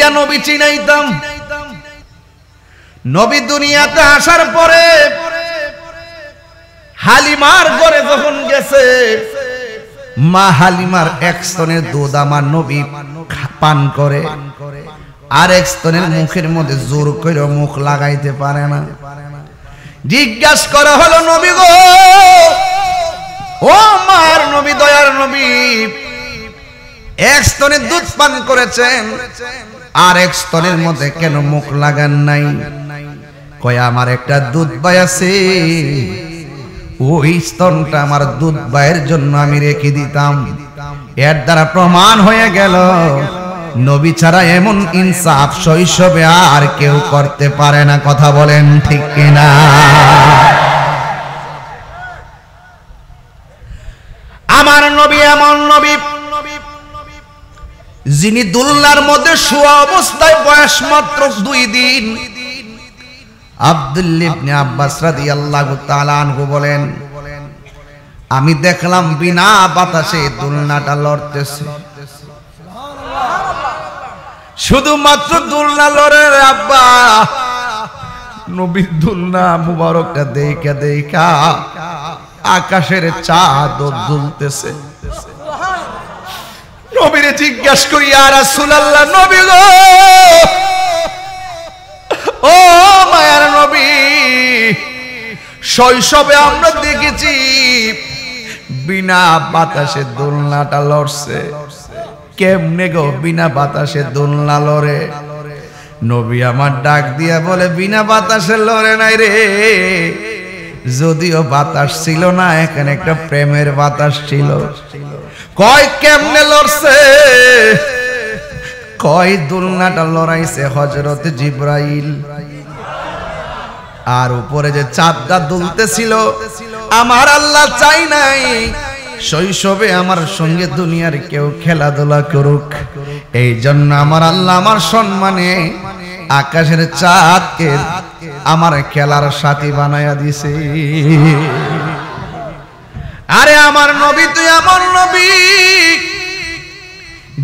দিয়া নবী চিনাইতাম। নবী দুনিয়াতে আসার পরে হালিমার ঘরে যখন গেছে, মা হালিমার এক স্তনের দুধ আমার নবী পান করে, আর এক স্তনের মুখের মধ্যে জোর করে মুখ লাগাইতে পারে না। জিজ্ঞাসা করা হলো, নবী গো, ও মার নবী, দয়ার নবী, এক স্তনের দুধ পান করেছেন, আর এক স্তনের মধ্যে কেন মুখ লাগান নাই? কয় আমার একটা দুধ ভাই আছে, ওই স্তনটা আমার দুধ ভাইয়ের জন্য আমি রেখে দিতাম। এর দ্বারা প্রমাণ হয়ে গেল নবী ছাড়া এমন ইনসাফ শৈশবে আর কেউ করতে পারে না। কথা বলেন ঠিক কিনা? আমার নবী এমন নবী যিনি দুলনার মধ্যে শোয়া অবস্থায় বয়স মাত্র 2 দিন। আব্দুল্লাহ ইবনে আব্বাস রাদিয়াল্লাহু তাআলা আনহু বলেন, আমি দেখলাম বিনা বাতাসে দুলনাটা লড়তেছে। শুধুমাত্র দুলনা লড়ে রে আব্বা। নবীর দুলনা মুবারকটা দেখা দেখা আকাশের চাঁদ দুলতেছে। নবীরে জিজ্ঞাসা করি, ইয়া রাসূলুল্লাহ, নবী গো, ও মায়ার নবী, শৈশবে আমরা দেখেছি বিনা বাতাসে দোলনাটা লড়ছে, কেমনে গো বিনা বাতাসে দোলনা লড়ে? নবী আমার ডাক দিয়া বলে, বিনা বাতাসে লড়ে নাই রে, যদিও বাতাস ছিল না, এখানে একটা প্রেমের বাতাস ছিল। কয় কেমনে লড়ছে? কয় দোলনাটা লড়াইছে হযরত জিবরাইল, আর উপরে যে চাঁদটা দুলতেছিল, আমার আল্লাহ চাই নাই শৈশবে আমার সঙ্গে দুনিয়ার কেউ খেলাধুলা করুক। এই জন্য আমার আল্লাহ আমার সম্মানে আকাশের চাঁদকে আমার খেলার সাথী বানায়া দিছে। আরে আমার নবী, তুই আমার নবী,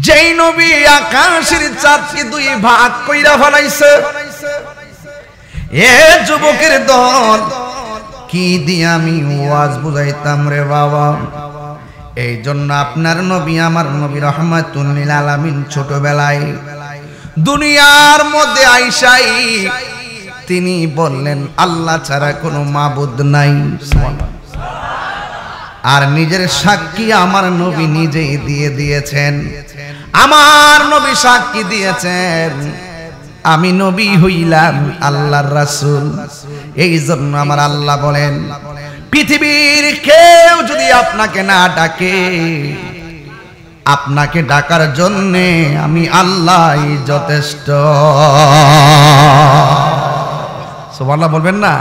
যেই নবী আকাশের চাঁদকে 2 ভাগ কইরা ফলাইছে। এ যুবকের দল, কি দিয়ে আমি ওয়াজ বুঝাইতাম রে বাবা? এই জন্য আপনার নবী, আমার নবী রাহমাতুল লিল আলামিন ছোটবেলায় দুনিয়ার মধ্যে আইসাই তিনি বললেন আল্লাহ ছাড়া কোনো মাবুদ নাই। আর নিজের সাক্ষী আমার নবী নিজেই দিয়ে দিয়েছেন। আমার নবী সাক্ষী দিয়েছেন, আমি নবী হইলাম আল্লাহর রাসূল। এই জন্য আমার আল্লাহ বলেন, পৃথিবীর কেউ যদি আপনাকে না ডাকে, আপনাকে ডাকার জন্যে আমি আল্লাহই যথেষ্ট। সুবহানাল্লাহ বলবেন না?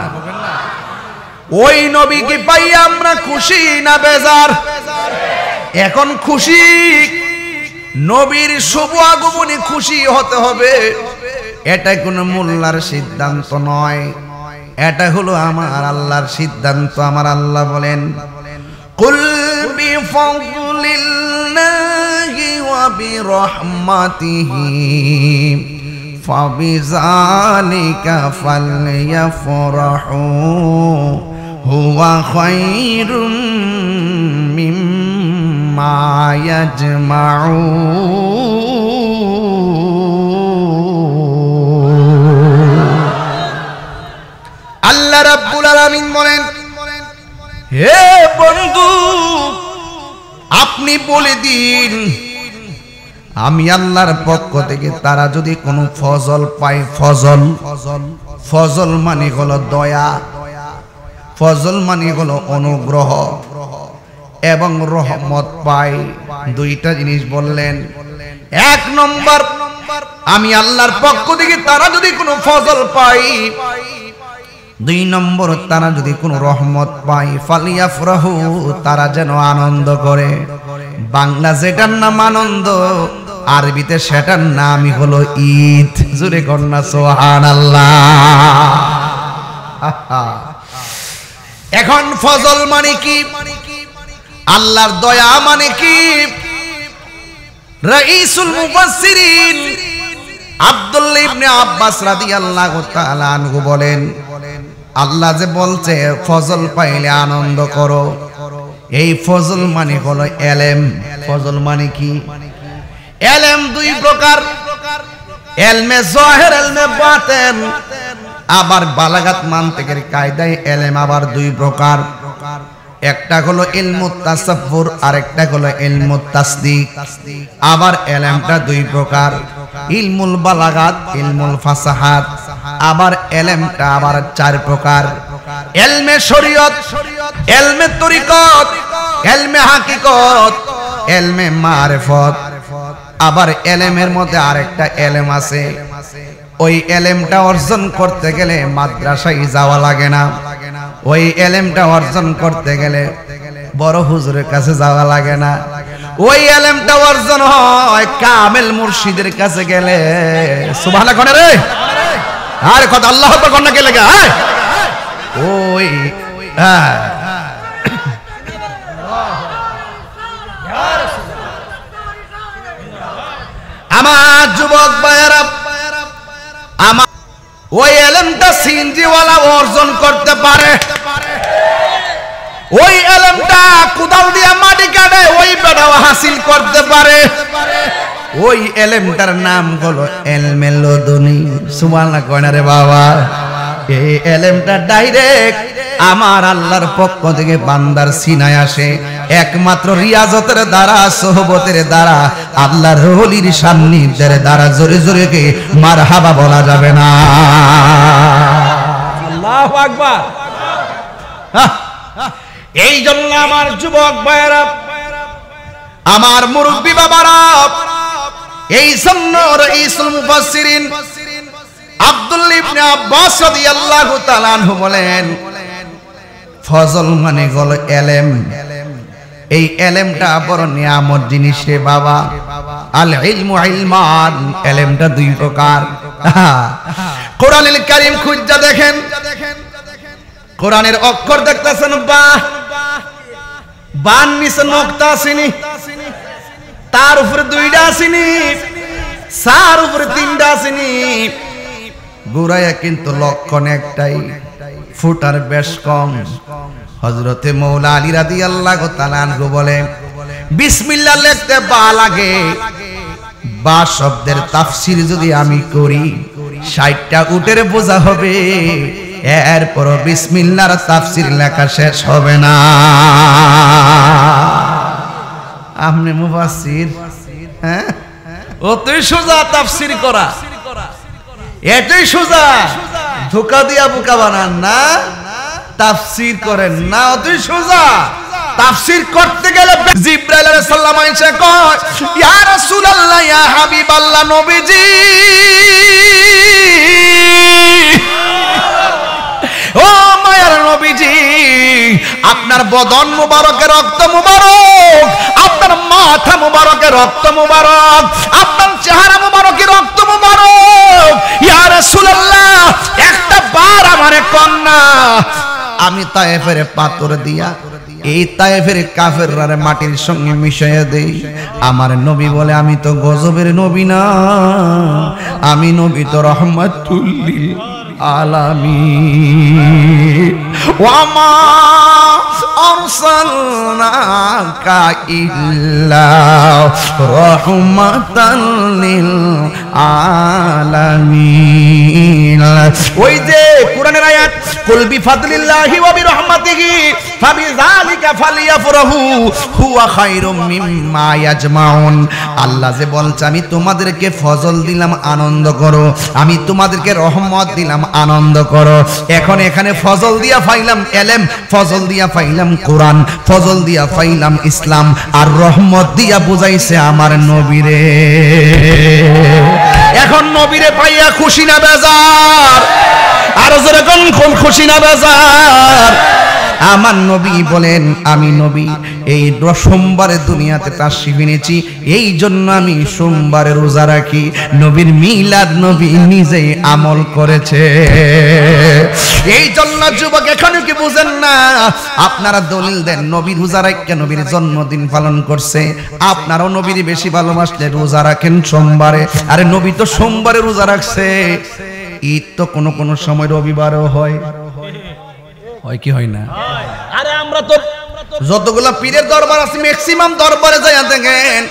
ওই নবীকে পাই আমরা খুশি না বেজার? এখন খুশি। নবীর শুভ আগমনে খুশি হতে হবে, এটা কোনো মোল্লার সিদ্ধান্ত নয়, এটা হলো আমার আল্লাহর সিদ্ধান্ত। আমার আল্লাহ বলেন, কুল বিফাদলিল্লাহি ওয়া বিরহমাতিহি ফাবিযালিকা ফালইফরাহু হুয়া খায়রুম মিম্মা ইয়াজমাউন। আল্লাহ রাব্বুল আলামিন বলেন, হে বন্ধু, আপনি বলে দিন আমি আল্লাহর পক্ষ থেকে তারা যদি কোনো ফজল পায়, ফজল মানে হলো দয়া, ফজল মানে হলো অনুগ্রহ এবং রহমত পায়, 2টা জিনিস বললেন। 1 নম্বর, আমি আল্লাহর পক্ষ থেকে তারা যদি কোনো ফজল পায়, 2 নম্বর, তারা যদি কোনো রহমত পায়, ফালিয়াফরাহু, তারা যেন আনন্দ করে। বাংলা যেটার নাম আনন্দ, আরবিতে সেটার নামই হলো ঈদ। জোরে কন্যা সুবহানাল্লাহ। এখন ফজল মানে কি? আল্লাহর দয়া মানে কি? রাইসুল মুফাসসিরিন আব্দুল্লাহ ইবনে আব্বাস রাদিয়াল্লাহু তাআলা আনহু বলেন, আল্লাহ যে বলছে ফজল পাইলে আনন্দ করো, এই ফজল মানে হলো এলেম। ফজল মানে কি? এলেম দুই প্রকার, এলমে জাহির, এলমে বাতিন। আবার বালাগাত মানতিকের কায়দায় এলেম আবার দুই প্রকার, একটা হলো ইলমুত তাসাফফুর আর একটা হলো ইলমুত তাসদিক। আবার এলেমটা দুই প্রকার, ইলমুল বালাগাত, ইলমুল ফাসাহাত। আবার এলেমটা আবার চার প্রকার, এলমে শরীয়ত, এলমে তরিকত, এলমে হাকিকত, এলমে মারিফত। আবার এলেমের মধ্যে আরেকটা এলেম আছে, ওই এলেমটা অর্জন করতে গেলে মাদ্রাসায় যাওয়া লাগে না, ওই এলেমটা অর্জন করতে গেলে বড় হুজুরের কাছে যাওয়া লাগে না, ওই এলেমটা অর্জন হয় কামেল মুর্শিদের কাছে গেলে। সুবহানাল্লাহ কোন রে? আরে কথা আল্লাহু আকবার কোন না গেলে গা? ওই হ্যাঁ, আমার যুবক ভাইয়েরা, আমার ওই এলেমটা সিনজিওয়ালা অর্জন করতে পারে, ওই এলেমটা কুদাল দিয়ে মাটি কাটে ওই বেটাও হাসিল করতে পারে। ওই এলেমটার নাম হলো এলমে লদুনি। সুবহানাল্লাহ কয় না রে বাবা? এই এলেমটা ডাইরেক্ট আমার আল্লাহর পক্ষ থেকে বান্দার সিনায় আসে, একমাত্র রিয়াজতের দ্বারা, সোহবতের দ্বারা, আল্লাহর ওলির সান্নিধ্যের দ্বারা। জোরে জোরে কে মারহাবা বলা যাবে না? আল্লাহু আকবার। এই জন্য আমার যুবক ভাইয়েরা, আমার মুরব্বী বাবারা, এই জন্য রাইসুল মুফাসসিরিন আব্দুল্লাহ ইবনে আব্বাস রাদিয়াল্লাহু তাআলা আনহু বলেন, ফজল মানে হলো এলেম। এই এলেমটা বড় নিয়ামত জিনিস রে বাবা। আল ইলমু ইলমান, এলেমটা দুই প্রকার। কোরআনুল কারীম খুঁজা দেখেন, কোরআনের অক্ষর দেখতেছেন বা, বান নিচে নক্তা আসেনি, তার উপরে দুইটা আসেনি, সার উপরে তিনটা আসেনি, গুরায়া কিন্তু লক্ষণ একটাই, ফুটার বেশ কম। হযরতে মৌলা আলী রাদিয়াল্লাহু তাআলা আনহু বলে, বিসমিল্লাহ লিখতে বা লাগে, বা শব্দের তাফসীর যদি আমি করি ৬০টা উটের বোঝা হবে, এরপর বিসমিল্লাহর তাফসীর লেখা শেষ হবে না। আপনি মুফাসসির, হ্যাঁ? অতই সোজা তাফসীর করা, এটাই সোজা। ধোঁকা দিয়া বোকা বানান না, তাফসীর করেন না, অতই সোজা। তাফসীর করতে গেলে জিবরাইল আলাইহিস সালাম এসে কয়, ইয়া রাসূলুল্লাহ, ইয়া হাবিবাল্লাহ, নবীজি, ও মায়ার নবীজি, আপনার বদন মুবারকের রক্ত মুবারক, আপনার মাথা মুবারকের রক্ত মুবারক, আপনার চেহারা মুবারকের রক্ত মুবারক। ইয়া রাসূলুল্লাহ, একটা বার আমারে কন্যা, আমি তায়েফের পাথর দিয়া এই তায়েফের কাফেররা মাটির সঙ্গে মিশিয়ে দেই। আমার নবী বলে, আমি তো গজবের নবী না, আমি নবী তো রহমাতুল লিল আলামিন। ওয়া মা আরসালনাকা ইল্লা রাহমাতাল লিল আলামিন। ওই যে কোরআনের আয়াত, কুল বিফাদলিল্লাহি ওয়া বিরহমাতিহি ফাবিযালিকা ফালিয়াফরাহু হুয়া খায়রুম মিম্মা ইয়াজমাউন। আল্লাহ যে বলছে, আমি তোমাদেরকে ফজল দিলাম, আনন্দ করো, আমি তোমাদেরকে রহমত দিলাম, আনন্দ করো। এখন এখানে ফজল দিয়া পাইলাম এলেম, ফজল দিয়া পাইলাম কোরআন, ফজল দিয়া পাইলাম ইসলাম, আর রহমত দিয়া বুঝাইছে আমার নবীরে। এখন নবীরে পাইয়া খুশি না বেজার? আর যেরকম খুশি না বেজার? আমার নবী বলেন আমি নবী এই সোমবারে দুনিয়াতে তাশরীফ এনেছি, এই জন্য আমি সোমবারে রোজা রাখি। নবীর মিলাদ নবী নিজেই আমল করেছে। এই জন্য যুবক এখনো কি বুঝেন না? আপনারা দলিল দেন নবী রোজা রাখে নবীর জন্মদিন পালন করছে, আপনারাও নবীর বেশি ভালোবাসলে রোজা রাখেন সোমবারে। আরে নবী তো সোমবারে রোজা রাখছে। ঈদ তো কোনো কোনো সময় রবিবারও হয়, হয় কি হয় না? আরে আমরা তো যতগুলা পীরের দরবার আছে ম্যাক্সিমাম দরবারে যায় দেখেন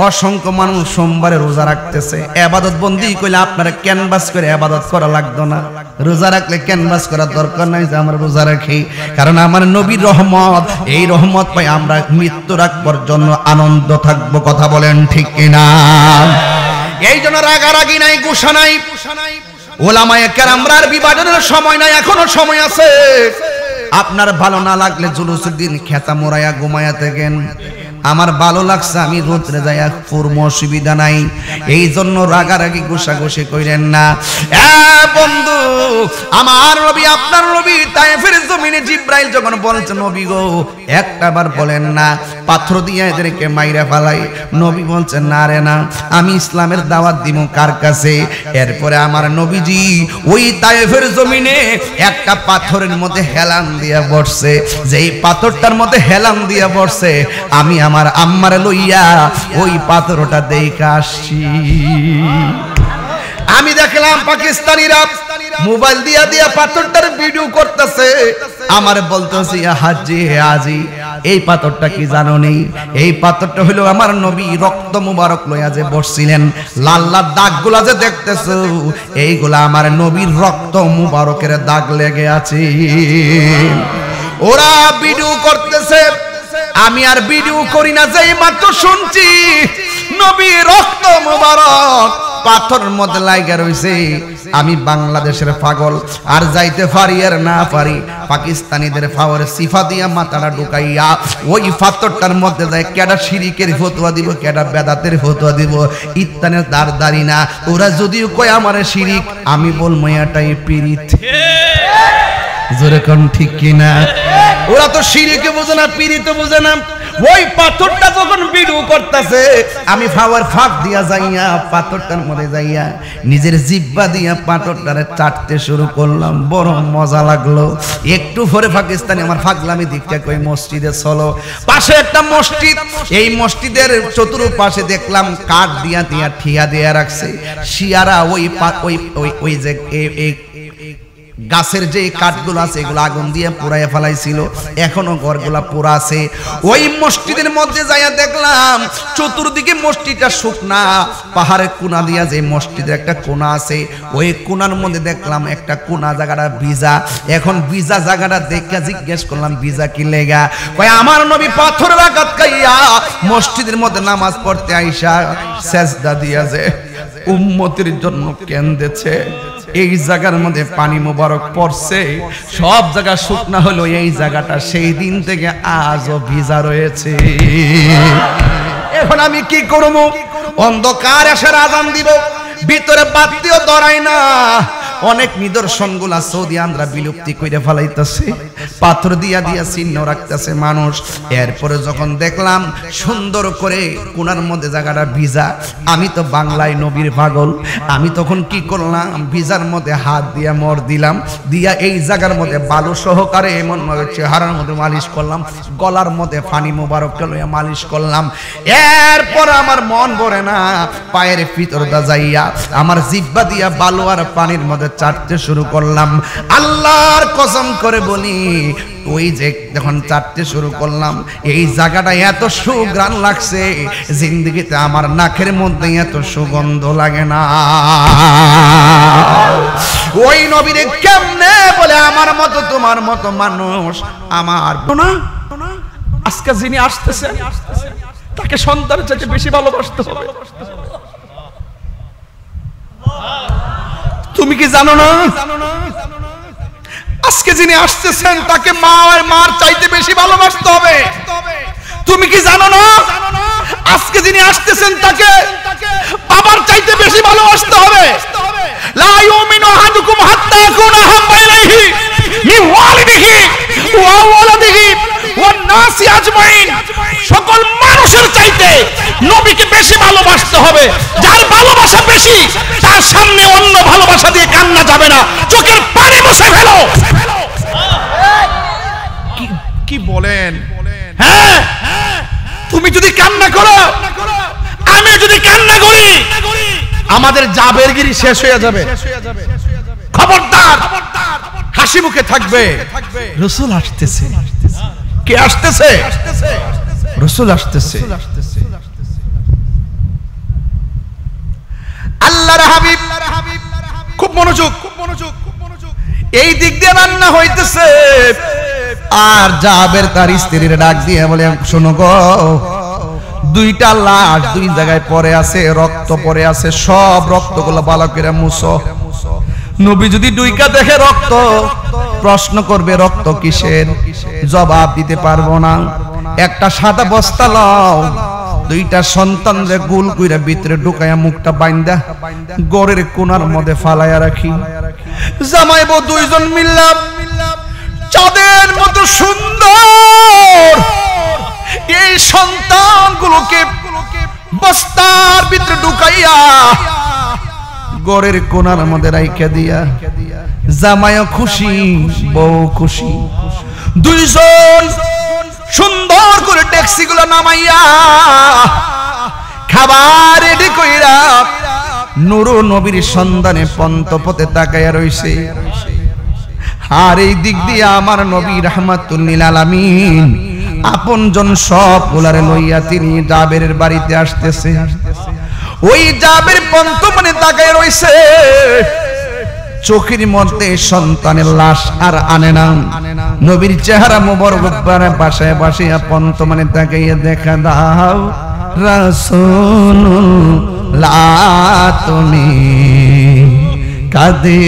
অসংখ্য মানুষ সোমবারে রোজা রাখতেছে। ইবাদত বন্দি কইলে আপনারা ক্যানভাস করে ইবাদত করা লাগতো না, রোজা রাখলে ক্যানভাস করার দরকার নাই যে আমরা রোজা রাখি, কারণ আমার নবীর রহমত, এই রহমত পাই আমরা মৃত্যুর আগ পর্যন্ত আনন্দ থাকবো। কথা বলেন ঠিক কিনা? এই জন্য রাগারাগি নাই, গুসা নাই, ওলামায়ে কেরামরার বিভাজনের সময় নাই, এখনো সময় আছে। আপনার ভালো না লাগলে জুলুসের দিন খেতা মোড়াইয়া ঘুমাইয়া থাকেন, আমার ভালো লাগছে আমি রোদ্রে যাইয়া পূর্ব অসুবিধা নাই। এই জন্য রাগারাগি গোসাগোসি কইরেন না। বন্ধু আমার নবী আপনার নবী তায়েফের জমিনে জিব্রাইল যখন বলছে নবী গো একটাবার বলেন না পাথর দিয়ে এদেরকে মাইরা ফেলাই, নবী বলছেন না রে না, আমি ইসলামের দাওয়াত দিব কার কাছে? এরপরে আমার নবীজি ওই তায়েফের জমিনে একটা পাথরের মধ্যে হেলান দিয়া বসছে, যেই পাথরটার মধ্যে হেলান দিয়া বসছে আমি আমার আম্মারে লইয়া ওই পাথরটা দেখে আসছি। আমি দেখলাম পাকিস্তানিরা মোবাইল দিয়া দিয়া পাথরটার ভিডিও করতেছে, আমার বলতেছি হাজি আজি এই পাথরটা কি জানো নেই? এই পাথরটা হলো আমার নবী রক্ত মুবারক লইয়া যে বসছিলেন, লাল লাল দাগগুলা যে দেখতেছো এইগুলা আমার নবীর রক্ত মুবারকের দাগ লেগে আছে। ওরা ভিডিও করতেছে, আমি আর ভিডিও করি না, যেই মাত্র শুনছি নবী রক্ত মুবারক পাথরের মধ্যে লাগা রইছে, আমি বাংলাদেশের পাগল আর যাইতে পারি আর না পারি পাকিস্তানিদের পাওয়ারে সিফা দিয়া মাথাটা ঢুকাইয়া ওই পাথরটার মধ্যে যায় কেডা শিরিকের ফতোয়া দিব, কেডা বেদাতের ফতোয়া দিব, ইত্তানের দাঁড়ি না। ওরা যদিও কয় আমারে শিরিক, আমি বলবো এটাই পীড়িত। জোরে কোন ঠিক কিনা? ওরা তো শিরিকে বোঝে না, পীড়িত বোঝে না। ওই পাথরটা যখন ভিডিও করতেছে আমি ফাওয়ার ফাঁক দিয়া যাইয়া পাথরটার মধ্যে যাইয়া নিজের জিহ্বা দিয়া পাথরটারে চাটতে শুরু করলাম, বড় মজা লাগলো। একটু পরে পাকিস্তানি আমার ফাগলামি দিকটা কই মসজিদে চলো, পাশে একটা মসজিদ, এই মসজিদের চতুর্পাশে দেখলাম কাঠ দিয়া দিয়া ঠিয়া দিয়া রাখছে, শিয়ারা ওই যে গাছের যে কাঠগুলো আছে এগুলো আগুন দিয়ে পুড়াইয়া ফেলাইছিল, এখনো ঘরগুলা পুরা আছে। ওই মসজিদের মধ্যে যাইয়া দেখলাম চতুর্দিকে মসজিদটা শুকনা, পাহাড়ের কোনা দিয়া যে মসজিদের একটা কোনা আছে, ওই কোনার মধ্যে দেখলাম একটা কোনা জায়গাটা ভিজা। এখন ভিজা জায়গাটা দেখে জিজ্ঞেস করলাম ভিজা কি লেগা? কই আমার নবী পাথরের আঘাত খাইয়া মসজিদের মধ্যে নামাজ পড়তে আইসা সেজদা দিয়া যে উম্মতের জন্য কেন্দেছে, এই জায়গার মধ্যে পানি মোবারক পড়ছে, সব জায়গা শুকনা হলো, এই জায়গাটা সেই দিন থেকে আজও ভিজা রয়েছে। এখন আমি কি করব? অন্ধকার আসার আজান দিব, ভিতরে বাতিও ধরাই না। অনেক নিদর্শনগুলা সৌদি আন্দ্রা বিলুপ্তি করে ফেলাইতেছে, পাথর দিয়া দিয়া চিহ্ন রাখতেছে মানুষ। এরপরে যখন দেখলাম সুন্দর করে কোনার মধ্যে জায়গাটা ভিজা, আমি তো বাংলায় নবীর পাগল, আমি তখন কি করলাম ভিজার মধ্যে হাত দিয়া মর দিলাম, দিয়া এই জায়গার মধ্যে বালু সহকারে এমন ভাবে চেহারার মধ্যে মালিশ করলাম, গলার মধ্যে পানি মোবারককে লইয়া মালিশ করলাম। এরপর আমার মন ভরে না, পায়ের ভিতরটা যাইয়া আমার জিহ্বা দিয়া বালু আর পানির মধ্যে চাটতে শুরু করলাম। আল্লাহর কসম করে বলি ওই যে যখন চাটতে শুরু করলাম এই জায়গাটা এত সুঘ্রাণ লাগছে, জিন্দেগিতে আমার নাকের মধ্যে এত সুগন্ধ লাগে না। ওই নবীরে কেমনে বলে আমার মতো তোমার মতো মানুষ আমার না, আজকে যিনি আসতেছে তাকে সন্তানের চাইতে বেশি ভালোবাসতে হবে। তুমি কি জানো না আজকে যিনি আসতেছেন তাকে মার চাইতে বেশি ভালোবাসতে হবে? তুমি কি জানো না আজকে যিনি আসতেছেন তাকে বাবার চাইতে বেশি ভালোবাসতে হবে? লা ইউমিনু আহাদুকুম হাত্তা ইয়াকুনা হাব্বা ইলাইহি মিন ওয়ালিদিহি ওয়া আজমাইন সকল মানুষের চাইতে নবীকে বেশি ভালোবাসতে হবে। যার ভালোবাসা বেশি তার সামনে অন্য ভালোবাসা দিয়ে কান্না যাবে না, চোখের পানি মুছে ফেলো। কি বলেন? হ্যাঁ, তুমি যদি কান্না করো, আমি যদি কান্না করি, আমাদের জাবেরগিরি শেষ হয়ে যাবে। খবরদার, হাসি মুখে থাকবে। রাসূল আসতেছে। কে আসতেছে? রাসূল আসতেছে। আল্লাহর হাবিব, খুব মনোযোগ, এই দিক দিয়ে রান্না হইতেছে। আর জাবের তার স্ত্রীর ডাক দিয়ে বলে, শোনো গো, দুইটা লাশ দুই জায়গায় পড়ে আছে, রক্ত পড়ে আছে, সব রক্তগুলো ভালো করে মুছো। নবী যদি দুইকা দেখে রক্ত, প্রশ্ন করবে রক্ত কিসের, জবাব দিতে পারবো না। একটা সাদা বস্তা লও, দুইটা সন্তানরে গোল কইরা ভিতরে ঢুকায়া মুখটা বাইন্দা গড়ের কোণার মধ্যে ফালাইয়া রাখি। জামাই বউ দুইজন মিললাম চাঁদের মতো সুন্দর এই সন্তানগুলোকে বস্তার ভিতরে ঢুকাইয়া গড়ের কোণার মধ্যে রাইখা দিয়া জামাইও খুশি, বউ খুশি। দুইজন সুন্দর করে ট্যাক্সি গুলো নামাইয়া খাবার রেডি কইরা নূর নবীর সন্ধানে পন্তপথে তাকাইয়া রইছে। আর এই দিক দিয়ে আমার নবী রাহমাতুল লিল আলামিন আপনজন সব গুলারে লইয়া তিনি জাবেরের বাড়িতে আসতেছে। ওই জাবের পন্তপথে তাকাইয়া রইছে, চোখের মধ্যে সন্তানের লাশ আর আনে না। নবীর চেহারা মোবারক বাসায় বাসিয়া পন্তমনে তাকাইয়া দেখা দাও রাসূলুল্লাহ, তুমি কাঁদে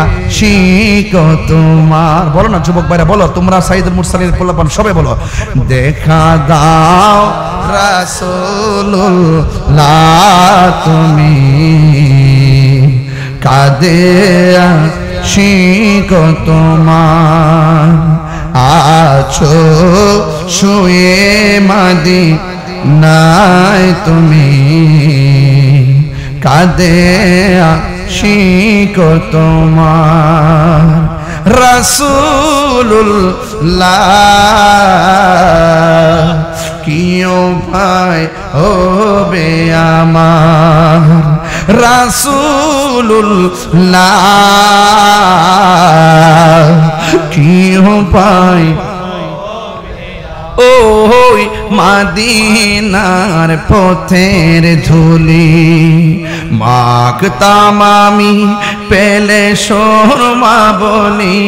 আশিক তোমার। বলো না যুবক ভাইরা, বলো তোমরা সাইয়্যিদুল মুরসালিনের পোলাপান সবাই বলো, দেখা দাও রাসূলুল্লাহ, তুমি কাঁদে আশিক তোমার। আছো শুয়ে মদিনায় তুমি, কাঁদে আশিক তোমার। রাসূলুল্লাহ কি উপায় হবে আমার, রাসূলুল্লাহ কি উপায়। ওই মদিনার পথের ধুলি মাখতাম আমি পেলে শর্মা বলি।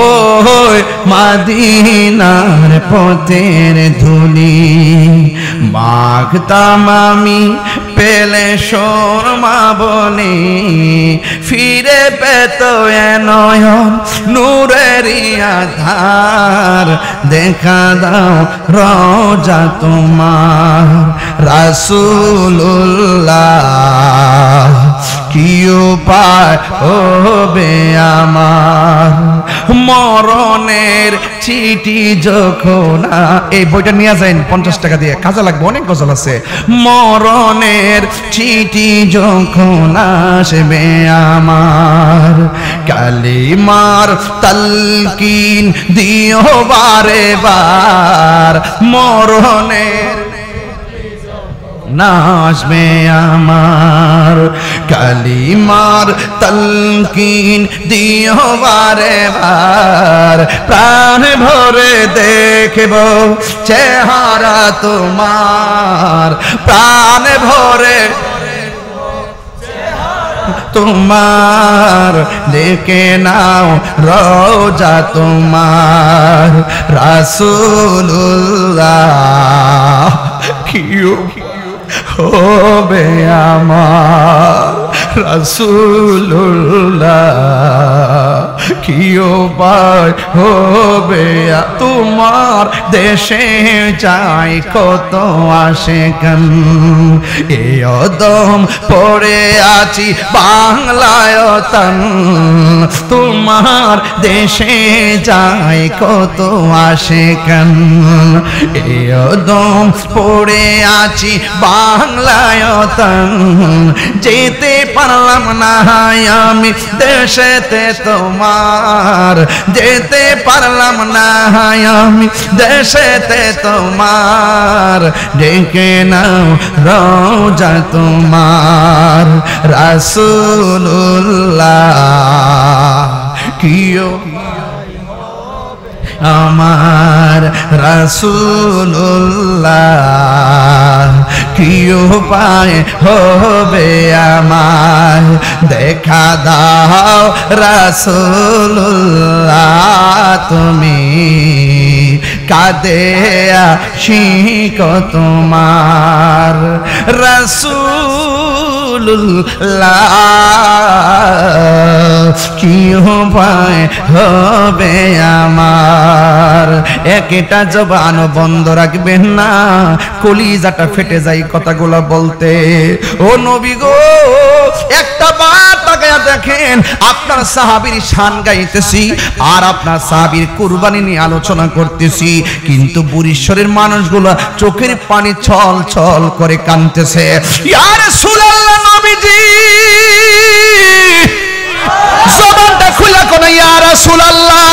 ওই মদিনার পথের ধুলি মাখতাম আমি পেলে শর্মা বলি। ফিরে পেত এ নয়ন নূরেরই আধার, দেখা দাও রওজা তোমার। রাসূলুল্লাহ কি উপায় হবে আমার, মরণের চিঠি যখন। এই বইটা নিয়ে যান 50 টাকা দিয়ে, কাজে লাগবে, অনেক গজল আছে। মরণের চিঠি যখন আসবে আমার, কালিমার তালকিন দিও বারে বার। মরণের নাচবে আমার, কালিমার তালকিন দিও বারে বার। প্রাণ ভরে দেখব চেহারা তোমার, প্রাণ ভরে তোমার, দেখে নাও রওজা তোমার। রাসূলুল্লাহ কি হবে আমার, রাসূলুল্লাহ কি উপায় হবে তোমার দেশে যাই কত আশিকান এই অদম পড়ে আছি বাংলায় তান তোমার দেশে যাই কত আশিকান এই অদম পড়ে আছি বাংলায় তান যেতে পারলাম না আমি দেশেতে তোমার যেতে পারলাম না আমি দেশেতে তোমার ডেকে নাও রওজা তোমার রাসূলুল্লাহ কিও আমার রাসূলুল্লাহ কি উপায় হবে আমার দেখা দাও রাসূলুল্লাহ তুমি কাঁদে আশিক তোমার রাসূলুল্লাহ কি উপায় হবে আমার একটা জবান বন্ধ রাখবেন না কলিজাটা ফেটে যায় কথাগুলো বলতে ও নবী গো একটা বার তাকায়া দেখেন আপনার সাহাবীর শান গাইতেছি আর আপনার সাহাবীর কুরবানি নিয়ে আলোচনা করতেছি কিন্তু বুড়িশ্বরের মানুষগুলো চোখের পানি ছল ছল করে কাঁদতেছে ইয়া রাসূলুল্লাহ নবীজি জবানটা খুলে কোন ইয়া রাসূলুল্লাহ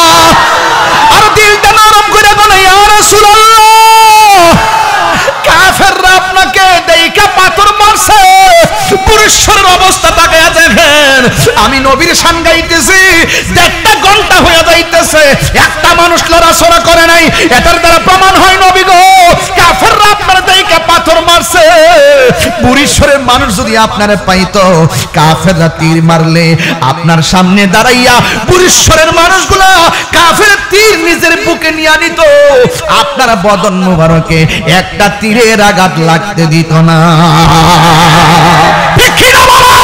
আর দিলটা নরম করে কোন ইয়া রাসূলুল্লাহ কাফেররা আপনাকে দেইখা পাথর মারছে পুরুষের অবস্থা তাকায়া দেখেন আমি নবীর শান গাইতেছি 1.5 ঘন্টা হয়ে যাইতেছে একটা মানুষ লড়াচড়া করে নাই এটার দ্বারা প্রমাণ হয় নবী গো কাফেররা আপনার দেইখা পাথর মারছে পুরুষের মানুষ যদি আপনারে পাইতো কাফেররা তীর মারলে আপনার সামনে দাঁড়াইয়া পুরুষের মানুষগুলা কাফের তীর নিজের বুকে নিয়ে নিত আপনার বদন মোবারকে একটা তীরের আঘাত লাগতে দিত না ঠিক কি না বলেন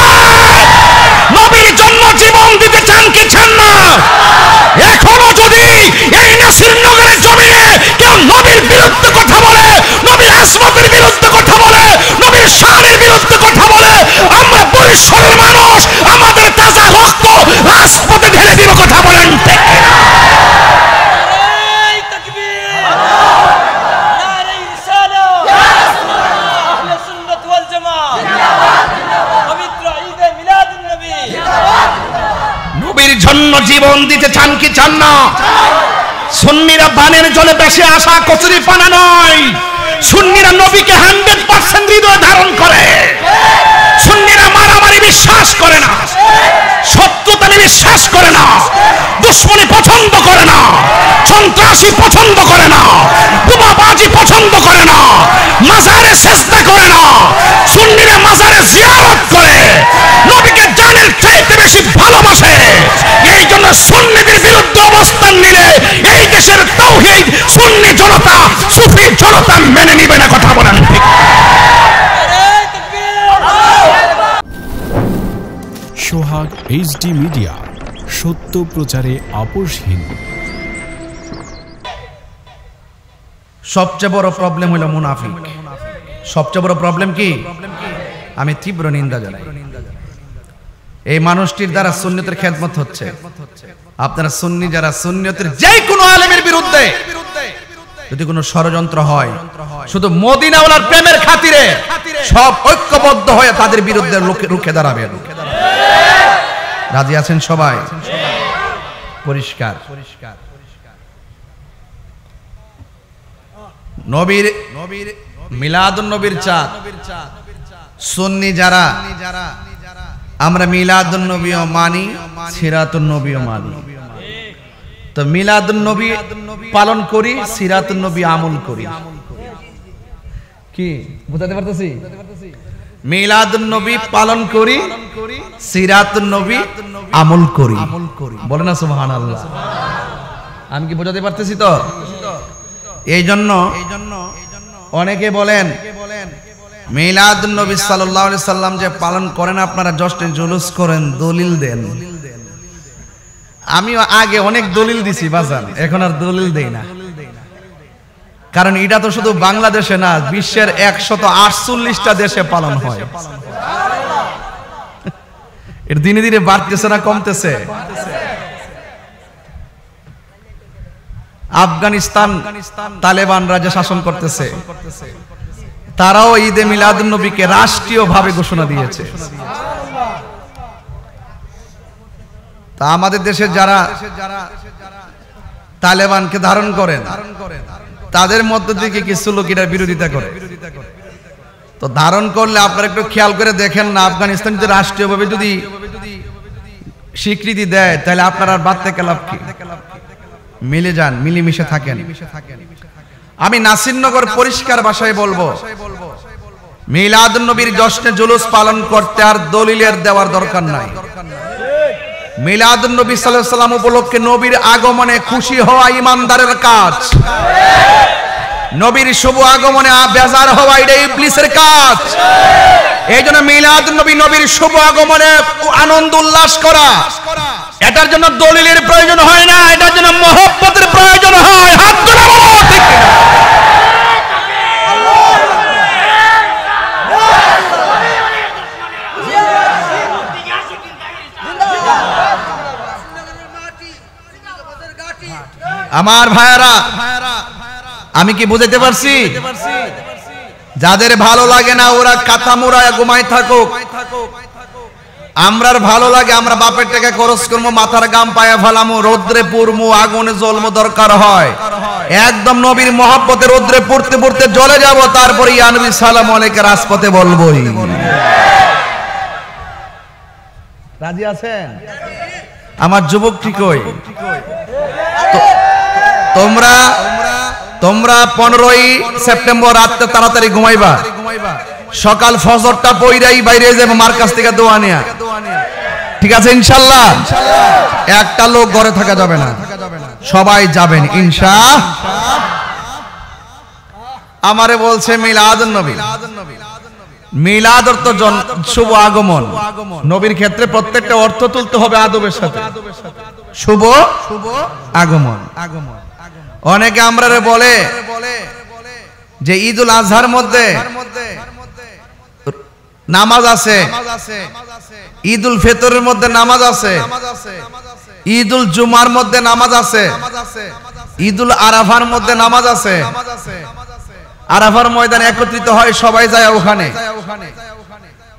নবীর জন্য জীবন দিতে চান কি চান না এখনো যদি এই নাসিরনগরের জমিনে কেউ নবীর বিরুদ্ধে কথা বলে নবীর আসমতের বিরুদ্ধে কথা বলে নবীর শানের বিরুদ্ধে কথা বলে আমরা বরিশালের মানুষ আমাদের তাজা রক্ত রাজপথে ঢেলে দিব কথা বলেন ঠিক না নারে তাকবীর নারে রিসালাত ইয়া রাসূলুল্লাহ আহলে সুন্নাত ওয়াল জামাত জিন্দাবাদ জিন্দাবাদ পবিত্র ঈদে মিলাদুন নবী জিন্দাবাদ নবীর জন্য জীবন দিতে চান কি চান না সুন্নিরা বানের জলে বেশি আসা কচুরি পানা নয় সুন্নিরা নবীকে 100% হৃদয়ে ধারণ করে সুন্নিরা মারামারি বিশ্বাস করে না সত্যতা বিশ্বাস করে না দুশমনি পছন্দ করে না সন্ত্রাসী পছন্দ করে না বোমাবাজি পছন্দ করে না মাজারে সেজদা করে না সুন্নিরা মাজারে জিয়ারত করে নবীকে জানের চাইতে বেশি ভালোবাসে এই জন্য সুন্নিদের বিরুদ্ধে অবস্থান নিলে এই দেশের তাওহীদ সুন্নি জনতা সুফি জনতা মেনে নিবে না কথা বলেন ঠিক সোহাগ এইচডি মিডিয়া সত্য প্রচারে আপোষহীন সবচেয়ে বড় প্রবলেম হলো মুনাফিক সবচেয়ে বড় প্রবলেম কি আমি তীব্র নিন্দা জানাই এই মানুষটির দ্বারা সুন্নতের খেদমত হচ্ছে আপনারা সুন্নি যারা সুন্নতের যে কোনো আলেমের বিরুদ্ধে যদি কোনো ষড়যন্ত্র হয় শুধু মদিনাওয়ালার প্রেমের খাতিরে সব ঐক্যবদ্ধ হয়ে তাদের বিরুদ্ধে রুখে দাঁড়াবেন রাজি আছেন সবাই পরিষ্কার নবীর মিলাদুন নবীর চাঁদ সুন্নি যারা আমরা মিলাদুন নবীও মানি সিরাতুন নবীও মানি তো মিলাদুন নবী পালন করি সিরাতুন নবী আমল করি কি বুঝাতে পারতেছি মিলাদুন নবী পালন করি সিরাতুন নবী আমল করি বলেন না সুবহানাল্লাহ আমি কি বোঝাতে পারতেছি তো এই জন্য অনেকে বলেন মিলাদুন নবী সাল্লাল্লাহু আলাইহি সাল্লাম যে পালন করেন আপনারা জশ্নে জুলুস করেন দলিল দেন আমি আগে অনেক দলিল দিছি বাজান, এখন আর দলিল দেই না, কারণ এটা তো শুধু বাংলাদেশে না, বিশ্বের 148টা দেশে পালন হয়। এর দিনে দিনে বাড়তেছে না কমতেছে? আফগানিস্তান তালেবানরা যে শাসন করতেছে, তারাও ঈদে মিলাদুন নবীকে রাষ্ট্রীয়ভাবে ঘোষণা দিয়েছে। তা আমাদের দেশের যারা তালেবানকে ধারণ করেন, তাদের মধ্য থেকে কিছু লোক এটার বিরোধিতা করে। তো ধারণ করলে আপনারা একটু খেয়াল করে দেখেন না, আফগানিস্তান যদি রাষ্ট্রীয়ভাবে যদি স্বীকৃতি দেয়, তাহলে আপনারা আর বাদ থেকে লাভ কি? মিলে যান, মিলেমিশে থাকেন। আমি নাসিরনগর পরিষ্কার ভাষায় বলবো, মিলাদুন নবীর জশ্নে জুলুস পালন করতে আর দলিলের দেওয়ার দরকার নাই। মিলাদুন নবী সাল্লাল্লাহু আলাইহি ওয়াসাল্লাম উপলক্ষে নবীর আগমনে খুশি হওয়া ইমানদারের কাজ। নবীর শুভ আগমনে বেজার হওয়া এটা ইবলিসের কাজ। এইজন্য মিলাদুন নবী, নবীর শুভ আগমনে আনন্দ উল্লাস করা, এটার জন্য দলিলের প্রয়োজন হয় না, এটার জন্য মহব্বতের প্রয়োজন হয়। হাত তুলে বলো ঠিক কিনা? আমার ভাইয়ারা, আমি কি বুঝাতে পারছি? যাদের ভালো লাগে না ওরা কাঁথা মুড়ায় ঘুমায় থাকুক, আমরার ভালো লাগে, আমরা বাপের টাকা খরচ করবো, মাথার গাম পায়া ফেলামো, রোদ্রে পুরমু, আগুনে জ্বলমু, দরকার হয় একদম নবীর মহব্বতে রোদ্রে পড়তে পড়তে জ্বলে যাব, তারপরে ইয়া নবী সালাম আলাইকা রাজপথে বলবোই। রাজি আছেন আমার যুবক? ঠিকই। তোমরা 15ই সেপ্টেম্বর রাতে তাড়াতাড়ি ঘুমাইবা, সকাল ফজরটা পইরাই বাইরে যাবে মার কাছ থেকে দোয়া নিয়া, ঠিক আছে ইনশাআল্লাহ? একটা লোক ঘরে থাকা যাবে না, সবাই যাবেন ইনশাআল্লাহ। আমারে বলছে মিলাদুন নবী, মিলাদ অর্থ শুভ আগমন। নবীর ক্ষেত্রে প্রত্যেকটা অর্থ তুলতে হবে আদবের সাথে। শুভ আগমন। অনেকে আমরা বলে যে ঈদুল আজহার মধ্যে নামাজ আছে, ঈদুল ফিতরের মধ্যে নামাজ আছে, ঈদুল জুমার মধ্যে নামাজ আছে, ঈদুল আরাফার মধ্যে নামাজ আছে। আরাফার ময়দানে একত্রিত হয়, সবাই যায় ওখানে।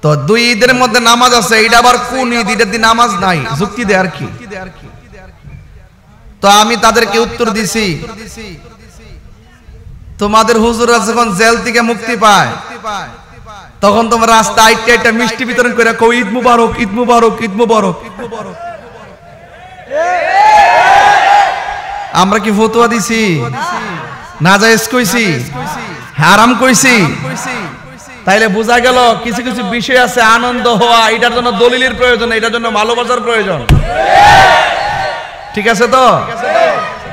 তো দুই ঈদের মধ্যে নামাজ আছে, এটা আবার কোন ঈদ? ঈদের দিন নামাজ নাই, যুক্তি দেয় আর কি? তো আমি তাদেরকে উত্তর দিছি, তোমাদের হুজুররা যখন জেল থেকে মুক্তি পায়, তখন তোমরা রাস্তা আইটা আইটা মিষ্টি বিতরণ করে কও ঈদ মুবারক, ঈদ মুবারক, ঈদ মুবারক। আমরা কি ফতোয়া দিছি? নাজায়েজ কইছি? হারাম কইছি? তাইলে বোঝা গেল কিছু কিছু বিষয় আছে আনন্দ হওয়া, এটার জন্য দলিলের প্রয়োজন, এটার জন্য ভালোবাসার প্রয়োজন। ঠিক আছে তো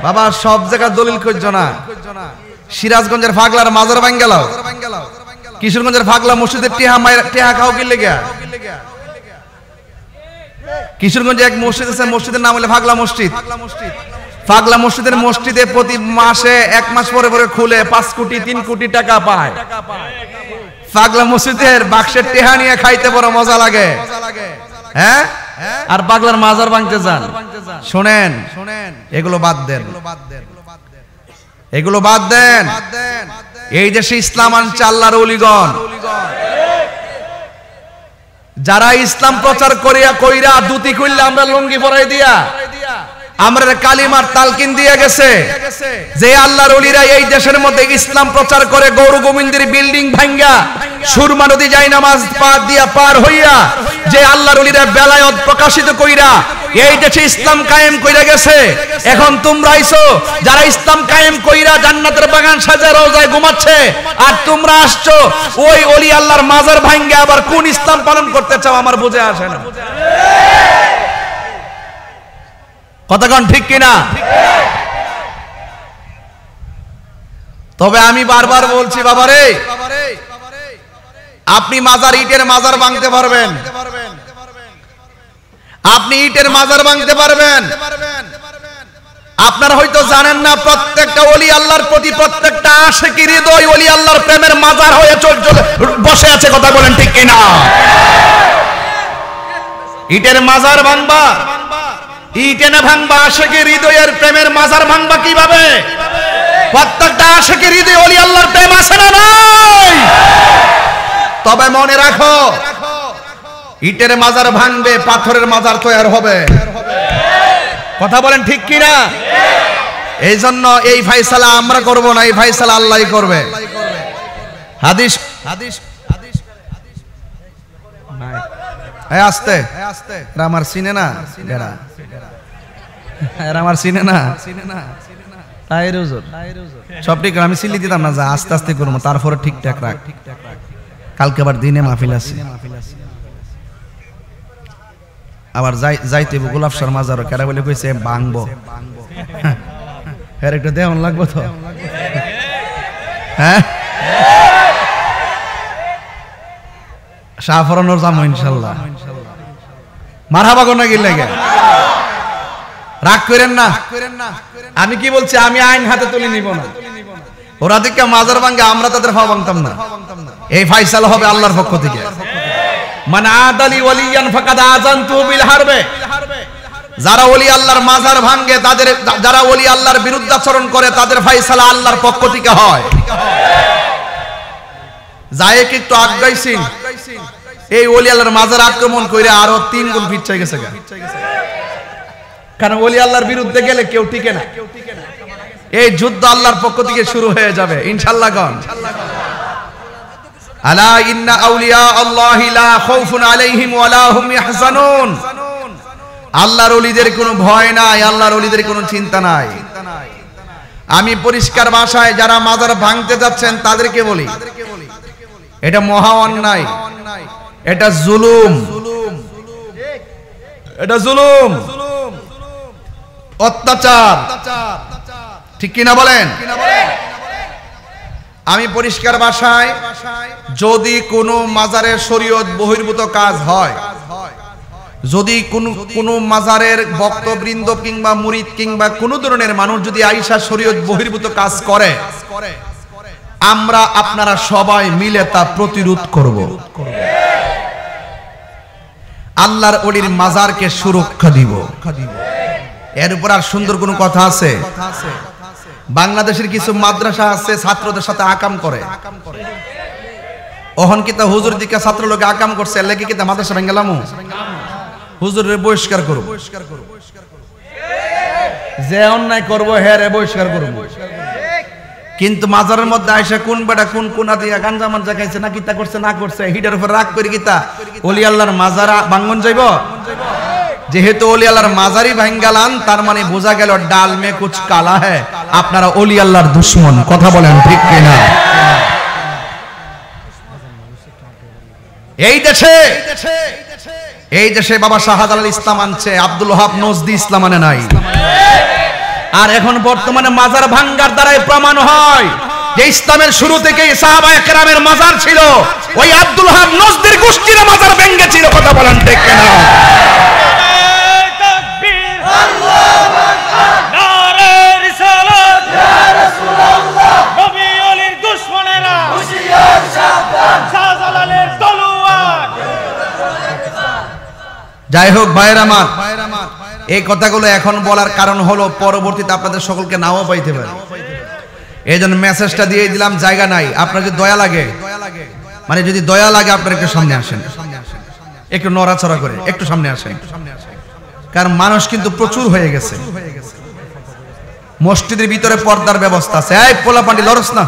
বাবা? সব জায়গায় দলিল করছো না। সিরাজগঞ্জের ফাগলার মাজার ভাঙ গেল, কিশোরগঞ্জের ফাগলা মসজিদের টেহা খাও কি লেগে? কিশোরগঞ্জে এক মসজিদ আছে, মসজিদের নাম হলো ফাগলা মসজিদ। ফাগলা মসজিদে প্রতি মাসে 1 মাস পরে পরে খুলে 5 কোটি 3 কোটি টাকা পায়। ফাগলা মসজিদের বাক্সের টেহা নিয়ে খাইতে বড় মজা লাগে, হ্যাঁ? আর পাগলার মাজার ভাঙতে যান। শোনেন, এগুলো বাদ দেন, এগুলো বাদ দেন। এই দেশে ইসলাম আনছে আল্লাহর ওলিগণ, যারা ইসলাম প্রচার কইরা দুতি খুললে আমরা লুঙ্গি পরাই দিয়া, আমরা কালিমার তালকিন দিয়ে গেছে যে আল্লাহর ওলিরা এই দেশের মধ্যে ইসলাম প্রচার করে, গৌর গোবিন্দের বিল্ডিং ভাঙ্গা সুরমা নদী যাই নামাজ পার হইয়া যে আল্লাহর ওলিরা বেলায়েত প্রকাশিত কইরা এই দেশে ইসলাম কায়েম কইরা গেছে। এখন তোমরা আইছো যারা ইসলাম কায়েম কইরা জান্নাতের বাগান সাজা রওজায় ঘুমাচ্ছে, আর তোমরা আসছো ওই ওলি আল্লাহর মাজার ভাঙ্গা আবার কোন ইসলাম পালন করতে চাও আমার বুঝে আসে না। কতক্ষণ ঠিক কিনা? তবে আমি বারবার বলছি বাবারে, আপনি মাজার ইটের মাজার ভাঙতে পারবেন, আপনি ইটের মাজার ভাঙতে পারবেন। আপনারা হয়তো জানেন না, প্রত্যেকটা ওলি আল্লাহর প্রতি প্রত্যেকটা আশিকের হৃদয় ওলি আল্লাহর প্রেমের মাজার হয়ে বসে আছে। কথা বলেন ঠিক কিনা? ইটের মাজার ভাঙবা, ইট এনে ভাঙবা, আশিকের হৃদয়ের প্রেমের মাজার ভাঙবা কিভাবে? প্রত্যেকটা আশিকের হৃদয়ে ওলি আল্লাহর প্রেম আছে না নাই? তবে মনে রাখো, ইটের মাজার ভাঙবে, পাথরের মাজার তৈরি হবে। কথা বলেন ঠিক কিনা? এই জন্য এই ফায়সালা আমরা করব না, এই ফায়সালা আল্লাহই করবে। হাদিস আস্তে এরা আমার চিনে না, এরা আমার চিনে না। সব ঠিক, আমি সিলি দিতাম না, যা আস্তে আস্তে করবো, তারপরে ঠিকঠাক রাখ। কালকে আবার দিনে মাহফিল আছে, আবার যাইতে গোলাপ শাহ মাজারও কেরা বলে কইছে ভাঙবো। এর একটা দেওয়ান লাগবো তো, হ্যাঁ শাহফরানোর যাবো ইনশাল্লাহ। মারহাবা কোন কি লাগে, রাগ করেন না। আমি কি বলছি, আমি আইন হাতে তুলে নিব না। ওরা দিকে মাজার ভাঙে, আমরা তাদের ভাব ভাঙতাম না। এই ফায়সালা হবে আল্লাহর পক্ষ থেকে। মান আদালি ওয়ালিয়ান ফাকাদ আযানতু বিল হারবে। যারা ওলি আল্লাহর মাজার ভাঙে, তাদের, যারা ওলি আল্লাহর বিরুদ্ধাচরণ করে, তাদের ফায়সালা আল্লাহর পক্ষ থেকে হয়। যায় একটু আগাইছি, এই ওলি আল্লাহর মাজার আক্রমণ করে আরো 3 গুণ পিছায় গেছে। কারণ ওলি আল্লাহর বিরুদ্ধে গেলে কেউ টিকে না। এই যুদ্ধ আল্লাহর পক্ষ থেকে শুরু হয়ে যাবে ইনশাআল্লাহ। গণ আলা ইন্না আউলিয়া আল্লাহি লা খাউফুন আলাইহিম ওয়া লা হুম ইয়াহজানুন। আল্লাহর ওলিদের কোনো ভয় নাই, আল্লাহর ওলিদের কোনো চিন্তা নাই। আমি পরিষ্কার ভাষায় যারা মাজার ভাঙতে যাচ্ছেন তাদেরকে বলি, এটা মহা অন্যায়, এটা জুলুম, এটা জুলুম, অত্যাচার। ঠিক কিনা বলেন? আমি পরিষ্কার ভাষায়, যদি কোনো মাজারের শরীয়ত বহির্ভূত কাজ হয়, যদি কোনো মাজারের ভক্তবৃন্দ কিংবা মুরিদ কিংবা কোন ধরনের মানুষ যদি আয়েশা শরীয়ত বহির্ভূত কাজ করে, আমরা আপনারা সবাই মিলে তা প্রতিরোধ করব। আল্লাহর ওলির মাজারকে সুরক্ষা দিব। এর উপর আর সুন্দর কোন কথা আছে? বাংলাদেশের কিছু মাদ্রাসা আছে ছাত্রদের সাথে আকাম করে। ওহন কিতা হুজুর দিকে ছাত্র লোকে আকাম করছে, লেগে কিতা মাদ্রাসা ভেঙ্গেলাম, হুজুরের বহিষ্কার করব। যে অন্যায় করবো হ্যাঁ রে বহিষ্কার করবো। কিন্তু মাজারের মধ্যে আইসা কোন বেটা কোন কোনা দিয়া গাঞ্জা মাঞ্জা খাইছে না, কিতা করছে না করছে, হিটার উপর রাগ করে কিতা ওলি আল্লাহর মাজার ভাঙ্গন যাইব? যেহেতু ওলি আল্লাহর মাজারি ভাঙ্গালান, তার মানে বোঝা গেল ডাল মে কুছ কালা হ্যায়, আপনারা ওলি আল্লাহর দুশমন। কথা বলেন ঠিক কিনা? এই দেশে বাবা শাহজালাল ইসলাম আনছে, আব্দুল ওহাব নজদি ইসলাম আনে নাই। আর এখন বর্তমানে মাজার ভাঙ্গার দ্বারাই প্রমাণ হয় যে ইসলামের শুরু থেকেই সাহাবায়ে কেরামের মাজার ছিল, ওই আব্দুল ওহাব নজদির গোষ্ঠীর মাজার ভেঙে ছিল। কথা বলেন ঠিক কিনা? যাই হোক ভাইয়ের আমার, এই কথাগুলো এখন বলার কারণ হলো পরবর্তীতে আপনাদের সকলকে নাও পাইতে পারে। এই জন্য মেসেজটা দিয়ে দিলাম, জায়গা নাই। আপনার যদি দয়া লাগে, মানে যদি দয়া লাগে, আপনারা একটু সামনে আসেন, একটু নড়াচড়া করে একটু সামনে আসেন। কারণ মানুষ কিন্তু প্রচুর হয়ে গেছে। মসজিদের ভিতরে পর্দার ব্যবস্থা আছে। এই পোলাপান্ডি লড়স না,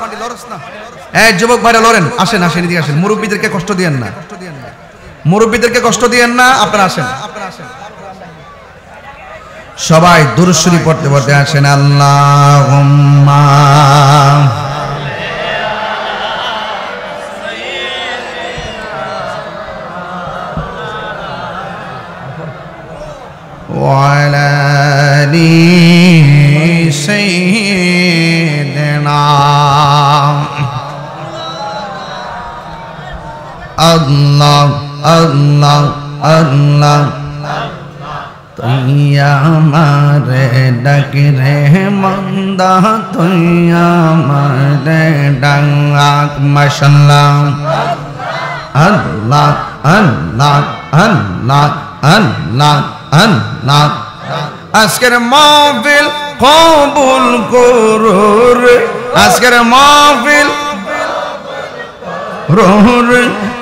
এই যুবক ভাইরা লড়েন, আসেন আসেন, এদিকে আসেন। মুরব্বীদেরকে কষ্ট দিয়েন না, মুরব্বীদেরকে কষ্ট দিয়েন না, আপনারা আসেন। সবাই দুরূদ শরীফ পড়তে পড়তে আসেন। আল্লাহুম্মা ওয়া আলা আলি সাইয়্যিদিনা আল্লাহ আল্লাহ আল্লাহ তুই আমারে ডাক রে মন্দা তুই আমারে ডাক মাশাআল্লাহ আল্লাহ আল্লাহ আল্লাহ আল্লাহ আল্লাহ আজকের মাহফিল কবুল করুর আজকের মাহফিল রোর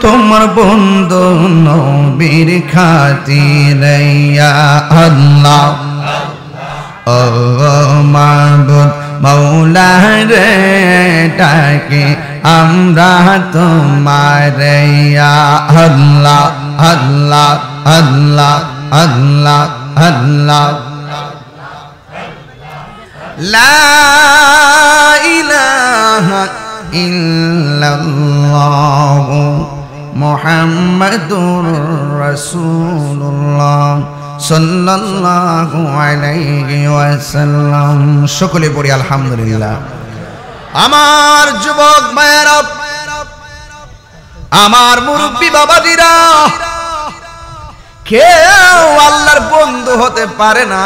তোমার বন্ধু নবীর খাতিরে ইয়া আল্লাহ ও মাবুদ মৌলা রে ডাকে আমরা তোমার ইয়া আল্লাহ আল্লাহ আল্লাহ আল্লাহ আল্লাহ লা ইলাহা ইল্লাল্লাহ মুহাম্মাদুর রাসূলুল্লাহ সাল্লাল্লাহু আলাইহি ওয়াসাল্লাম। সকলে পড়ি আলহামদুলিল্লাহ। আমার যুবক ভাইয়েরা, আমার মুরব্বী বাবাজিরা, কেউ আল্লাহর বন্ধু হতে পারে না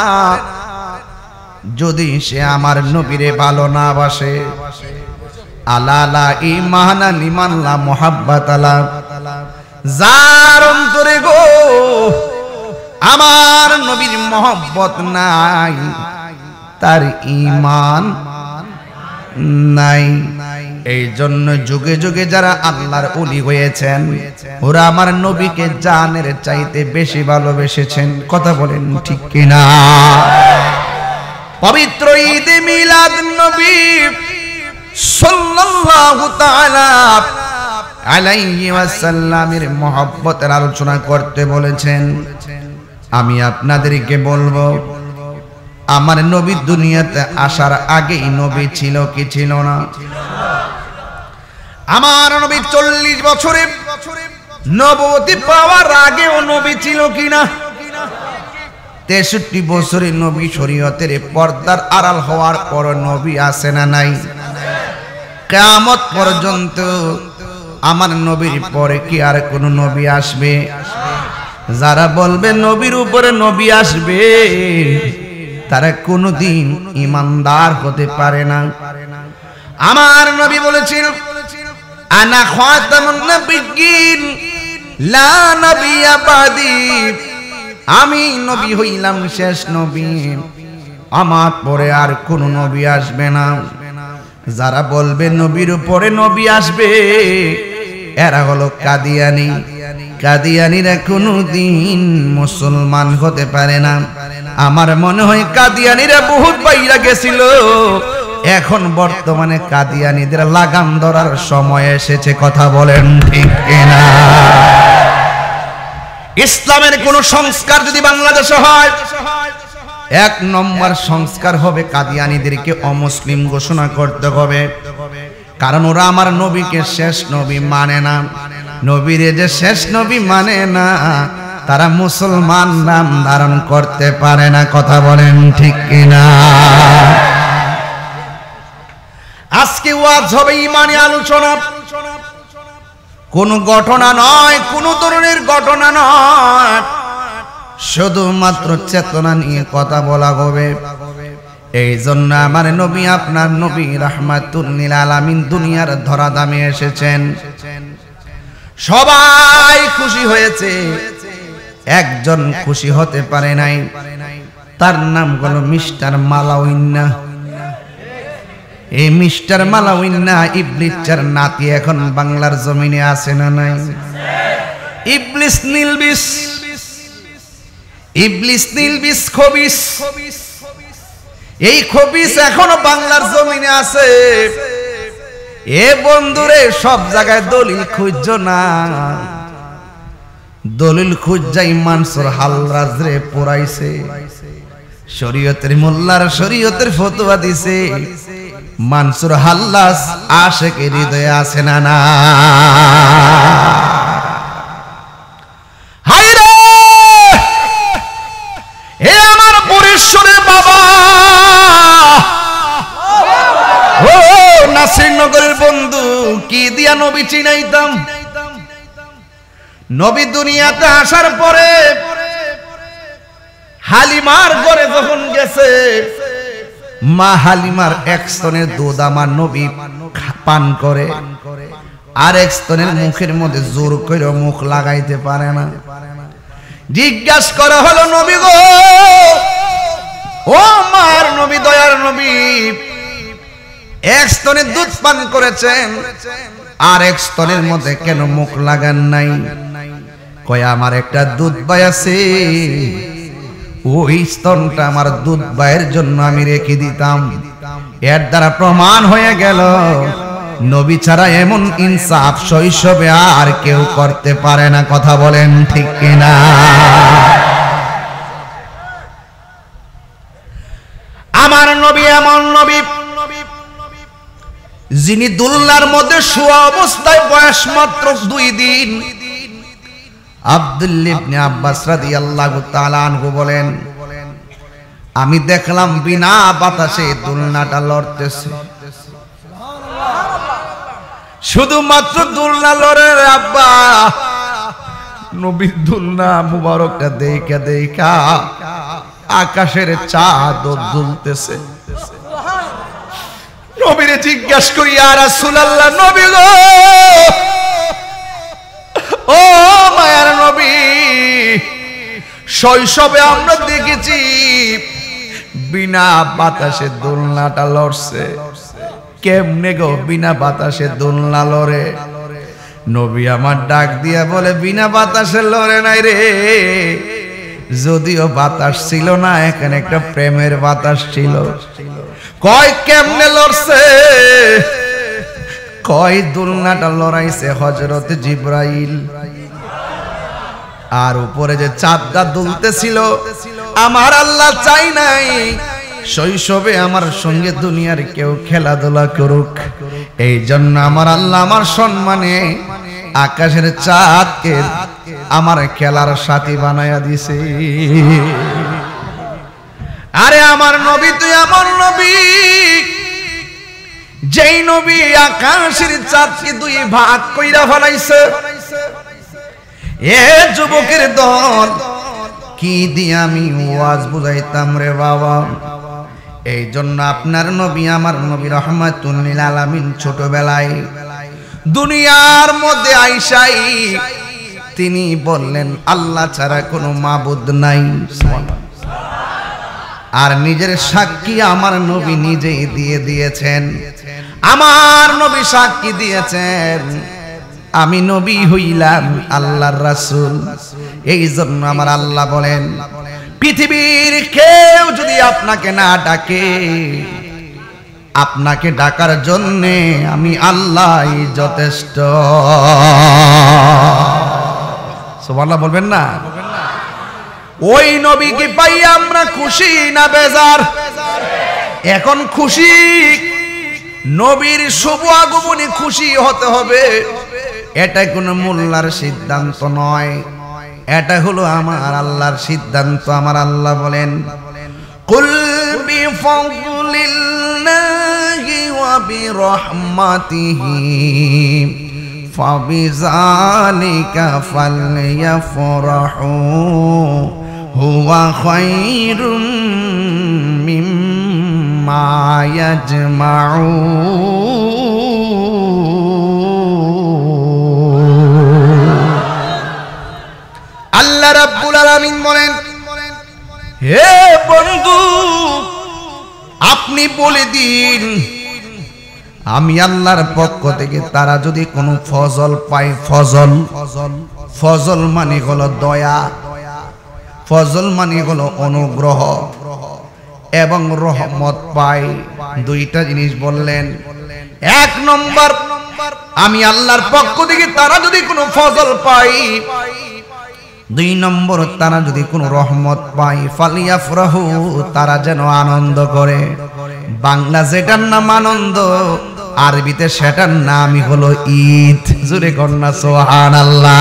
যদি সে আমার নবীরে ভালো না বাসে। আলালা ইমানা লিমানলা মুহাব্বাত আলা, যার অন্তরে গো আমার নবীর মহব্বত নাই তার ঈমান নাই। এই জন্য যুগে যুগে যারা আল্লাহর ওলি হয়েছেন ওরা আমার নবীকে জানের চাইতে বেশি ভালোবেসেছেন। কথা বলেন ঠিক কিনা? পবিত্র ঈদে মিলাদ নবী সাল্লাল্লাহু তাআলা আলাইহি ওয়াসাল্লামের মহব্বতের আলোচনা করতে বলেছেন। আমি আপনাদেরকে বলবো, আমার নবী দুনিয়াতে আসার আগেই নবী ছিল কি ছিল না? আমার নবী 40 বছরে নবুয়তি পাওয়ার আগেও নবী ছিল কিনা? 63 বছরে নবী শরীয়তের পর্দার আড়াল হওয়ার পর নবী আছে না নাই? কিয়ামত পর্যন্ত আমার নবীর পরে কি আর কোন নবী আসবে? যারা বলবে নবীর উপরে নবী আসবে তারা কোনদিন ঈমানদার হতে পারে না। আমার নবী বলেছেন, আনা খাতামুন নাবিয়্যিন লা নাবিয়্যা বাদি, আমি নবী হইলাম শেষ নবী, আমার পরে আর কোন নবী আসবে না। যারা বলবে নবীর উপরে নবী আসবে এরা হলো কাদিয়ানী। কাদিয়ানীরা কোনদিন মুসলমান হতে পারে না। আমার মনে হয় কাদিয়ানীরা বহুত বাইরা গেছিল, এখন বর্তমানে কাদিয়ানীদের লাগাম ধরার সময় এসেছে। কথা বলেন ঠিক কিনা? ইসলামের কোন সংস্কার যদি বাংলাদেশে হয়, 1 নম্বর সংস্কার হবে কাদিয়ানীদেরকে অমুসলিম ঘোষণা করতে হবে। কারণ ওরা আমার নবীকে শেষ নবী মানে না। নবীরে যে শেষ নবী মানে না, তারা মুসলমান নাম ধারণ করতে পারে না। কথা বলেন ঠিক কিনা? আজকে ওয়াজ হবে ঈমানি আলোচনা, কোন ঘটনা নয়, কোন ধরনের ঘটনা নয়, শুধুমাত্র চেতনা নিয়ে কথা বলা হবে। এই জন্য আমার নবী, আপনার নবী রাহমাতুল লিল আলামিন দুনিয়ার ধরাধামে এসেছেন। সবাই খুশি হয়েছে, একজন খুশি হতে পারে নাই, তার নাম হলো মিস্টার মালাউইন্না। এই মিস্টার মালাউইন্না ইবলিসের নাতি, এখন বাংলার জমিনে আছে না নাই? ইবলিস নীলবিস, ইবলিস নীলবিস খবিস, এই খবিস এখনো বাংলার জমিনে আছে। এ বন্ধুরে, সব জায়গায় দলিল খুঁজছো না, দলিল খুঁজাই মানসুর হাল্লাজ রে পোড়াইছে, শরীয়তের মোল্লার শরীয়তের ফতোয়া দিছে। মানসুর হাল্লাজ আশেকের হৃদয়ে আছে না না? হায়রে হে আমার পরেশ্বরের বাবা, ও নাসিরনগরের বন্ধু, কি দিয়া নবী চিনাইতাম। নবী দুনিয়াতে আসার পরে হালিমার ঘরে যখন গেছে, মা হালিমার এক স্তনের দুধ আমার নবী পান করে, আর এক স্তনের মুখের মধ্যে জোর করে মুখ লাগাইতে পারে না। জিজ্ঞাসা করা হলো, নবী গো, ও মার নবী, দয়ার নবী, এক স্তনের দুধ পান করেছেন, আর এক স্তনের মধ্যে কেন মুখ লাগান নাই? কয় আমার একটা দুধ ভাই আছে, ওই স্তনটা আমার দুধ ভাইয়ের জন্য আমি রেখে দিতাম। এর দ্বারা প্রমাণ হয়ে গেল নবী ছাড়া এমন ইনসাফ শৈশবে আর কেউ করতে পারে না। কথা বলেন ঠিক কিনা? আমার নবী এমন নবী যিনি দুলনার মধ্যে শোয়া অবস্থায় বয়স মাত্র 2 দিন। আব্দুল্লাহ ইবনে আব্বাস রাদিয়াল্লাহু তাআলা আনহু বলেন, আমি দেখলাম বিনা বাতাসে দুলনাটা লড়তেছে। শুধুমাত্র দুলনা লড়ে রে আব্বা। নবীর দুলনা মুবারকটা দেখা দেখা আকাশের চাঁদ দুলতেছে। নবীরে জিজ্ঞাসা করি, ইয়া রাসূলুল্লাহ, নবী গো, ও মায়ার নবী, শৈশবে আমরা দেখেছি বিনা বাতাসে দোলনাটা লড়ছে, কেমনে গো বিনা বাতাসে দোলনা লড়ে? নবী আমার ডাক দিয়া বলে, বিনা বাতাসে লড়ে নাই রে, যদিও বাতাস ছিল না, এখানে একটা প্রেমের বাতাস ছিল। কয় কেমনে লড়ছে? কয় দুলনাটা লড়াইছে হযরত জিবরাইল, আর উপরে যে চাঁদটা দুলতেছিল, আমার আল্লাহ চাই নাই শৈশবে আমার সঙ্গে দুনিয়ার কেউ খেলাধুলা করুক। এই জন্য আমার আল্লাহ আমার সম্মানে আকাশের চাঁদকে আমার খেলার সাথী বানায়া দিছে। আরে আমার নবী, তুই আমার নবী, যেই নবী আকাশের চাঁদকে 2 ভাগ কইরা ফেলাইছে। এ যুবকের দল, কি দিয়ে আমি ওয়াজ বুঝাইতাম রে বাবা? এই জন্য আপনার নবী, আমার নবী রাহমাতুল লিল আলামিন ছোটবেলায় দুনিয়ার মধ্যে আইসাই তিনি বললেন আল্লাহ ছাড়া কোনো মাবুদ নাই। আর নিজের সাক্ষী আমার নবী নিজেই দিয়ে দিয়েছেন। আমার নবী সাক্ষী দিয়েছেন, আমি নবী হইলাম আল্লাহর রাসূল। এই জন্য আমার আল্লাহ বলেন, পৃথিবীর কেউ যদি আপনাকে না ডাকে, আপনাকে ডাকার জন্য আমি আল্লাহই যথেষ্ট। সুবহানাল্লাহ বলবেন না? ওই নবীকে পাই আমরা খুশি না বেজার? এখন খুশি। নবীর শুভ আগমনে খুশি হতে হবে, এটা কোনো মোল্লার সিদ্ধান্ত নয়, এটা হলো আমার আল্লাহর সিদ্ধান্ত। আমার আল্লাহ বলেন, কুল বিফাদলিল্লাহি ওয়া বিরহমাতিহি ফাবিযালিকা ফালইফরাহু হুয়া খায়রুম মিম্মা ইয়াজমাউন। আল্লাহ রাব্বুল আলামিন বলেন, হে বন্ধু, আপনি বলে দিন আমি আল্লাহর পক্ষ থেকে তারা যদি কোনো ফজল পায়, ফজল মানে হলো দয়া, ফজল মানে হলো অনুগ্রহ এবং রহমত পায়, 2টা জিনিস বললেন। 1 নম্বর, আমি আল্লাহর পক্ষ থেকে তারা যদি কোনো ফজল পায়, 2 নম্বর, তারা যদি কোনো রহমত পায়, ফালিয়াফরাহু, তারা যেন আনন্দ করে। বাংলা যেটার নাম আনন্দ, আরবিতে সেটার নামই হলো ঈদ। জোরে কন্যা সুবহানাল্লাহ।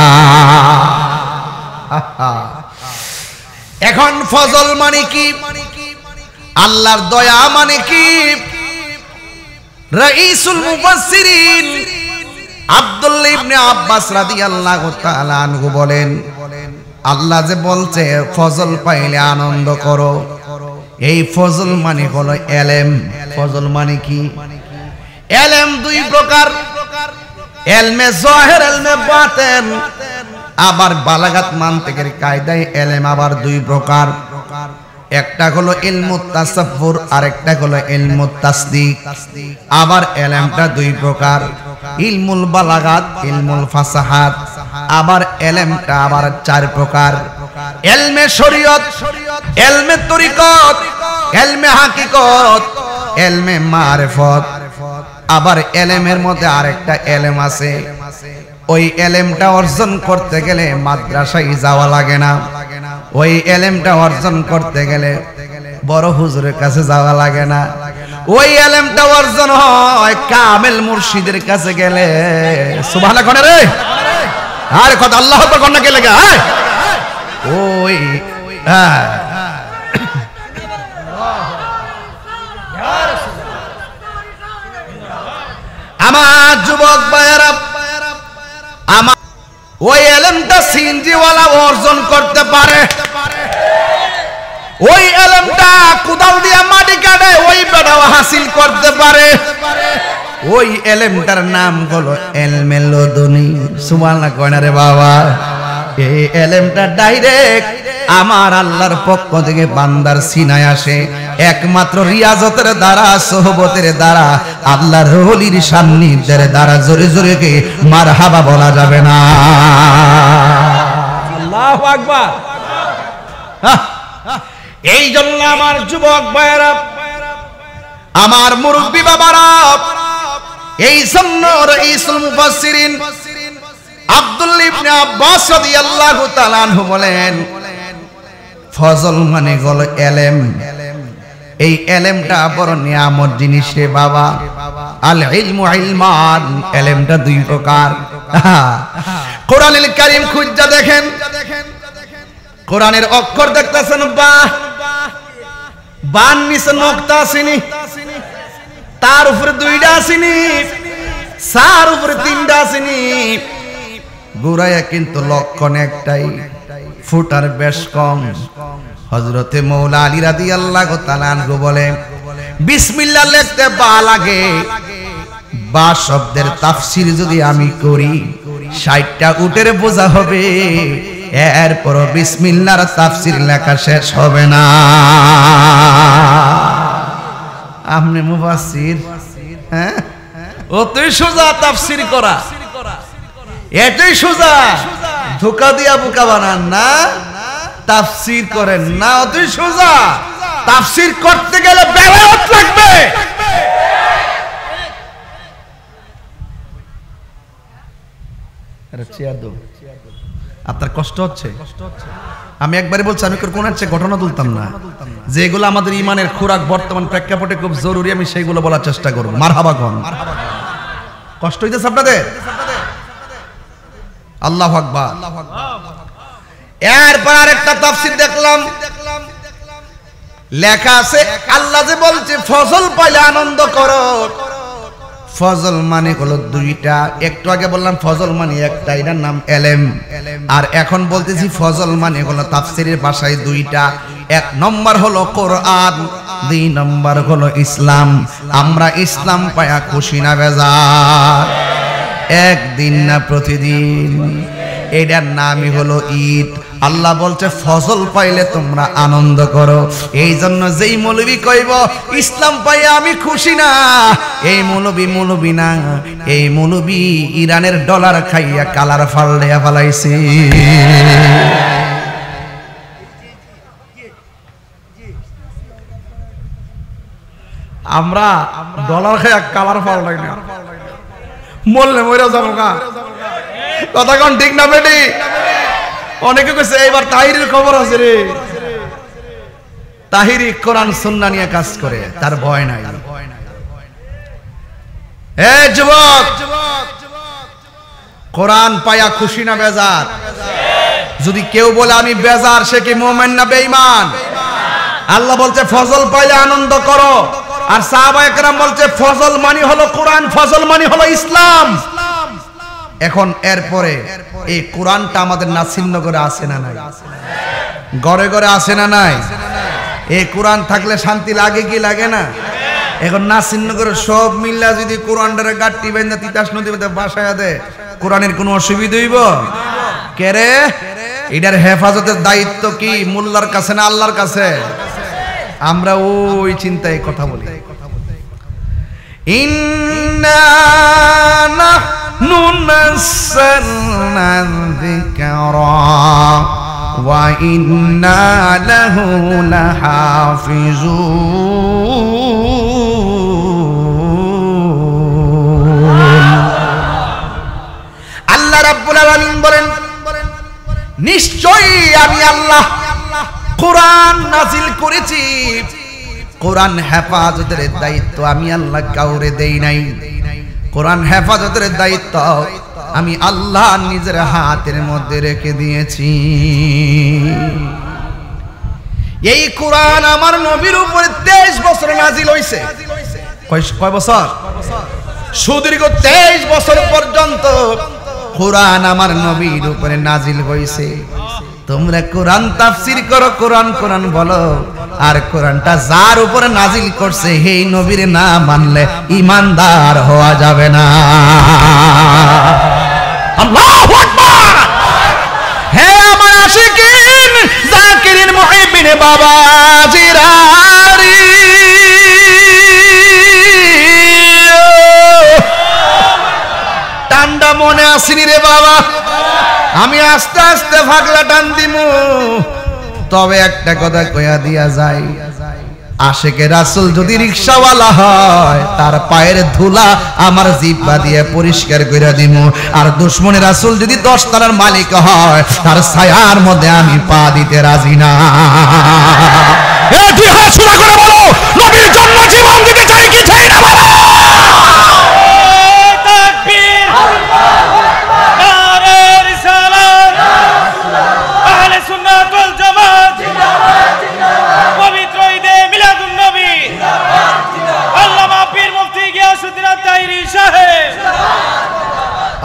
এখন ফজল মানে কি? আল্লাহর দয়া মানে কি? রাইসুল মুফাসসিরিন আব্দুল্লাহ ইবনে আব্বাস রাদিয়াল্লাহু তাআলা আনহু বলেন, আল্লাহ যে বলছে ফজল পাইলে আনন্দ করো, এই ফজল মানে হলো এলেম। ফজল মানে কি? এলেম দুই প্রকার, এলমে জাহির, এলমে বাতিন। আবার বালাগাত মানতিকের কায়দায় এলেম আবার দুই প্রকার, একটা হলো ইলমুত তাসাফফুর আর একটা হলো ইলমুত তাসদিক। আবার এলেমটা দুই প্রকার, ইলমুল বালাগাত, ইলমুল ফাসাহাত। আবার এলেমটা আবার চার প্রকার, এলমে শরীয়ত, এলমে তরিকত, এলমে হাকিকত, এলমে মারিফত। আবার এলেমের মধ্যে আরেকটা এলেম আছে, ওই এলেমটা অর্জন করতে গেলে মাদ্রাসায় যাওয়া লাগে না, ওই এলেমটা অর্জন করতে গেলে বড় হুজুরের কাছে যাওয়া লাগে না, ওই এলেমটা অর্জন হয় কামেল মুর্শিদের কাছে গেলে। সুবহানাল্লাহ কোনে রে? আরে কথা আল্লাহ আকবার কোন কে লাগা? ওই হ্যাঁ, আমার যুবক ভাইয়েরা, আমার ওই এলেমটা সিনজিওয়ালা অর্জন করতে পারে, ওই এলেমটা কুদাল দিয়ে মাটি কাটে ওই বেটাও হাসিল করতে পারে। ওই এলেমটার নাম হলো এলমে লদুনি। সুবহানাল্লাহ কয় না রে বাবা? এই এলেমটা ডাইরেক্ট আমার আল্লাহর পক্ষ থেকে বান্দার সিনায় আসে, একমাত্র রিয়াজতের দ্বারা, সোহবতের দ্বারা, আল্লাহর ওলির সান্নিধ্যের দ্বারা। জোরে জোরে কে মারহাবা বলা যাবে না? আল্লাহু আকবার। এই জন্য আমার যুবক ভাইয়েরা, আমার মুরব্বী বাবারা, এই জন্য রাইসুল মুফাসসিরিন আব্দুল্লাহ ইবনে আব্বাস রাদিয়াল্লাহু তাআলা আনহু বলেন, ফজল মানে হলো এলেম। এই এলেমটা বড় নিয়ামত জিনিস রে বাবা। আল ইলমু ইলমান, এলেমটা দুই প্রকার। কোরআনুল কারীম খুঁজা দেখেন, কোরআনের অক্ষর দেখতেছেন বা, বান নিচে নক্তা আসেনি, তার উপরে দুইটা আসেনি, সার উপরে তিনটা আসেনি, গোড়ায় কিন্তু লক্ষণ একটাই, ফুটার বেশ কম। হযরতে মৌলা আলী রাদিয়াল্লাহু তাআলা আনহু বলে, বিসমিল্লাহ লিখতে বা লাগে, বা শব্দের তাফসীর যদি আমি করি ৬০টা উটের বোঝা হবে, এরপর বিসমিল্লাহর তাফসীর লেখা শেষ হবে না। আপনি মুফাসসির? হ্যাঁ, অতই সোজা তাফসীর করা, এটাই সোজা। ধোঁকা দিয়া বোকা বানান না, তাফসীর করেন না, অতই সোজা। তাফসীর করতে গেলে বেলায়েত লাগবে। আপনার কষ্ট হচ্ছে? আমি একবারে বলছি, আমি কোন ঘটনা তুলতাম না, যেগুলো আমাদের ইমানের খোরাক বর্তমান প্রেক্ষাপটে খুব জরুরি, আমি সেইগুলো বলার চেষ্টা করব। মারহাবা কোন? কষ্ট হইতেছে আপনাদের? আল্লাহু আকবার। এরপর আরেকটা তাফসীর দেখলাম, লেখা আছে আল্লাহ যে বলছে ফজল পাইলে আনন্দ করো। ফজল মানে হলো দুইটা, একটু আগে বললাম ফজল মানে একটা, এটার নাম এলেম। আর এখন বলতেছি ফজল মানে হলো তাফসীরের ভাষায় দুইটা, এক নম্বর হলো কোরআন, দুই নম্বর হলো ইসলাম। আমরা ইসলাম পায়া খুশি না বেজার? একদিন না প্রতিদিন? এটার নামই হলো ঈদ। আল্লাহ বলছে ফজল পাইলে তোমরা আনন্দ করো। এই জন্য যেই মৌলবী কইব ইসলাম পাই আমি খুশি না, এই মৌলবী না, এই মৌলবী ইরানের ডলার খাইয়া কালার ফাল্ডিয়া ফালাইছে। আমরা ডলার খাইয়া কালার ফাল্ডাই না, মরলে মইরা যাবো না। কথা কোন ঠিক না বেটি? অনেকে কইছে এইবার তাহিরির খবর আছে রে। তাহিরি কোরআন সুন্নাহ নিয়ে কাজ করে, তার ভয় নাই। এ যুবক, কোরআন পায়া খুশি না বেজার? যদি কেউ বলে আমি বেজার, সে কি মুমিন না বেঈমান? আল্লাহ বলছে ফজল পাইলে আনন্দ করো, আর সাহাবায়ে কেরাম বলছে ফজল মানে হলো কোরআন, ফজল মানে হলো ইসলাম। এখন এরপরে এই কোরআনটা আমাদের নাসিরনগরে আছে না নাই? ঘরে ঘরে আছে না নাই? এই কোরআন থাকলে শান্তি লাগে কি লাগে না? এখন নাসিরনগরের সব মিল্লা যদি কোরআনটারে গাট্টি বেঁধে তিতাস নদী বাসায় দেয়, কোরআনের কোনো অসুবিধা হইব? কেরে এটার হেফাজতের দায়িত্ব কি মোল্লার কাছে না আল্লাহর কাছে? আমরা ওই চিন্তায় কথা বলি। ইন্না নাহনু নাযালনা যিকরা ওয়া ইন্না লাহু লাহাফিজুন। আল্লাহ রাব্বুল আলামিন বলেন, নিশ্চয়ই আমি আল্লাহ কোরআন নাজিল করেছি। কোরআন হেফাজতের দায়িত্ব আমি আল্লাহ কাউরে দেই নাই। কোরআন হেফাজতের দায়িত্ব আমি আল্লাহ নিজের হাতের মধ্যে রেখে দিয়েছি। এই কোরআন আমার নবীর উপরে 23 বছর নাজিল হইছে। কয় বছর? সুদীর্ঘ 23 বছর পর্যন্ত কোরআন আমার নবীর উপরে নাজিল হইছে। তোমরা কোরআন তাফসীর করো, কোরআন কোরআন বলো, আর কোরআনটা যার উপরে নাজিল করছে সেই নবীর না মানলে ঈমানদার হওয়া যাবে না। আল্লাহু আকবার। হে আমার আশিকিন, যাকিরিন, মুহিব্বিন, বাবাজিরারি, টান্ডা মনে আসেনি রে বাবা? আমি আস্তে আস্তে ফাগলা টান দিমু। তবে একটা কথা কইয়া দিয়া যায়, আশিকে রাসূল যদি রিকশাওয়ালা হয় তার পায়ের ধুলা আমার জিহ্বা দিয়ে পরিষ্কার কইরা দিমু। আর দুশমনের রাসূল যদি 10 তলার মালিক হয় তার ছায়ার মধ্যে আমি পা দিতে রাজি না। এ দুই হাত সোজা করে বলো, নবীর জন্য জীবন দিতে চাই কি চাই না বলো?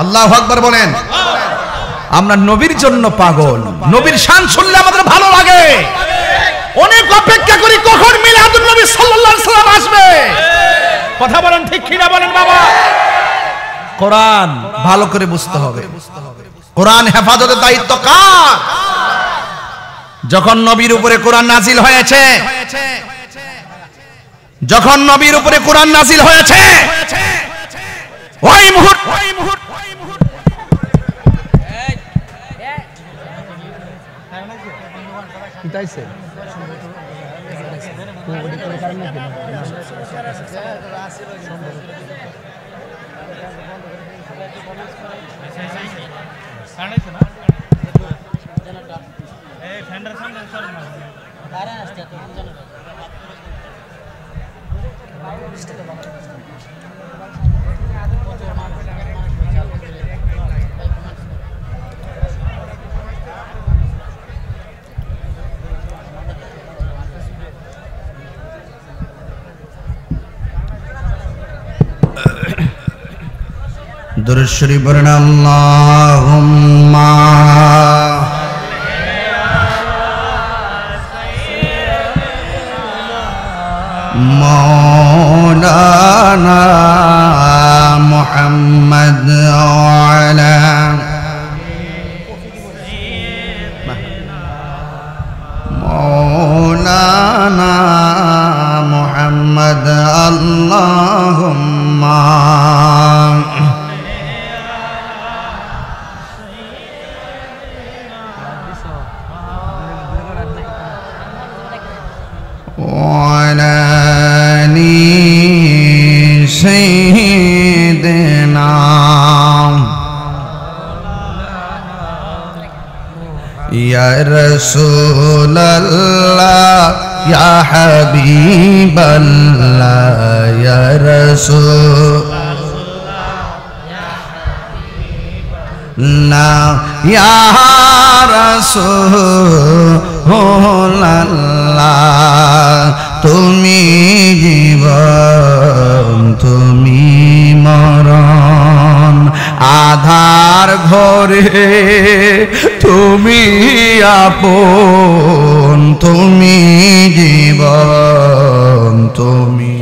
আল্লাহু আকবার বলেন। আমরা নবীর জন্য পাগল। নবীর শান শুনলে আমাদের ভালো লাগে। অনেক অপেক্ষা করি কখন মিলাদুন নবী সাল্লাল্লাহু আলাইহি সাল্লাম আসবে। কথা বলেন ঠিক কিনা বলেন বাবা? কোরআন ভালো করে বুঝতে হবে। কোরআন হেফাজতের দায়িত্ব কার? যখন নবীর উপরে কোরআন নাজিল হয়েছে, যখন নবীর উপরে কোরআন নাজিল হয়েছে, ওই মুহূর্তে দুরূদ শরীফ পড়েন। আল্লাহুম্মা মাওলানা মুহাম্মদ ওয়ালা মাওলানা মুহাম্মদ। আল্লাহুম্মা وعلى آل سيدنا يا رسول الله يا حبيب الله يا رسول الله يا رسول الله তুমি জীবন তুমি মরণ আধার ঘরে তুমি আপন, তুমি জীবন, তুমি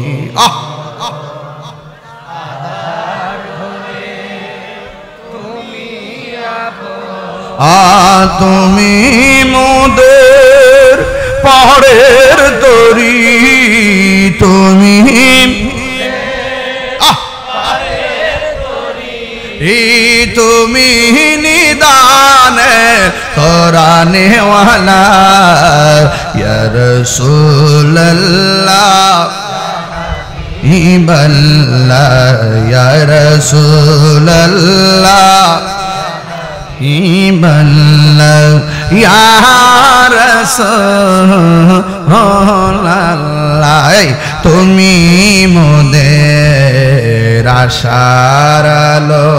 তুমি মোদের পাহাড়ের তরি, তুমি তুমি নিদানে কোরআনে ওয়ালা ইয়া রাসূলুল্লাহ ইবাল্লাহ ইয়া রাসূলুল্লাহ ইবাল্লাহ ইয়া রাসূলুল্লাহ তুমি মোদের আশার আলো,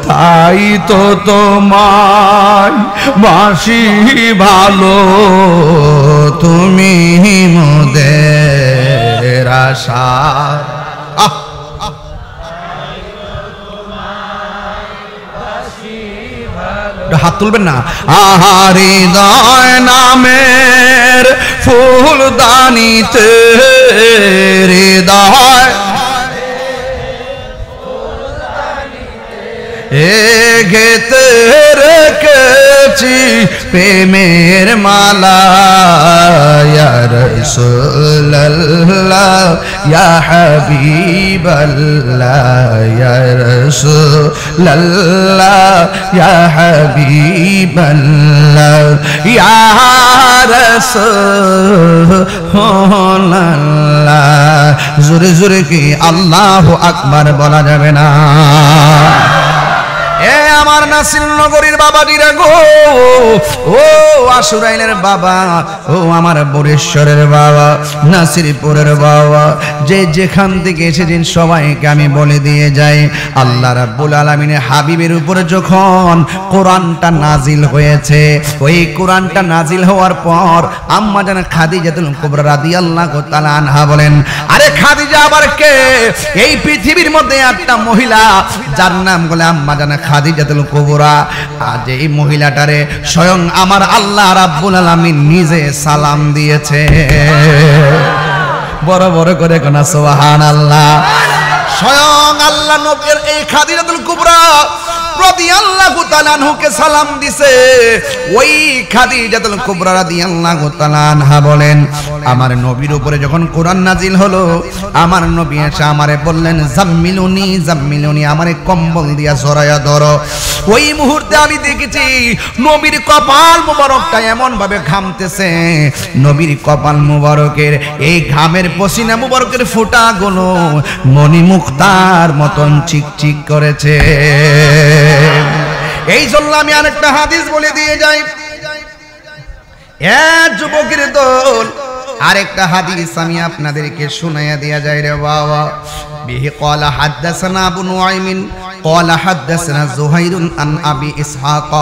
তাই তো তোমায় বাসি ভালো, তুমি মোদের আশার হাত তুলবেন না। হৃদয় নামের ফুলদানিতে হৃদয় গেতে রেখেছি প্রেমের মালা, ইয়া রাসূলুল্লাহ ইয়া হাবিবাল্লাহ ইয়া রাসূলুল্লাহ ইয়া হাবিবাল্লাহ ইয়া রাসূলুল্লাহ। জোরে জোরে কি আল্লাহু আকবার বলা যাবে না? এ আমার নাসির নগরীর বাবাজিরা গো, ও আশুরাইনের বাবা, ও আমার বরেশ্বরের বাবা, নাসিরপুরের বাবা, যে যেখান থেকে এসেছেন সবাইকে আমি বলে দিয়ে যাই, আল্লাহ রাব্বুল আলামিনের হাবিবের উপরে যখন কোরআনটা নাজিল হয়েছে, ওই কোরআনটা নাজিল হওয়ার পর আম্মা জান খাদিজাতুল কুবরা রাদিয়াল্লাহু তাআলা আনহা বলেন, আরে খাদিজা আবার কে? এই পৃথিবীর মধ্যে একটা মহিলা যার নাম বলে আম্মা জান খাদিজাতুল কুবরা। আজ এই মহিলাটারে স্বয়ং আমার আল্লাহ রাব্বুল আলামিন নিজে সালাম দিয়েছে। বড় বড় করে কোনা সুবহানাল্লাহ। স্বয়ং আল্লাহ নবীর এই খাদিজাতুল কুবরা রাদিয়াল্লাহু তাআলা আনহুকে সালাম দিছে। ওই খাদিজাতুল কুবরা রাদিয়াল্লাহু তাআলা আনহা বলেন, আমার নবীর উপরে যখন কোরআন নাজিল হলো, আমার নবী এসে আমারে বললেন, জাম্মিলুনি জাম্মিলুনি, আমারে কম্বল দিয়া জড়ায়া ধরো। ওই মুহূর্তে আমি দেখেছি নবীর কপাল মুবারকটা এমন ভাবে ঘামতেছে, নবীর কপাল মুবারকের এই ঘামের পসিনা মুবারকের ফোঁটাগুলো মণিমুক্তার মতন চিকচিক করেছে। এই জন্য আমি আরেকটা হাদিস বলে দিয়ে যাই, যুবকের দল, আরেকটা হাদিস আমি আপনাদেরকে শোনাইয়া দিয়া যাই রে বাবা। বিহি ক্বালা হাদাসানা আবু নুআইমিন ক্বালা হাদাসানা যুহাইরুন আন আবি ইসহাক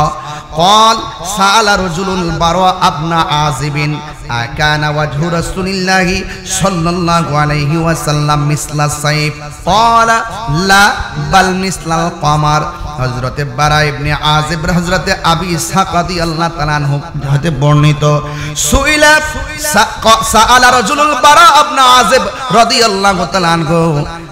قال سأل رجل البراء ابن عازب كان وجه رسول الله صلى الله عليه وسلم مثل السيف قال لا بل مثل القمر। হযরত বারা ইবনে আজিব হযরত আবি ইসহাক রাদিয়াল্লাহু তাআলা আনহু হতে বর্ণিত, সুইলা সাআলা রাজুলুল বারা ইবনে আজিব রাদিয়াল্লাহু তাআলা আনহু,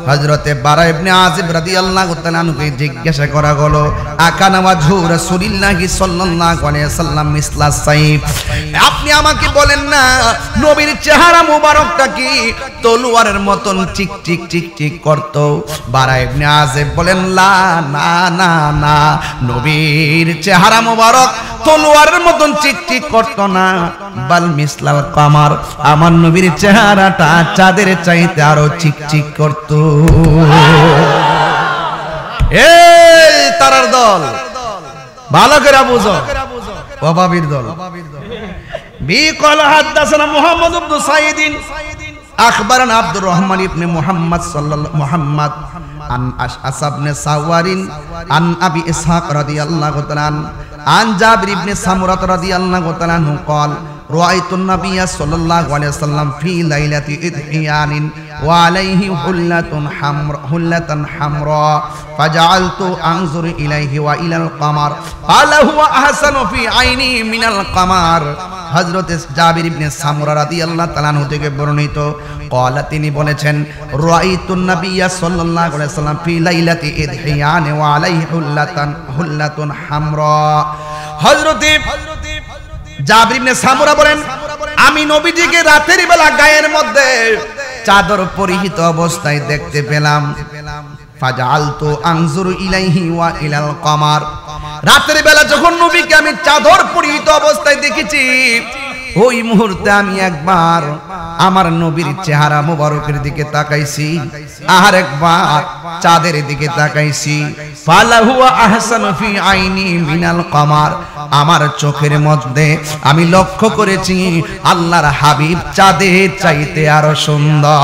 হযরত বারা ইবনে আজিব রাদিয়াল্লাহু তাআলা আনহুকে জিজ্ঞাসা করা হলো, আকানা ওয়াজহু রাসূলিল্লাহি সাল্লাল্লাহু আলাইহি ওয়াসাল্লাম মিসলা সাইফ, আপনি আমাকে বলেন না নবীর চেহারা মুবারকটা কি তলোয়ারের মতন টিক টিক টিক টিক করত? বারা ইবনে আজিব বলেন, লা না না না, নবীর চেহারা মুবারক তলোয়ারের মতন টিক টিক করত না, বাল মিসলাল কামার, আমার নবীর চেহারাটা চাঁদের চাইতে আরো চিকচিক করত। এই তারার দল, ভালো করে বুঝো, বাবাবির দল। বিকল হাদাসানা মুহাম্মদ ইবনে সাইদিন আখবারানা আব্দুর রহমান ইবনে মুহাম্মদ সাল্লাল্লাহু মুহাম্মদ আন আশআস ইবনে সাওয়ারিন আন আবি ইসহাক রাদিয়াল্লাহু তাআলা আন জাবির ইবনে সামুরা রাদিয়াল্লাহু তাআলা আনহু قال রাআইতুন নাবিয়্যা সাল্লাল্লাহু আলাইহি ওয়াসাল্লাম ফি লাইলাতি ইদহিয়ানিন ওয়া আলাইহি হুল্লাতুন হামরা ফাজআলতু আনজুরু ইলাইহি ওয়া ইলাল কামার ক্বালা হুয়া আহসানু ফি আইনি মিনাল কামার। হযরত জাবির ইবনে সামুরা রাদিয়াল্লাহু তাআলা আনহু থেকে বর্ণিত, ক্বালা তিনি বলেছেন, রাআইতুন নাবিয়্যা সাল্লাল্লাহু আলাইহি ওয়াসাল্লাম ফি লাইলাতি ইদহিয়ান ওয়া আলাইহি হুল্লাতুন হামরা। হযরত জাবির ইবনে সামুরা বলেন, আমি নবীজিকে রাতের বেলা গায়ের মধ্যে চাদর পরিহিত অবস্থায় দেখতে পেলাম। ফাজআলতু আনজুরু ইলাইহি ওয়া ইলাল কামার। রাতের বেলা যখন নবীকে আমি চাদর পরিহিত অবস্থায় দেখেছি, ওই মুহূর্তে আমি একবার আমার নবীর চেহারা মোবারকের দিকে তাকাইছি, আর একবার চাঁদের দিকে তাকাইছি। ফালাহু আহসানু ফি আইনি মিনাল কামার। আমার চোখের মধ্যে আমি লক্ষ্য করেছি আল্লাহর হাবিব চাঁদের চাইতে আরো সুন্দর।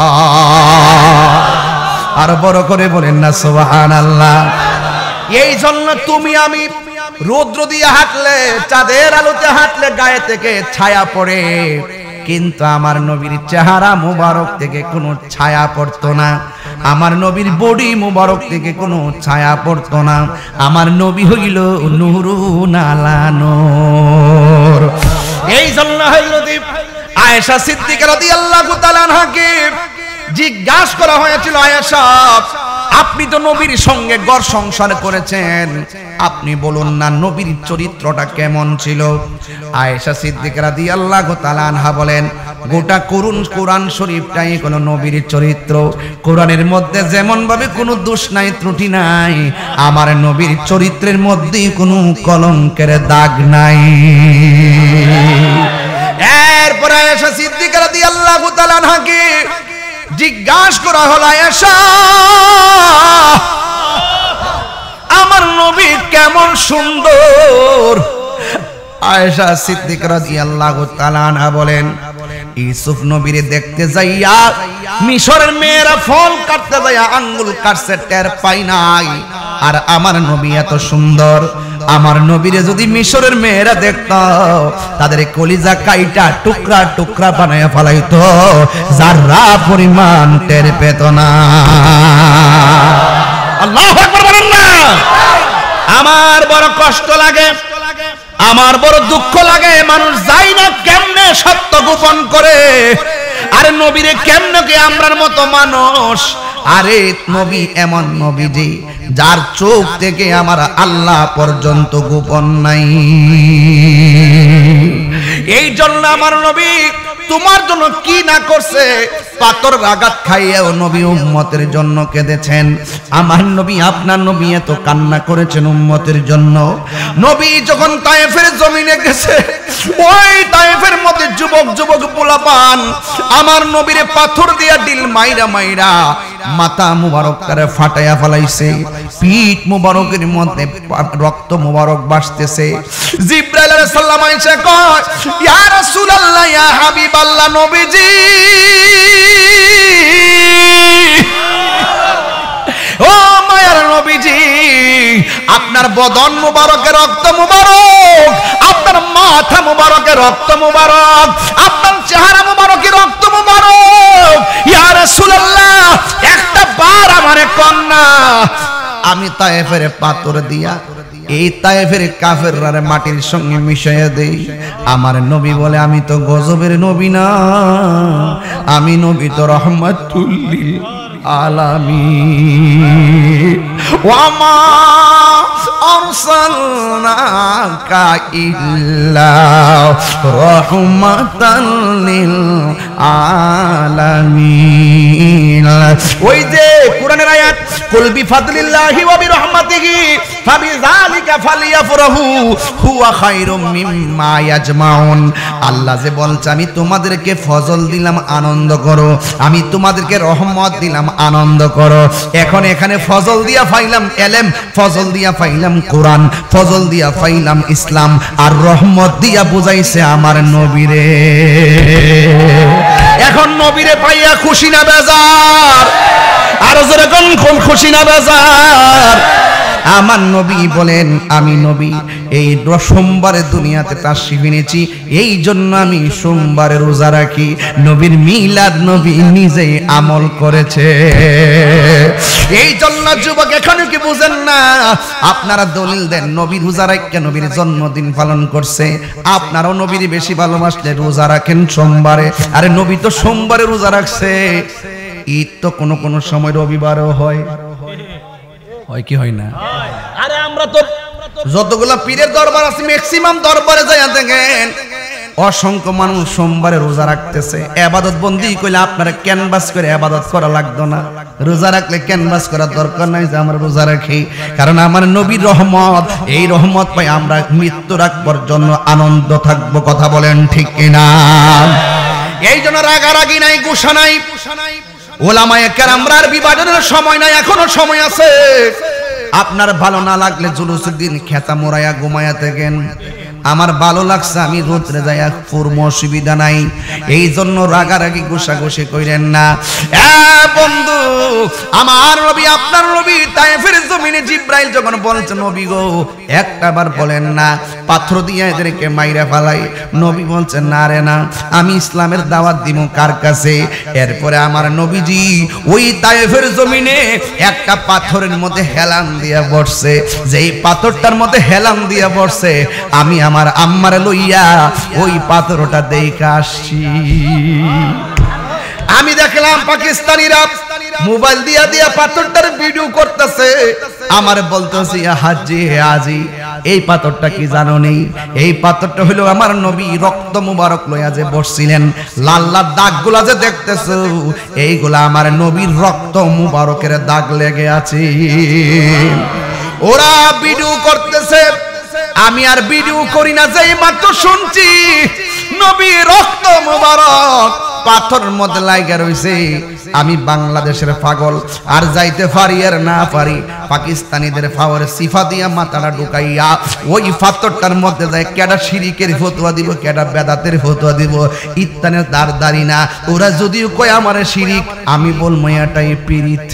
আর বড় করে বলেন না সুবহানাল্লাহ। এই জন্য তুমি আমি রৌদ্র দিয়ে হাঁটলে, চাঁদের আলোতে হাঁটলে গায়ে থেকে ছায়া পড়ে, কিন্তু আমার নবীর চেহারা মুবারক থেকে কোনো ছায়া পড়তো না, আমার নবীর বডি মুবারক থেকে কোনো ছায়া পড়তো না। আমার নবী হইল নূরুন আলা নূর। এই জন্য হযরত আয়েশা সিদ্দিকা রাদিয়াল্লাহু তাআলা আনহাকে জিজ্ঞাসা করা হয়েছিল, আয়েশা আপনি তো নবীর সঙ্গে ঘর সংসার করেছেন, আপনি বলুন না নবীর চরিত্রটা কেমন ছিল? আয়েশা সিদ্দিকা রাদিয়াল্লাহু তাআলা আনহা বলেন, গোটা কোরআন শরীফটাই কোনো নবীর চরিত্র। কোরআনের মধ্যে যেমন ভাবে কোনো দোষ নাই, ত্রুটি নাই, আমার নবীর চরিত্রের মধ্যে কোনো কলঙ্কের দাগ নাই। এরপর আয়েশা সিদ্দিকা রাদিয়াল্লাহু তাআলা আনহাকে জিজ্ঞাসা করা হলো, আয়েশা আমার নবী কেমন সুন্দর? আয়েশা সিদ্দিকা রাদিয়াল্লাহু তাআলা আনহা বলেন, ইউসুফ নবীরে দেখতে যাইয়া মিশরের মেয়েরা ফল কাটতে যাইয়া আঙ্গুল কাটছে, টের পাই নাই। আর আমার নবী এত সুন্দর, আমার নবীরে যদি মিশরের মেয়েরা দেখত, তাদের কলিজা কাইটা টুকরা টুকরা বানায়া ফেলাইতো, যারা পরিমাণ টের পেত না। আল্লাহু আকবার বলেন না। আমার বড় কষ্ট লাগে, আমার বড় দুঃখ লাগে, মানুষ যাই না কেমনে সত্য গোপন করে। আরে নবীরে কেমনে কে আমরার মতো মানুষ? আরে নবী এমন নবী যে যার চোখ থেকে আমার আল্লাহ পর্যন্ত গোপন নাই। এই জন্য আমার নবী তোমার জন্য কি না করছে, পাথর আঘাত খাইয়াও নবী উম্মতের জন্য কেঁদেছেন। আমার নবী, আপনার নবী এত কান্না করেছেন উম্মতের জন্য। নবী যখন তায়েফের জমিনে গেছে, ওই তায়েফের মধ্যে যুবক যুবক পোলাপান আমার নবীরে পাথর দিয়া ডিল মাইরা মাইরা মাথা মুবারক করে ফাটাইয়া ফেলাইছে, পিঠ মুবারকের মধ্যে রক্ত মুবারক ভাসতেছে। জিবরাইল আলাইহিস সালাম আইসা কয়, ইয়া রাসূলুল্লাহ, ইয়া হাবিবাল্লাহ, নবীজি ও মায়ার নবীজি, আপনার বদন মুবারকে রক্ত মুবারক, আপনার মাথা মুবারকে রক্ত মুবারক, আপনার চেহারা মুবারকে রক্ত মুবারক। ইয়া রাসূলুল্লাহ, একটা বার আমারে কন্যা, আমি তায়েফের পাথর দিয়া এই তায়েফের কাফেররা মাটির সঙ্গে মিশাইয়া দেই। আমার নবী বলে, আমি তো গজবের নবী না, আমি নবী তো রহমাতুল লিল আলামিন। ওয়া মা আরসালনাকা ইল্লা রাহমাতাল লিল আলামিন। ওই যে কোরআনের আয়াত, কুল বিফাদলিল্লাহি ওয়া বিরহমাতিহি ফাবিযালিকা ফালিয়াফরাহু হুয়া খায়রুম মিম্মা ইয়াজমাউন। আল্লাহ যে বলছে, আমি তোমাদেরকে ফজল দিলাম, আনন্দ করো, আমি তোমাদেরকে রহমত দিলাম, আনন্দ করো। এখন এখানে ফজল দিয়া পাইলাম এলেম, ফজল দিয়া পাইলাম কোরআন, ফজল দিয়া পাইলাম ইসলাম, আর রহমত দিয়া বুঝাইছে আমার নবীরে। এখন নবীরে পাইয়া খুশি না বেজার? আর যেরকম খুশি না বেজার? আমার নবী বলেন আমি নবী এই সোমবারে দুনিয়াতে তাশরীফ এনেছি, এই জন্য আমি সোমবারে রোজা রাখি। নবীর মিলাদ নবী নিজেই আমল করেছে। এই জন্য যুবক এখানে কি বুঝেন না? আপনারা দলিল দেন নবী রোজা রাখে নবীর জন্মদিন পালন করছে, আপনারাও নবীর বেশি ভালোবাসলে রোজা রাখেন সোমবারে। আরে নবী তো সোমবারে রোজা রাখছে। ঈদ তো কোনো কোনো সময় রবিবারও হয়, হয় কি হয় না? আরে আমরা তো যতগুলা পীরের দরবার আছে ম্যাক্সিমাম দরবারে যাইয়া দেখেন অসংখ্য মানুষ সোমবারে রোজা রাখতেছে। ইবাদত বন্দি কইলে আপনারা ক্যানভাস করে ইবাদত করা লাগতো না, রোজা রাখলে ক্যানভাস করার দরকার নাই যে আমরা রোজা রাখি, কারণ আমার নবীর রহমত, এই রহমত পাই আমরা মৃত্যুর আগ পর্যন্ত আনন্দ থাকবো। কথা বলেন ঠিক কিনা? এই জন্য রাগারাগি নাই, গুসা নাই, ওলামায়ে কেরামরার বিভাজনের সময় নাই, এখনো সময় আছে। আপনার ভালো না লাগলে জুলুসের দিন খেতা মোড়াইয়া ঘুমাইয়া থাকেন, আমার ভালো লাগছে আমি রোদ্রে যাইয়া পূর্ব অসুবিধা নাই। এই জন্য রাগারাগি গোসাগোসি কইরেন না। বন্ধু আমার নবী আপনার নবী তায়েফের জমিনে জিব্রাইল যখন বলছেন নবী গো একটাবার বলেন না পাথর দিয়ে এদেরকে মাইরা ফেলাই, নবী বলছেন না রে না, আমি ইসলামের দাওয়াত দিব কার কাছে? এরপরে আমার নবীজি ওই তায়েফের জমিনে একটা পাথরের মধ্যে হেলান দিয়া বসছে, যেই পাথরটার মধ্যে হেলান দিয়া বসছে আমি আমার আম্মারে লইয়া ওই পাথরটা দেখে আসছি। আমি দেখলাম পাকিস্তানিরা মোবাইল দিয়া দিয়া পাথরটার ভিডিও করতেছে, আমার বলতেছি হাজি আজি এই পাথরটা কি জানো নেই? এই পাথরটা হলো আমার নবী রক্ত মুবারক লইয়া যে বসছিলেন, লাল লাল দাগগুলা যে দেখতেছো এইগুলা আমার নবীর রক্ত মুবারকের দাগ লেগে আছে। ওরা ভিডিও করতেছে, আমি আর ভিডিও করি না, যেই মাত্র শুনছি নবী রক্ত মুবারক পাথরের মধ্যে লাগা রইছে, আমি বাংলাদেশের পাগল আর যাইতে পারি আর না পারি পাকিস্তানিদের পাওয়ারে সিফা দিয়া মাথাটা ঢুকাইয়া ওই পাথরটার মধ্যে যায় কেডা শিরিকের ফতোয়া দিব, কেডা বেদাতের ফতোয়া দিব, ইত্তানের দাঁড়ি না। ওরা যদিও কয় আমারে শিরিক, আমি বলবো এটাই পীড়িত।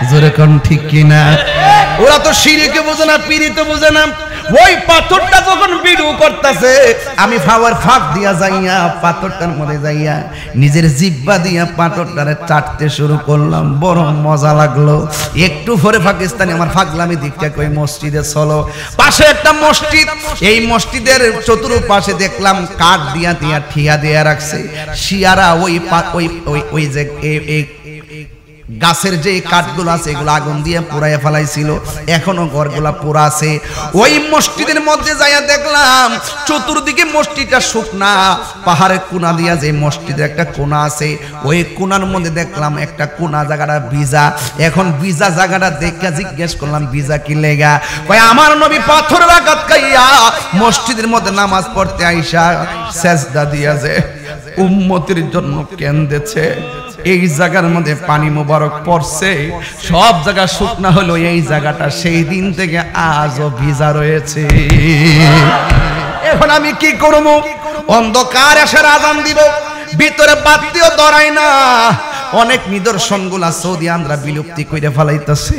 জোরে কোন ঠিক কিনা? ওরা তো শিরিকে বোঝে না, পীড়িত বোঝে না। ওই পাথরটা যখন ভিডিও করতেছে আমি ফাওয়ার ফাঁক দিয়া যাইয়া পাথরটার মধ্যে যাইয়া নিজের জিহ্বা দিয়া পাথরটারে চাটতে শুরু করলাম, বড় মজা লাগলো। একটু পরে পাকিস্তানি আমার ফাগলামি দিকটা কই মসজিদে চলো, পাশে একটা মসজিদ, এই মসজিদের চতুর্পাশে দেখলাম কাঠ দিয়া দিয়া ঠিয়া দিয়া রাখছে, শিয়ারা ওই যে গাছের যে কাঠগুলো আছে এগুলো আগুন দিয়ে পুড়াইয়া ফেলাইছিল, এখনো ঘরগুলা পুরা আছে। ওই মসজিদের মধ্যে যাইয়া দেখলাম চতুর্দিকে মসজিদটা শুকনা, পাহাড়ের কোনা দিয়া যে মসজিদের একটা কোনা আছে ওই কোনার মধ্যে দেখলাম একটা কোনা জায়গাটা ভিজা। এখন ভিজা জায়গাটা দেখে জিজ্ঞেস করলাম ভিজা কি লেগা? কয় আমার নবী পাথরের আঘাত খাইয়া মসজিদের মধ্যে নামাজ পড়তে আইসা সেজদা দিয়া যে উম্মতের জন্য কেন্দেছে, এই জায়গার মধ্যে পানি মোবারক পড়ছে, সব জায়গা শুকনা হলো, এই জায়গাটা সেই দিন থেকে আজও ভিজা রয়েছে। এখন আমি কি করব? অন্ধকার আসার আজান দিব, ভিতরে বাতিও ধরাই না। অনেক নিদর্শনগুলা সৌদি আমরা বিলুপ্তি করে ফেলাইতেছে,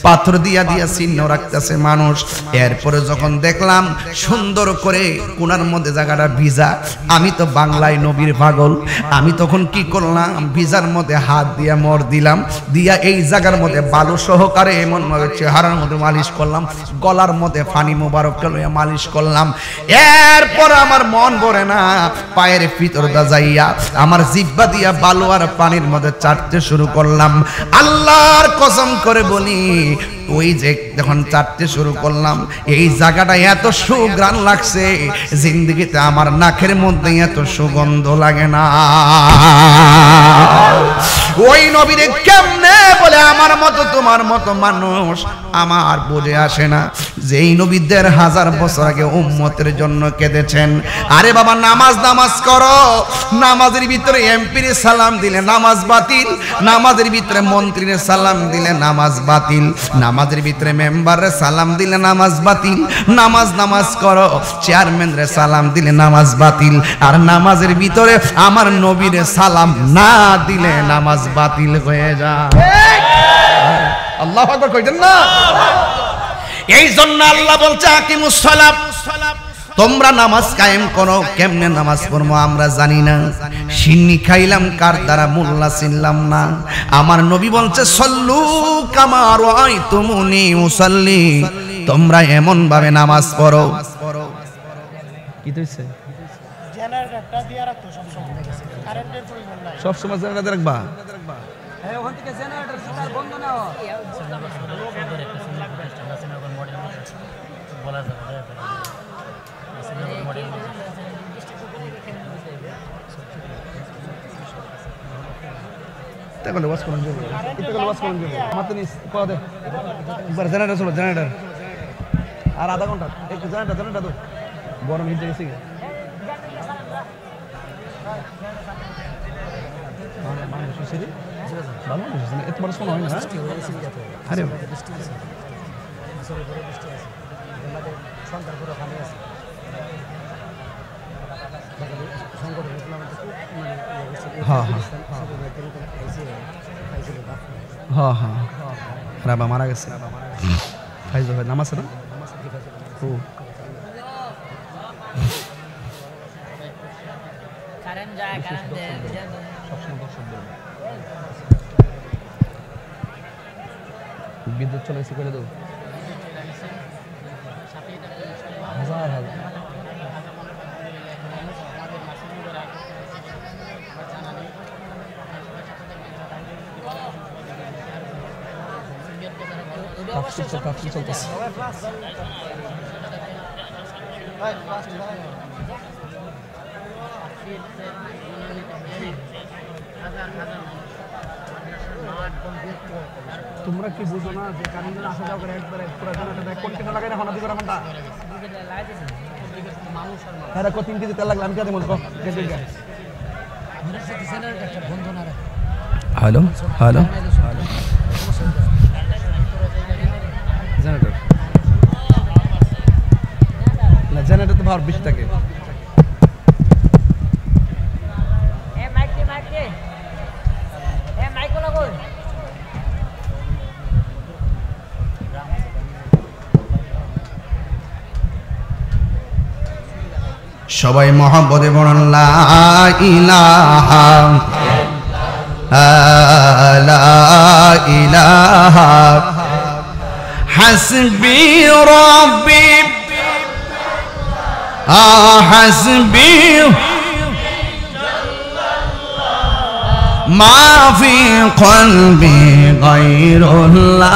পাথর দিয়া দিয়া চিহ্ন রাখতেছে মানুষ। এরপরে যখন দেখলাম সুন্দর করে কোনার মধ্যে জায়গাটা ভিজা, আমি তো বাংলায় নবীর পাগল, আমি তখন কি করলাম ভিজার মধ্যে হাত দিয়া মর দিলাম, দিয়া এই জায়গার মধ্যে বালু সহকারে এমন ভাবে চেহারার মধ্যে মালিশ করলাম, গলার মধ্যে পানি মোবারকটা লইয়া মালিশ করলাম। এরপর আমার মন ভরে না, পায়ের ভিতরটা যাইয়া আমার জিহ্বা দিয়া বালু আর পানির মধ্যে চাটতে শুরু করলাম। আল্লাহর কসম করে বলি ওই যে যখন চাটতে শুরু করলাম এই জায়গাটা এত সুঘ্রাণ লাগছে, জিন্দেগিতে আমার নাকের মধ্যে এত সুগন্ধ লাগে না। ওই নবীরে কেমনে বলে আমার মতো তোমার মতো মানুষ আমার বুঝে আসে না, যেই নবী ১৫০০ বছর আগে উম্মতের জন্য কেঁদেছেন। আরে বাবা নামাজ করো, নামাজের ভিতরে এমপির সালাম দিলে নামাজ বাতিল, নামাজের ভিতরে মন্ত্রীর সালাম দিলে নামাজ বাতিল, নামাজের ভিতরে মেম্বারের সালাম দিলে নামাজ বাতিল। নামাজ করো, চেয়ারম্যানের সালাম দিলে নামাজ বাতিল, আর নামাজের ভিতরে আমার নবীর সালাম না দিলে নামাজ বাতিল হয়ে যায়। আল্লাহু আকবার কইতেন না? এই জন্য আল্লাহ বলছে আকিমুস সালাত, তোমরা নামাজ কায়েম করো। কেমনে নামাজ পড়বো আমরা জানি না, সিন্নি খাইলাম কার দ্বারা মোল্লা চিনলাম না। আমার নবী বলছে সল্লু কামা রাআইতুমুনি উসাল্লি, তোমরা এমন ভাবে নামাজ পড়ো। কি হইছে? জেনারেটরটা দিয়ে রাখতো সব সময়, কারেন্টের প্রয়োজন নাই। সব সময় জেনারেটর রাখবা? হ্যাঁ, ওখান থেকে জেনারেটর সবার বন্ধ না হয়। তাহলে ওয়াজ করুন যাবে, এটা ওয়াজ করুন যাবে। আমার তো নিস কো দে একবার জেনারেটর চলো, জেনারেটর আর আধা ঘন্টা এক জেনারেটর তো গরম হয়ে গেছে। ভালো এত বড় শোনা হয় না। আরে হ্যাঁ হ্যাঁ হ্যাঁ রাবা মারা গেছে। ফাইজ ভাই নাম আছে না? ও কারেন্ট যায়, কারেন্ট দেয়। বিদ্যুৎ চলেছে করে দেবো হাজার হাজার। কাপসি চলতেছে। তোমরা কি বুঝো না যে কারেন্টের আসা যাওয়া করে একবারে পুরো জেনারেটর এক কোটি টাকা লাগাই না হানাদি করে মানটা আরে কত 3 কেজি তেল লাগলো আমি কাতে বলবো। হ্যালো হ্যালো জেনারেটর না, জেনারেটর তো ভার বেশি থাকে। সবাই মহব্বতে বলুন লা ইলাহা লা ইলাহা হাসবি রাব্বি হাসবি মা ফি কলবি গায়রুল্লাহ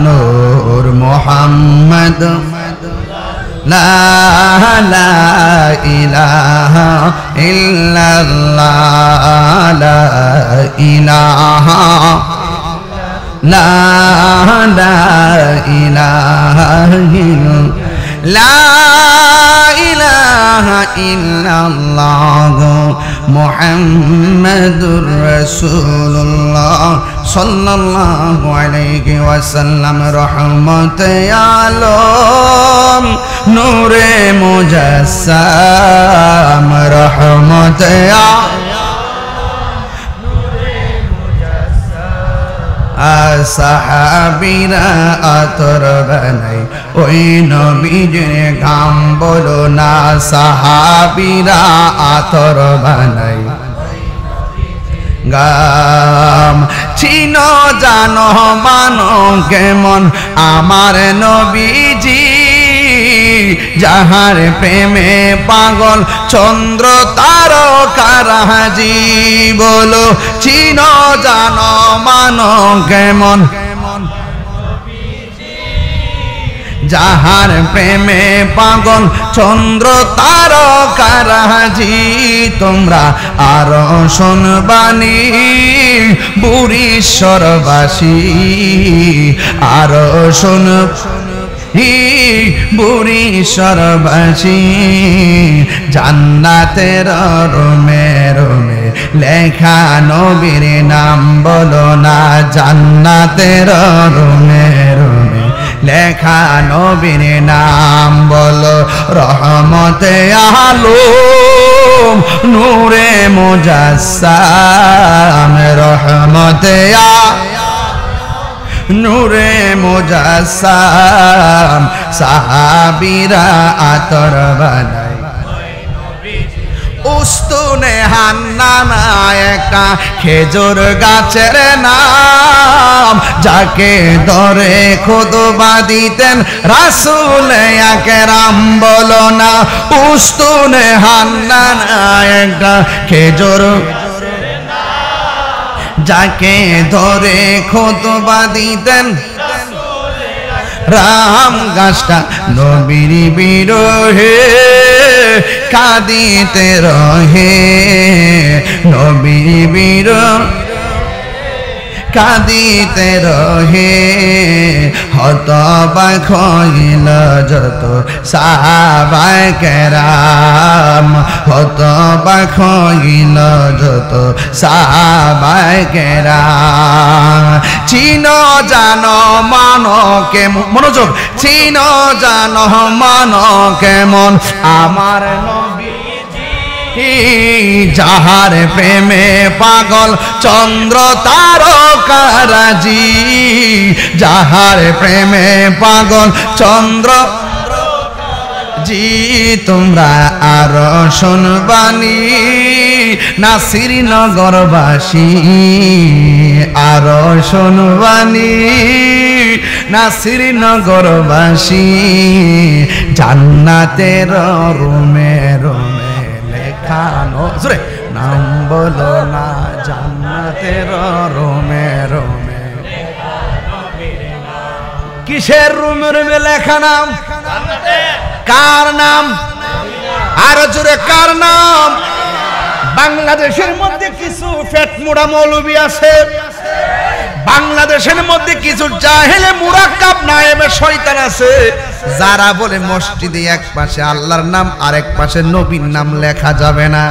নূর মুহাম্মদ লা লা ইলাহা ইল্লাল্লাহ লা ইলাহা লা লা ইলাহা লা ইলাহা ইল্লাল্লাহ মুহাম্মাদুর রাসূলুল্লাহ সাল্লাল্লাহু আলাইহি ওয়াসাল্লাম রহমতে আলম নূরে মুজাসসাম রহমতে সাহাবীরা আতর বানাই ওই নবীজির গাম বলো না। সাহাবীরা আতর বানাই গাম চিনো জানো মানো কেমন আমার নবীজি যাহার প্রেমে পাগল চন্দ্র তারকারাজি বলো চিনো জানো মানো কেমন যাহার প্রেমে পাগল চন্দ্র তারকারাজি। তোমরা আরো শুনবানি বুড়িশ্বরবাসী আরো শুন বুড়িশ্বরবাসী জান্নাতের রোমে রোমে লেখা নবীর নাম বলো না। জান্নাতের রোমে রোমে লেখা নবীর নাম বলো। রহমতে আলম নূরে মুজাসসাম রহমতে নূরে মুজাসসাম সাহাবীরা আতর বানায় উস্তুনে হান্নানা একটা খেজুর গাছের নাম যাকে ধরে খুতবা দিতেন রাসূল আকরাম বলো না উস্তুনে হান্নানা একটা খেজুর যাকে ধরে খুতবা দিতেন রাম গাছটা নবীর বিরহে কাঁদিতে রহে নবীর বিরহে কাঁদিতে রহে হতবাক হইল যত সাহাবায়ে কেরাম হতবাক হইল যত সাহাবায়ে কেরাম চিনো জানো মানো কেমন মনোযোগ চিনো জানো মানো কেমন আমার নবী যাহার প্রেমে পাগল চন্দ্র তারকারাজি যাহার প্রেমে পাগল চন্দ্র জি তোমরা আরো শুনবানি নাসির নগরবাসী আরো শুনবানি নাসির নগরবাসী জান্নাতের রুমে রুমে লেখানো জোরে নাম বলো না জান্নাতের রুমে রুমে কিসের রুমে রুমে লেখা নাম কার নাম আর জোরে কার নাম বাংলাদেশের মধ্যে কিছু ফেটমুড়া মৌলবী আছে বাংলাদেশের মধ্যে কিছু জাহেলে মুরাক্কাব নায়েবে শয়তান আছে যারা বলে মসজিদে এক পাশে আল্লাহর নাম আরেক পাশে নবীর নাম লেখা যাবে না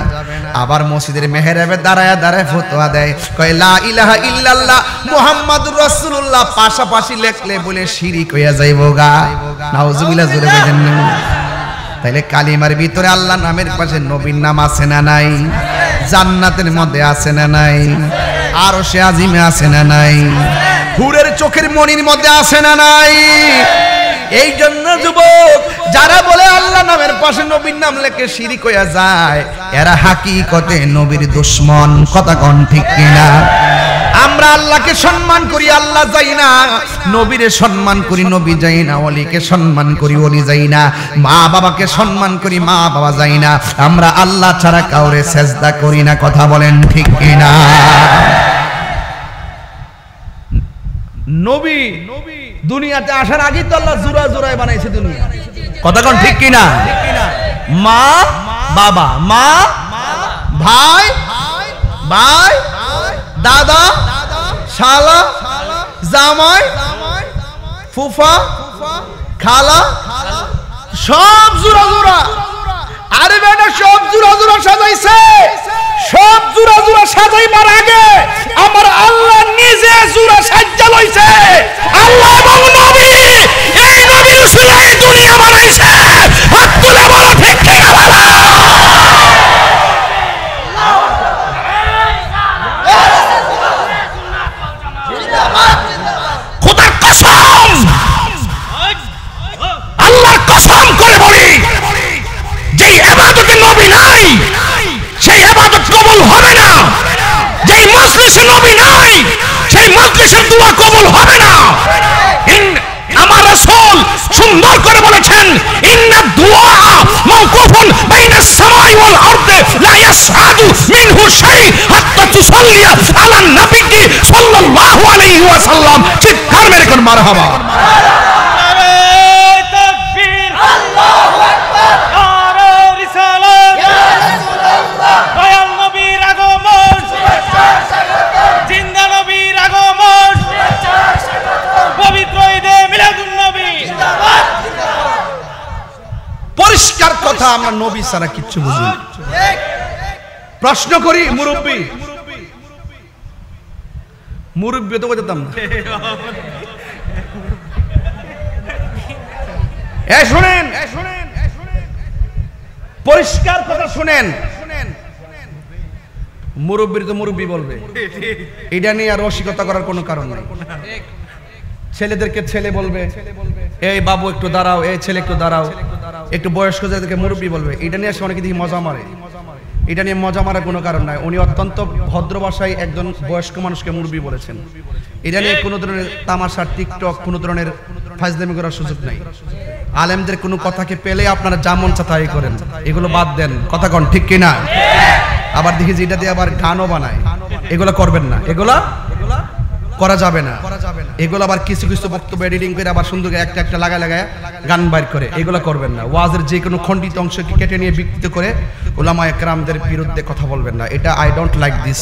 আবার মসজিদের মেহরাবে দাঁড়ায় দাঁড়ায় ফতোয়া দেয় কয় লা ইলাহা ইল্লাল্লাহ মুহাম্মাদুর রাসূলুল্লাহ পাশাপাশি লেখলে বলে শিরিক হইয়া যাইবো গা নাউজুবিল্লাহ জোরে বলেন না তাইলে কালিমার ভিতরে আল্লাহ নামের পাশে নবীর নাম আছে না নাই জান্নাতের মধ্যে আছে না নাই আরশে আজিমে আছে না নাই হুরের চোখের মনির মধ্যে আছে না নাই এই জন্য যুবক যারা বলে আল্লাহ নামের পাশে নবীর নাম লেখে শিরিক হইয়া যায় এরা হাকিকতে নবীর দুশমন কথা কোন ঠিক কিনা আমরা আল্লাহকে সম্মান করি আল্লাহ যাই না নবীরে সম্মান করি নবী যাই না ওলিকে সম্মান করি ওলি যাই না মা বাবাকে সম্মান করি মা বাবা যাই না আমরা আল্লাহ ছাড়া কাউরে সেজদা করি না কথা বলেন ঠিক কিনা নবী দুনিয়াতে আসার আগেই তো আল্লাহ জোড়া জোড়ায় বানাইছে দুনিয়া কথা কোন ঠিক কিনা মা বাবা মা ভাই ভাই দাদা শালা জামাই ফুফা খালা সব জোড়া জোড়া আরে বেটা সব জোড়া জোড়া সাজাইছে সব জোড়া জোড়া সাজাইবার আগে আমার আল্লাহ নিজে জোড়া সাজ্জা লইছে আল্লাহ এবং নবী এই নবীর উসিলে এই দুনিয়া বানাইছে হাত তুলে বলো ঠিক ঠিক বলো খোদার কসম আল্লাহর কসম করে বলি যেই ইবাদতে নবী নাই সেই ইবাদত কবুল হবে না যেই মজলিসে নবী নাই সেই মজলিসের দোয়া কবুল হবে না আমার রাসূল সুন্দর করে বলেছেন ইন্না দুআ মাওকুফুন বাইনাস সামাই ওয়াল আরদি লা ইয়াসআদু মিনহু শাই হাত্তা তুসাল্লিয়া আলা নবীজি সাল্লাল্লাহু আলাইহি ওয়াসাল্লাম চিৎকার মেরে কোন মারহাবা পরিষ্কার কথা আমরা নবী ছাড়া কিচ্ছু বুঝি না প্রশ্ন করি মুরব্বি মুরব্বি তো বলতাম না শুনেন পরিষ্কার কথা শুনেন মুরব্বির তো মুরব্বি বলবে এটা নিয়ে আর রসিকতা করার কোনো কারণ নেই ছেলেদেরকে ছেলে বলবে, এই বাবু একটু দাঁড়াও, এই ছেলে একটু দাঁড়াও, একটু বয়স্ক যাদেরকে মুরব্বী বলবে। এটা নিয়ে এসে অনেকে দিকে মজা মারে। এটা নিয়ে মজা মারার কোনো কারণ নাই। উনি অত্যন্ত ভদ্র ভাষায় একজন বয়স্ক মানুষকে মুরব্বী বলেছেন। এটা নিয়ে কোনো ধরনের তামাশা, টিকটক, কোনো ধরনের ফাজলামি করার সুযোগ নাই। আলেমদের কোনো কথাকে পেলে আপনারা যা মন চায় তাই করেন, এগুলো বাদ দেন। কথা কন ঠিক কিনা? আবার দেখি যে এটা দিয়ে আবার গানও বানায়, এগুলো করবেন না, এগুলা করা যাবে না। এগুলো আবার কিছু কিছু বক্তব্য এডিটিং করে আবার সুন্দর একটা একটা লাগায় লাগায় গান বাইর করে, এগুলো করবেন না। ওয়াজের যে কোনো খণ্ডিত অংশকে কেটে নিয়ে বিকৃত করে উলামায়ে কেরামদের বিরুদ্ধে কথা বলবেন না। এটা আই ডোন্ট লাইক দিস,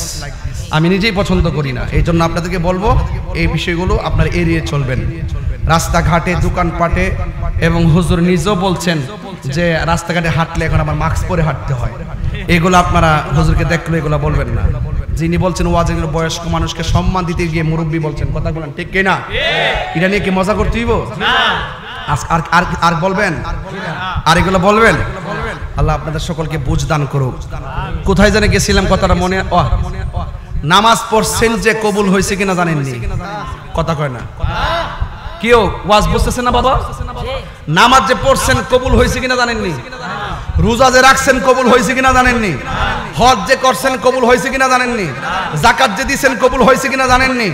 আমি নিজেই পছন্দ করি না। এই জন্য আপনাদেরকে বলবো এই বিষয়গুলো আপনারা এড়িয়ে চলবেন। রাস্তাঘাটে, দোকানপাটে, এবং হুজুর নিজেও বলছেন যে রাস্তাঘাটে হাঁটলে এখন আবার মাস্ক পরে হাঁটতে হয়, এগুলো আপনারা হুজুরকে দেখলে এগুলো বলবেন না। যিনি বলছেন ওয়াজের বয়স্ক মানুষকে সম্মান দিতে গিয়ে মুরব্বী বলছেন, কথা বলেন ঠিক কিনা? এটা নিয়ে কি মজা করতে হইব? আর বলবেন? আর এগুলো বলবেন? আল্লাহ আপনাদের সকলকে বুঝ দান করুক। কোথায় জানে গেছিলাম কথাটা মনে? নামাজ পড়ছেন যে কবুল হয়েছে কিনা জানেননি? কথা কয় না কেউ। ওয়াজ বুঝতেছেন না বাবা? নামাজ যে পড়ছেন কবুল হয়েছে কিনা জানেননি? রোজা যে রাখছেন কবুল হয়েছে কিনা জানেননি? হজ যে করছেন কবুল হয়েছে কিনা জানেননি? যাকাত যে দিচ্ছেন কবুল হয়েছে কিনা জানেননি?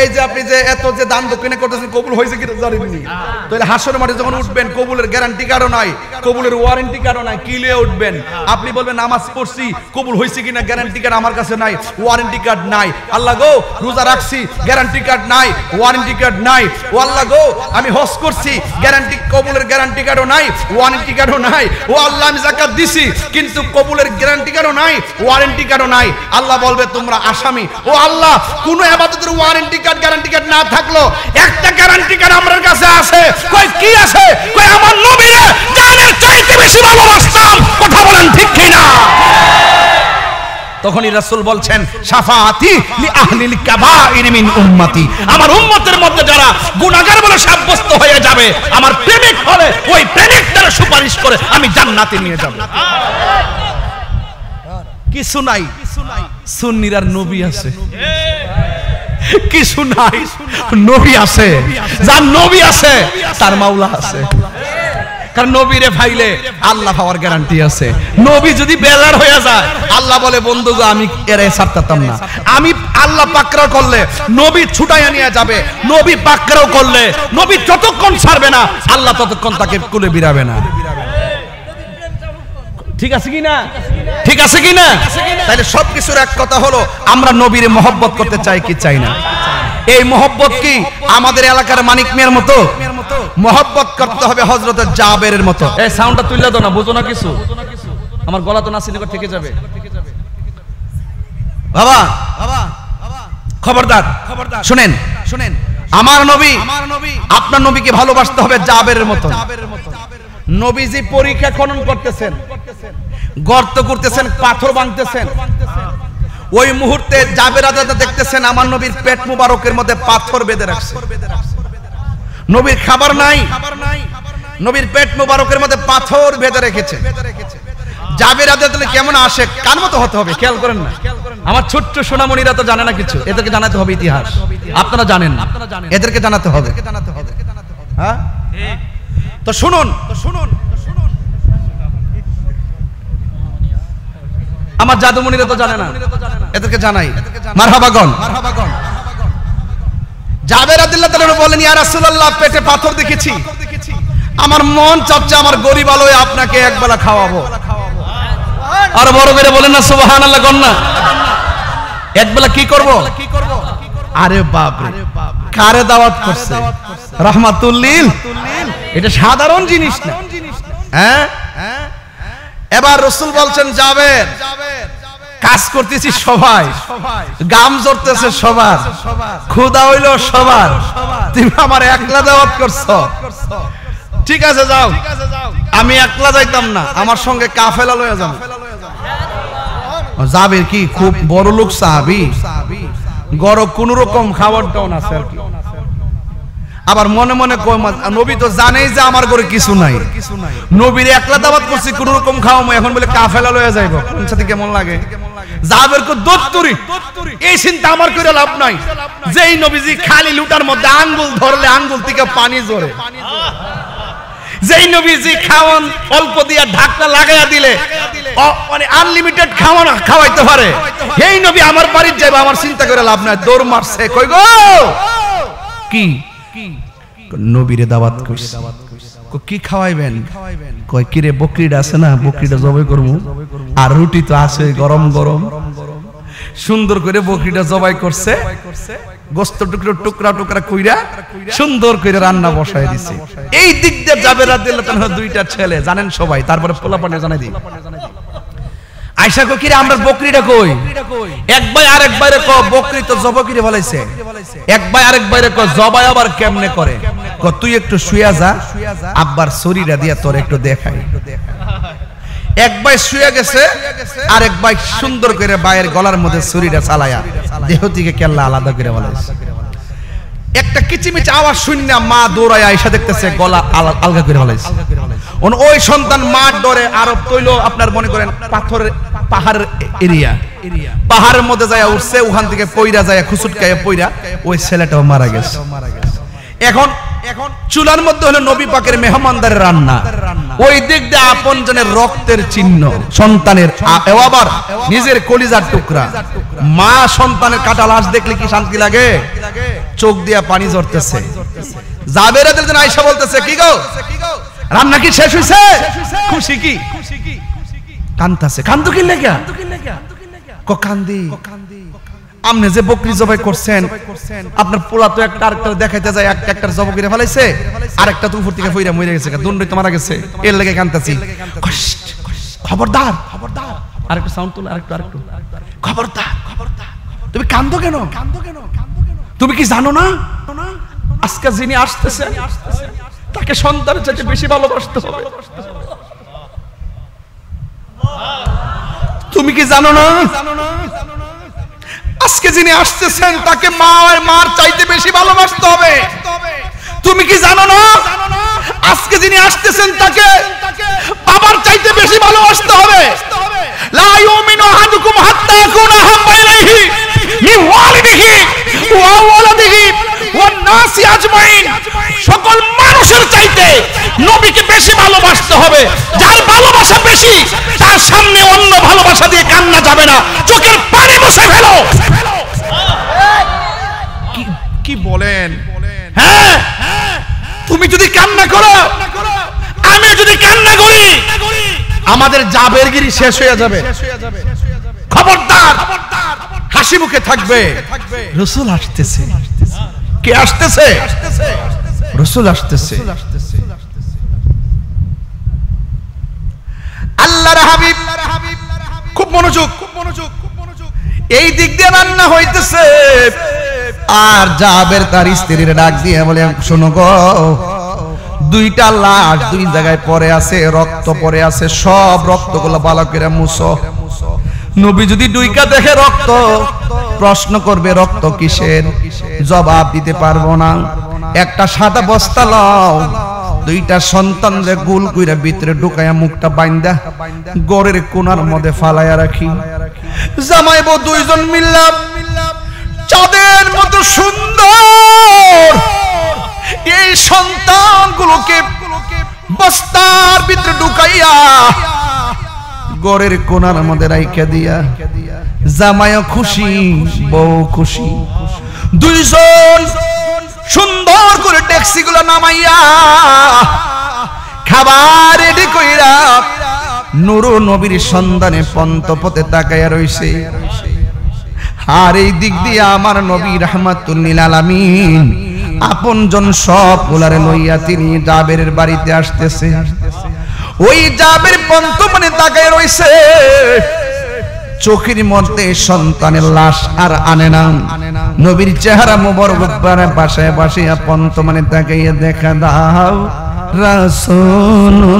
এই যে আপনি যে এত যে দান দক্ষিণে করতেছেন কবুল হয়েছে কিনা জানেননি? তাহলে হাসরের মাঠে যখন উঠবেন কবুলের গ্যারান্টি কারো নাই, কবুলের ওয়ারেন্টি কারো নাই, কি লিয়ে উঠবেন? আপনি বলবেন নামাজ পড়ছি কবুল হয়েছে কিনা গ্যারান্টি কার্ড আমার কাছে নাই, ওয়ারেন্টি কার্ড নাই। আল্লাহ গো রোজা রাখছি গ্যারান্টি কার্ড নাই, ওয়ারেন্টি কার্ড নাই। ও আল্লাহ গো আমি হজ করছি গ্যারান্টি, কবুলের গ্যারান্টি কার্ডও নাই, ওয়ারেন্টি কার্ডও নাই। ও আল্লাহ আমি যাকাত দিছি কিন্তু কবুলের গ্যারান্টি কার্ডও নাই, ওয়ারেন্টি কার্ডও নাই। আল্লাহ বলবে তোমরা আসামি। ও আল্লাহ কোন ইবাদতের ওয়ারেন্টি কার্ড, গ্যারান্টি কার্ড না থাকলো একটা গ্যারান্টি কার্ড আমার কাছে আছে। কই কি আছে? কই আমার নবীরে জানের চাইতে বেশি ভালোবাসতাম। কথা বলেন ঠিক কিনা? তখনই রাসূল বলছেন শাফাআতি লি আহলিল কাবাইর মিন উম্মতি, আমার উম্মতের মধ্যে যারা গুনাহগার বলে সাব্যস্ত হয়ে যাবে আমার প্রেমিক হলে ওই প্রেমিক দ্বারা সুপারিশ করে আমি জান্নাতে নিয়ে যাব। কিছু নাই, সুন্নির আর নবী আছে। কিছু নাই, নবী আছে। যার নবী আছে তার মাওলা আছে। কারণ নবীরে ফাইলে আল্লাহ পাওয়ার গ্যারান্টি আছে। নবী যদি বেলার হয়ে যায় আল্লাহ বলে বন্ধু গো আমি এরে ছাড়তাম না। আমি আল্লাহ পাকড়াও করলে নবী ছুটাইয়া নিয়ে যাবে, নবী পাকড়াও করলে নবী যতক্ষণ ছাড়বে না আল্লাহ ততক্ষণ তাকে কুলে বিরাবে না। ঠিক আছে কি না? ঠিক আছে কি না? তাহলে সবকিছুর এক কথা হলো আমরা নবীরে মহব্বত করতে চাই কি চাই না? এই মহব্বত কি আমাদের এলাকার মানিক মিয়ার মতো? মহব্বত করতে হবে হযরত জাবেরের মতো। এই সাউন্ডটা তুইলা দাও না, বুঝো না কিছু? আমার গলা তো নাসিনিকর থেকে যাবে। বাবা খবরদার শুনেন, আমার নবী আপনার নবীকে ভালোবাসতে হবে জাবেরের মতো। নবীজি পরীক্ষা খনন করতেছেন, গর্ত করতেছেন, পাথর ভাঙতেছেন। ওই মুহূর্তে জাবের রাজা দেখতেছেন আমার নবীর পেট মুবারকের মধ্যে পাথর বেঁধে রাখছে। নবীর খাবার নাই, নবীর পেট মুবারকের মধ্যে পাথর বেঁধে রেখেছে। জাবের রাজা তাহলে কেমন আসে কার মতো হতে হবে খেয়াল করেন না। আমার ছোট্ট সোনামণিরা তো জানে না কিছু, এদেরকে জানাতে হবে ইতিহাস। আপনারা জানেন, এদেরকে জানাতে হবে। হ্যাঁ তো শুনুন, আমার জাদুমণিরা তো জানে না, এদেরকে জানাই। মারহাবাগন। জাবের রাদিয়াল্লাহু তাআলা বলেন ইয়া রাসূলুল্লাহ পেটে পাথর দেখেছি, আমার মন চাচ্ছে আমার গরিব আলোয় আপনাকে একবেলা খাওয়াবো। আর বড় করে বলেন না সুবহানাল্লাহ কন্যা। একবেলা কি করব? আরে বাপ রে, কারে দাওয়াত করছে? রাহমাতুল লিল। এটা সাধারণ জিনিস না। হ্যাঁ এবার রাসূল বলছেন জাবের কাজ করতেছি সবাই, গাম জড়তেছে সবার, ক্ষুধা হইল সবার, তুমি আমার একলা দাওয়াত করছো। ঠিক আছে যাও, আমি একলা যাইতাম না, আমার সঙ্গে কাফেলা লয়ে যাও। জাবের কি খুব বড় লোক সাহাবী, গড় কোন রকম খাবার টাউন আছে আর কি। আবার মনে মনে কয় নবী তো জানেই যে আমার ঘরে কিছু নাই, নবীর একলা দাওয়াত করছি কোন রকম খাওয়ামো, এখন বলে কাফেলা লয়ে যাইবো। কোন সাথে কেমন লাগে? জাবেরকে দত্তরি এই চিন্তা আমার করে লাভ নাই। যেই নবীজি খালি লুটার মধ্যে আঙ্গুল ধরলে আঙ্গুল থেকে পানি ঝরে, যেই নবীজি খাওয়ান অল্প দিয়া ঢাকনা লাগাইয়া দিলে মানে আনলিমিটেড খাওয়াইতে পারে, এই নবী আমার বাড়ির যাবে, আমার চিন্তা করে লাভ নাই। দৌড় মারছে, কই গো কি নবীরে দাওয়াত কইছে, কি খাওয়াইবেন? কয় কি রে, বকরিটা আছে না, বকরিটা জবাই করবো, আর রুটি তো আছে গরম গরম। সুন্দর করে বকরিটা জবাই করছে, গোস্ত টুকরো টুকরা টুকরা কইরা সুন্দর করে রান্না বসায় দিছে। এই দিক দিয়ে জাবের রাদিয়াল্লাহু তাআলা দুইটা ছেলে জানেন সবাই। তারপরে পোলাপানে জানাই দিই, আয়েশা কো কি রে আমরা বকরিটা কই? এক ভাই আরেক ভাইরে কো বকরি তো জবাই করে ফলাইছে। এক ভাই আরেক ভাইরে কো জবাই আবার কেমনে করে? কো তুই একটু শুয়া যা, আব্বার শরীরটা দিয়া তোর একটু দেখাই। এক ভাই শুয়ে গেছে, আরেক ভাই সুন্দর করে ভাইয়ের গলার মধ্যে ছুরিটা চালায়া দেহ থেকে কেল্লা আলাদা করে ফলাইছে। একটা কিচিমিচি আওয়াজ শুননা মা দৌড়ায় আয়েশা দেখতেছে গলা আলগা করে ফলাইছে। ওই সন্তান মার ডরে আরব তৈল আপনার মনে করেন পাথরের পাহাড়ের এরিয়া, পাহাড়ের মধ্যে যায় উঠছে, ওখান থেকে পইরা যায় খুসুটকায় পইরা ওই ছেলেটাও মারা গেছে। এখন চুলার মধ্যে হলো নবী পাকের মেহমানদারের রান্না, ওই দিক দিয়ে আপন জনের রক্তের চিহ্ন সন্তানের, আবার নিজের কলিজার টুকরা। মা সন্তানের কাটা লাশ দেখলে কি শান্তি লাগে? চোখ দিয়া পানি ঝরতেছে। জাবের রাদিয়াল্লাহু তাআলা আয়েশা বলতেছে, কি গো রান্না কি শেষ হইছে? খুশি কি? কান্দতেছে। কান্দো কি লাগা? কো কান্দি আমনে যে বকরি জবাই করছেন, আপনার পোলা তো একটা আরেকটা দেখাইতে যায়, একটা একটা জবাই করে ফেলাইছে, আরেকটা তো উপর থেকে ফইরা মরে গেছে, দুন্ডই তো মারা গেছে, এর লাগি কান্দতাছি। খবরদার খবরদার, আরেকটু সাউন্ড তুল, আরেকটু খবরদার খবরদার, তুমি কান্দো কেন? তুমি কি জানো না আজকে যিনি আসতেছেন তাকে সন্তানের চাইতে বেশি ভালোবাসতে হবে? তুমি কি জানো না আজকে যিনি আসতেছেন তাকে মার চাইতে বেশি ভালোবাসতে হবে? তুমি কি জানো না আজকে যিনি আসতেছেন তাকে বাবার চাইতে বেশি ভালোবাসতে হবে? লা ইউমিনু আহাদুকুম হাত্তা ইয়াকুনা হাব্বা ইলাইহি মিন ওয়ালিদিহি ওয়া ওয়ালাদিহি ওয়ান নাসি আজমাইন। সকল মানুষের চাইতে নবীকে বেশি ভালোবাসতে হবে। যার ভালোবাসা বেশি তার সামনে অন্য ভালোবাসা দিয়ে কান্না যাবে না, চোখের পানি মুছে ফেলো। কি বলেন? হ্যাঁ, তুমি যদি কান্না করো, আমি যদি কান্না করি, আমাদের জাবেরগিরি শেষ হয়ে যাবে। খবরদার, হাসি মুখে থাকবে। রাসূল আসতেছে। কে আসতেছে? রাসূল আসতেছে। আল্লাহর হাবিব, খুব মনোযোগ, এই দিক দিয়ে রান্না হইতেছে, আর জাবের তার স্ত্রীর ডাক দিয়ে বলে, শোনো গো, দুইটা লাশ দুই জায়গায় পড়ে আছে, রক্ত পড়ে আছে, সব রক্তগুলো ভালো করে মুছো। নবী যদি দুইকা দেখে রক্ত, প্রশ্ন করবে রক্ত কিসের, জবাব দিতে পারবো না। একটা সাদা বস্তা লও, দুইটা সন্তানরে গোল কইরা ভিতরে ঢুকায়া মুখটা বাইন্দা গড়ের কোণার মধ্যে ফালাইয়া রাখি। জামাই বউ দুইজন মিললাম চাঁদের মতো সুন্দর এই সন্তানগুলোকে বস্তার ভিতরে ঢুকাইয়া গড়ের কোণার মধ্যে রাইখা দিয়া জামাইও খুশি, বউ খুশি। দুইজন সুন্দর করে ট্যাক্সি গুলো নামাইয়া খাবার রেডি কইরা নুরু নবীর সন্ধানে পন্তপথে তাকাইয়া রইছে। আর এই দিক দিয়ে আমার নবী রাহমাতুল লিল আলামিন আপনজন সব গুলারে লইয়া তিনি জাবেরের বাড়িতে আসতেছে। ওই জাবের পন্তপথে তাকাইয়া রইছে, চোখের মধ্যে সন্তানের লাশ আর আনে না। নবীর চেহারা মোবারক বাসায় বাসায় পন্তপথে তাকাইয়া দেখা দাও রাসূলুল্লাহ,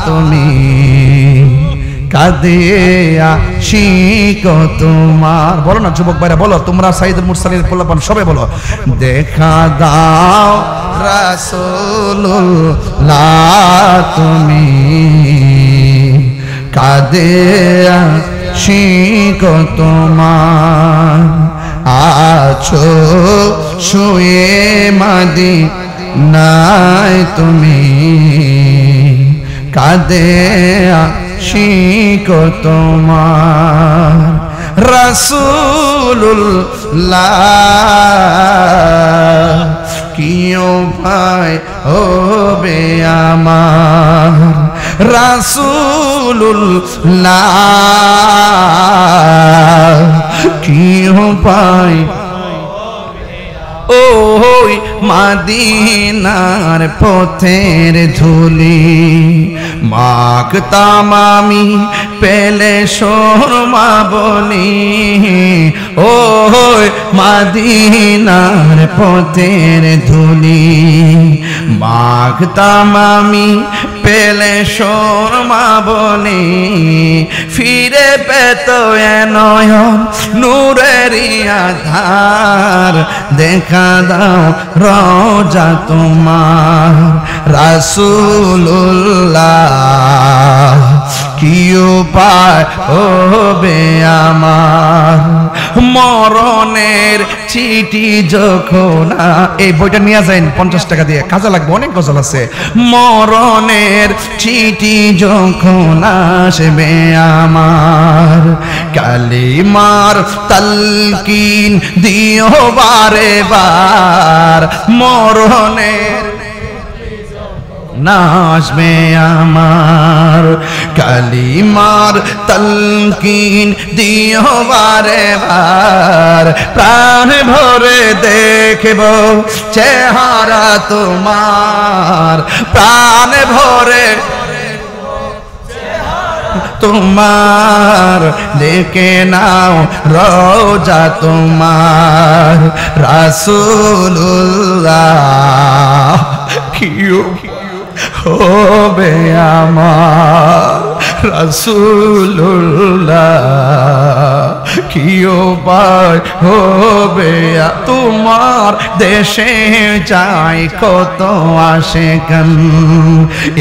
তুমি কাঁদে আশিক তোমার। বলো না যুবক ভাইরা, বলো তোমরা সাইয়্যিদুল মুরসালিন পোলাপান সবাই বলো, দেখা দাও রাসূলুল্লাহ, তুমি কাঁদে শিক তোমার আছো শুয়ে মদিনায় তুমি কাঁদে আশিক তোমার রাসূলুল্লাহ কি উপায় হবে আমার রাসূলুল্লাহ কি উপায় ওই মদিনার পথের ধুলি মাখতাম আমি পেলে শর্মা বলি ওই মদিনার পথের ধুলি মাখতাম আমি পেলে শর্মা বলি ফিরে পেত নয়ন নূরেরই আধার দেখা দাও রওজা তোমার রাসূলুল্লাহ কি উপায় হবে আমার মরণের চিঠি যখন এই বইটা নিয়ে যান 50 টাকা দিয়ে কাজে লাগবে অনেক গজল আছে মরণের চিঠি যখন আসবে আমার কালিমার তালকিন দিও বারে বার মরণের নাচবে আমার কালিমার তলকিন দিও বারে বার প্রাণ ভরে দেখব চেহারা তোমার প্রাণ ভরে তোমার দেখে নাও রওজা তোমার রাসূলুল্লাহ কি হবে আমার রাসূলুল্লাহ কি উপায় হবে তোমার দেশে যাই কত আশিকান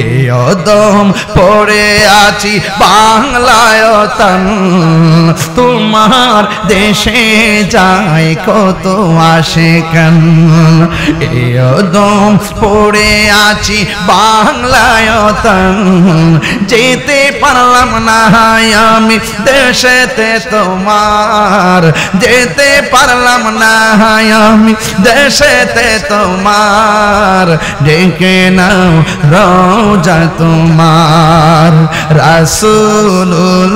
এই অদম পড়ে আছি বাংলায় তন তোমার দেশে যাই কত আশিকান এই অদম পড়ে আছি বাংলায় তন যেতে পারলাম না আমি দেশেতে তোমার যেতে পারলাম না আমি দেশেতে তোমার ডেকে নাও রওজা তোমার রাসূলুল্লাহ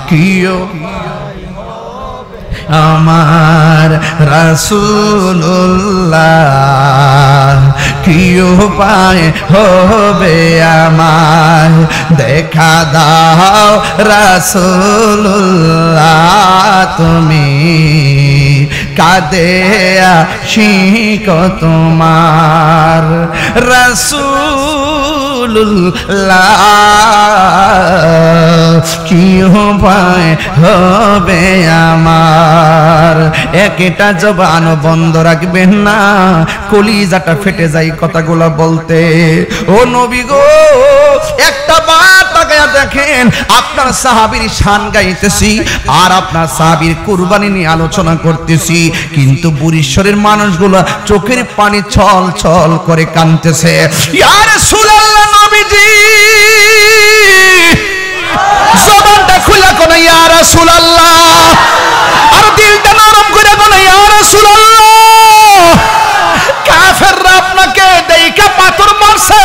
কিও আমার রাসূলুল্লাহ কি উপায় হবে আমার দেখা দাও রাসূলুল্লাহ তুমি কাঁদে আশিক তোমার রাসূলুল্লাহ কি উপায় হবে আমার একটা জবান বন্ধ রাখবেন না কলিজাটা ফেটে যায় কথাগুলো বলতে ও নবী গো একটা বার তাকায়া দেখেন আপনার সাহাবীর শান গাইতেছি আর আপনার সাহাবীর কুরবানি নিয়ে আলোচনা করতেছি কিন্তু বুড়িশ্বরের মানুষগুলো চোখের পানি ছল ছল করে কাঁদতেছে ইয়া রাসূলুল্লাহ নবীজি জবানটা খুলে কোন ইয়া রাসূলুল্লাহ আর দিলটা নরম করে কোন ইয়া রাসূলুল্লাহ কাফেররা আপনাকে দেইখা পাথর মারছে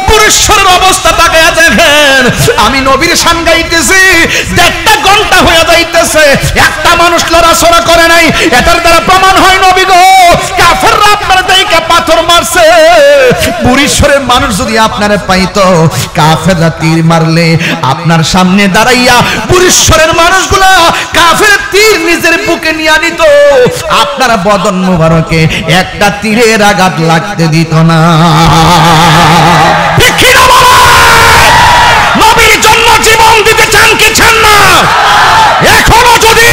পুরুষের অবস্থা তাকায়া দেখেন আমি নবীর শান গাইতেছি 1.5 ঘন্টা হয়ে যাইতেছে একটা মানুষ লড়াচড়া করে নাই এটার দ্বারা প্রমাণ হয় নবী গো কাফেররা আপনার দেইখা পাথর মারছে পুরুষের মানুষ যদি আপনারে পাইতো কাফেররা তীর মারলে আপনার সামনে দাঁড়াইয়া পুরুষের মানুষগুলা কাফের তীর নিজের বুকে নিয়ে নিত আপনারা বদন মুবারকে একটা তীরের আঘাত লাগতে দিত না ঠিক কি না নবীর জন্য জীবন দিতে চান কি চান না এখনো যদি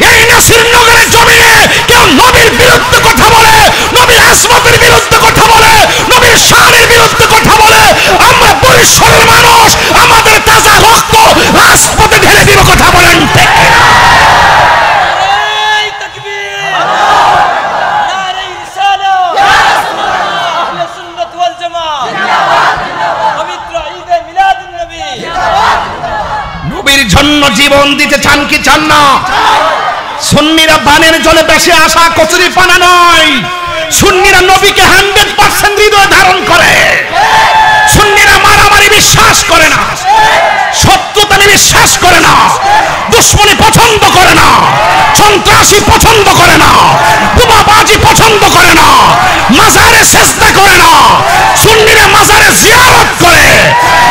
এই নাসিরনগরের জমিনে কেউ নবীর বিরুদ্ধে কথা বলে নবীর আসমতের বিরুদ্ধে কথা বলে নবীর শানের বিরুদ্ধে কথা বলে আমরা বরিশালের মানুষ আমাদের তাজা রক্ত দিতে চান কি চান না? সুন্নিরা বানের জলে বেশি আসা কচুরি পানা নয়, সুন্নিরা নবীকে 100% হৃদয়ে ধারণ করে। সুন্নিরা মারামারি বিশ্বাস করে না, শত্রুতা বিশ্বাস করে না, দুশ্মনী পছন্দ করে না, সন্ত্রাসী পছন্দ করে না, বোমাবাজি পছন্দ করে না, মাজারে সেজদা করে না। সুন্নিরা মাজারে জিয়ারত করে,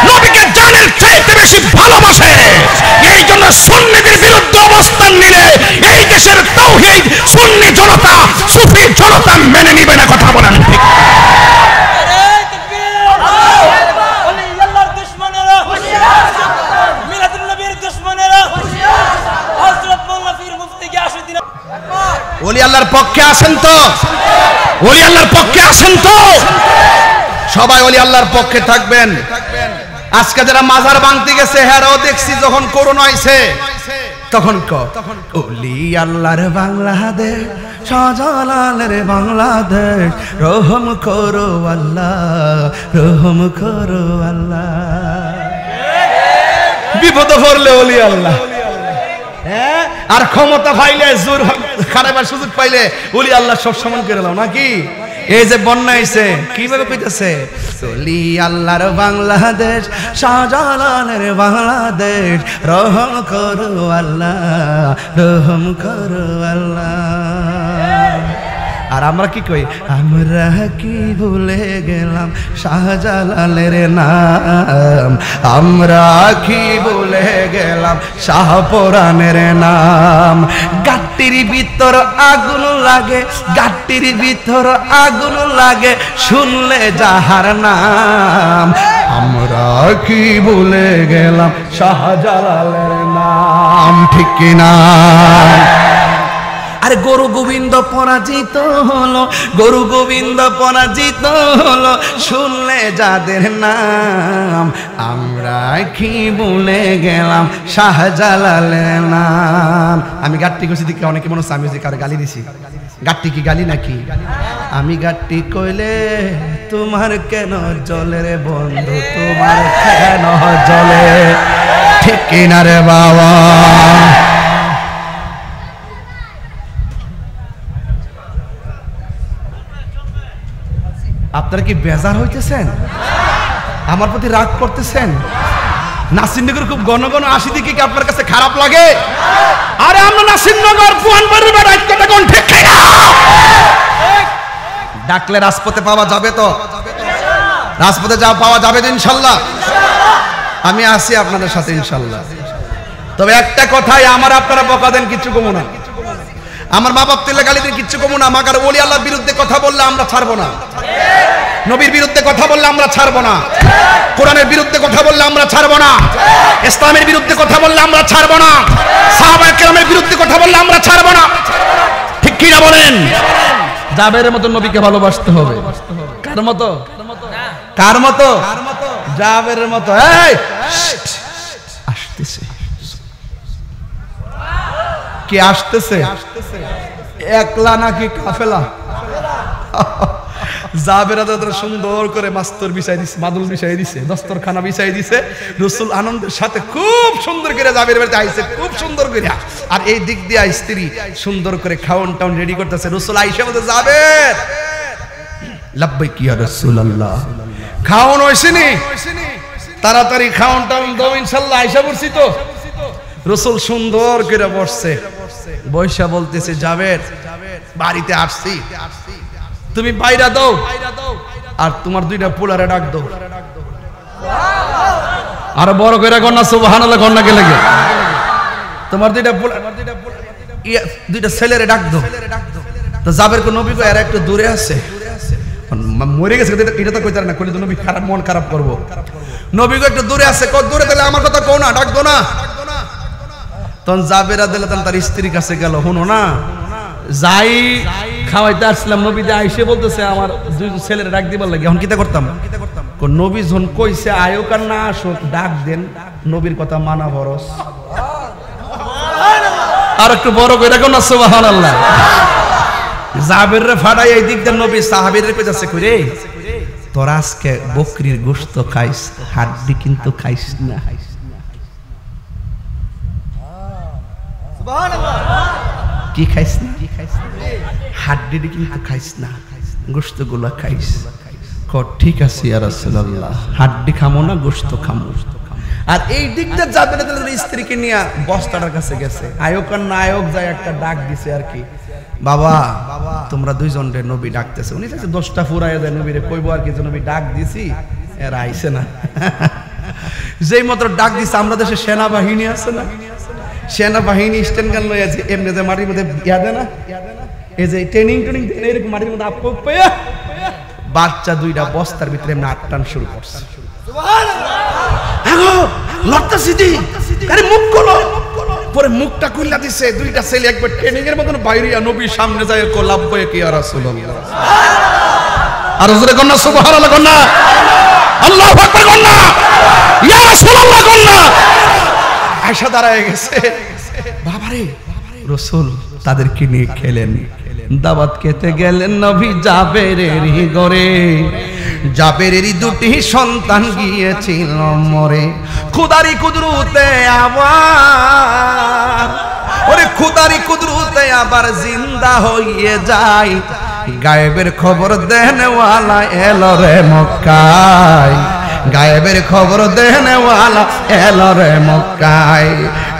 নবীকে জানের চাইতে বেশি ভালোবাসে। এই জন্য সুন্নিদের বিরুদ্ধে অবস্থান নিলে এই দেশের তাওহীদ সুন্নি জনতা সুফি জনতা মেনে নিবে না। কথা বলেন ঠিক? ওলি আল্লাহর পক্ষে আসেন তো, ওলি আল্লাহর পক্ষে আসেন তো, সবাই ওলি আল্লাহর পক্ষে থাকবেন। আজকে যারা মাজার ভাঙতে গেছে হেরাও দেখছি যখন করোনা হইছে তখন ওলি আল্লাহর বাংলাদেশ, শাহজালালের বাংলাদেশ, রহম করো আল্লাহ, রহম করো আল্লাহ। বিপদ পড়লে ওলি আল্লাহ, আর ক্ষমতা পাইলে জোর খারাপের সুযোগ পাইলে ওলি আল্লাহ সব সমান করে দাও নাকি? এই যে বন্যা হইছে কিভাবে কইতেছে, ওলি আল্লাহর বাংলাদেশ, শাহজালালের বাংলাদেশ, রহম করো আল্লাহ, রহম করো আল্লাহ। আর আমরা কি কই, আমরা কি ভুলে গেলাম শাহজালালের নাম, আমরা কি ভুলে গেলাম শাহপরানের নাম। গাট্টির ভিতর আগুন লাগে, গাট্টির ভিতর আগুন লাগে, শুনলে যাহার নাম। আমরা কি ভুলে গেলাম শাহজালালের নাম, ঠিক কিনা? আরে গরু গোবিন্দ পরাজিত হলো, গরু গোবিন্দ পরাজিত হলো, শুনলে যাদের নাম। আমরা কি ভুলে গেলাম শাহজালালের নাম। আমি গাট্টি কইছি দিকে অনেকে মনে হচ্ছে আমি কারো গালি দিছি। গাট্টি কি গালি নাকি? আমি গাট্টি কইলে তোমার কেন জলে রে বন্ধু, তোমার কেন জলে, ঠিক কিনা রে বাবা? আপনারা কি বেজার হইতেছেন? আমার প্রতি রাগ করতেছেন? নাসিরনগর খুব ঘন ঘন আসি দেখি কি আপনার কাছে খারাপ লাগে? আরে আমরা নাসিরনগর পুয়ানবাড়ির বাড়ি কথা কোন ঠিক না? ডাকলে রাজপথে পাওয়া যাবে তো? রাজপথে যা পাওয়া যাবে তো ইনশাআল্লাহ? আমি আছি আপনাদের সাথে ইনশাআল্লাহ। তবে একটা কথাই, আমার আপনারা বকা দেন কিচ্ছু কমু না, আমার মা বাপ তেলে গালি দিয়ে কিচ্ছু কমু না। মাগার ওলি আল্লাহর বিরুদ্ধে কথা বললে আমরা ছাড়বো না, নবীর বিরুদ্ধে কথা বললে আমরা ছাড়বো না, কোরআনের বিরুদ্ধে কথা বললে আমরা ছাড়বো না, ইসলামের বিরুদ্ধে কথা বললে আমরা ছাড়বো না, সাহাবায়ে কেরামের বিরুদ্ধে কথা বললে আমরা ছাড়বো না, ঠিক কি না বলেন? জাবেরের মতো নবীকে ভালোবাসতে হবে। কার মতো? কার মতো? জাবেরের মতো। এই আসতেছে, কি আসতেছে? একলা নাকি কাফেলা? জাবেরা দাদা সুন্দর করে মাস্তর বিছাই দিছে, মাদুল বিছাই দিছে, দস্তরখানা বিছাই দিছে। রাসূল আনন্দের সাথে খুব সুন্দর করে জাবের বাড়িতে আইছে, খুব সুন্দর করে। আর এই দিক দিয়ে স্ত্রী সুন্দর করে খাওন টাউন রেডি করতেছে। রাসূল আয়েশা বলতে, জাবের লাব্বাইক ইয়া রাসূলুল্লাহ, খাওন হইছেনি? তাড়াতাড়ি খাওন টাউন দাও ইনশাআল্লাহ। আয়েশা বলছি তো। রাসূল সুন্দর করে বসছে, বৈশা বলতেছে, জাবের বাড়িতে আসছি, তুমি বাইরা দাও আর তোমার দুইটা পোলারে ডাক দাও। আর বড় করে গন্না সুবহানাল্লাহ গন্না কে লাগে, তোমার দুইটা ছেলেরে ডাক দাও। তো জাবের কো নবী কো এরা একটু দূরে আছে, মরে গেছে, এটা তো কইতে না, কইলে তো নবী খারাপ মন খারাপ করবো। নবী কো একটু দূরে আছে, কত দূরে? তাহলে আমার কথা কও না, ডাক দাও না। তখন জাবেরা দিলে তার স্ত্রীর কাছে গেল, শুনো না, যাই খাওয়াইতে আসলাম, নবী দিয়ে আইসে বলতেছে আমার দুই ছেলের ডাক দিবার লাগে। এখন কিতা করতাম? নবী যখন কইছে আয়োক আর না আসুক, ডাক দেন, নবীর কথা মানা বরস। আর একটু বড় করে রাখো না সুবহানাল্লাহ। জাবের রে ফাড়াই এই দিক দিয়ে নবী সাহাবীর রে কইতাছে, কইরে তোর আজকে বকরির গোশত খাইস, হাড্ডি কিন্তু খাইস না। কি খাইস না? হাড্ডি কিন্তু খাইস না, গোশত গুলা খাইস। ঠিক আছে ইয়া রাসূলুল্লাহ, হাড্ডি খামো না, গোশত খামো। আর এই দিকটা যাবে না, স্ত্রীকে নিয়ে বস্তাটার কাছে গেছে। আয়োগ আর নায়ক যায় একটা ডাক দিছে আর কি, বাবা তোমরা দুইজন রে নবী ডাকতেছে। উনি কাছে 10টা ফুরাইয়া যায়, নবীরে কইবো আর কি যে নবী ডাক দিছি, এরা আইছে না। যেই মাত্র ডাক দিছে, আমরা দেশে সেনাবাহিনী আছে না, সেনাবাহিনী স্ট্যান্ড গান লই আছে, এমনি যে মাটির মধ্যে ইয়া দেয় না, এই যে ট্রেনিং এরকম মাটির মধ্যে আপু পেয়া বাচ্চা দুইটা বস্তার ভিতরে এমনি আটটান শুরু করছে। মুখ খোলো, পরে মুখটা খুললা দিছে। দুইটা ছেলে একবার ট্রেনিং এর মতন বাইরে নবীর সামনে যায়, লাব্বাইক ইয়া রাসূলুল্লাহ। আর জোরে কন্যা সুবহানাল্লাহ, কন্যা আল্লাহু আকবার, কন্যা ইয়া রাসূলুল্লাহ, কন্যা আয়েশা দাঁড়ায় গেছে। বাবারে রাসূল তাদেরকে নিয়ে খেলেন, দাওয়াত খেতে গেলেন নবী জাবেরেরই ঘরে। জাবেরেরই দুটি সন্তান গিয়েছিল মরে, খুদারি কুদরতে আবার, ওরে খুদারি কুদরতে আবার জিন্দা হয়ে যায়। গায়েবের খবর দেনওয়ালা এলো রে মক্কায়, গায়েবের খবর দেনওয়ালা এলো রে মক্কায়।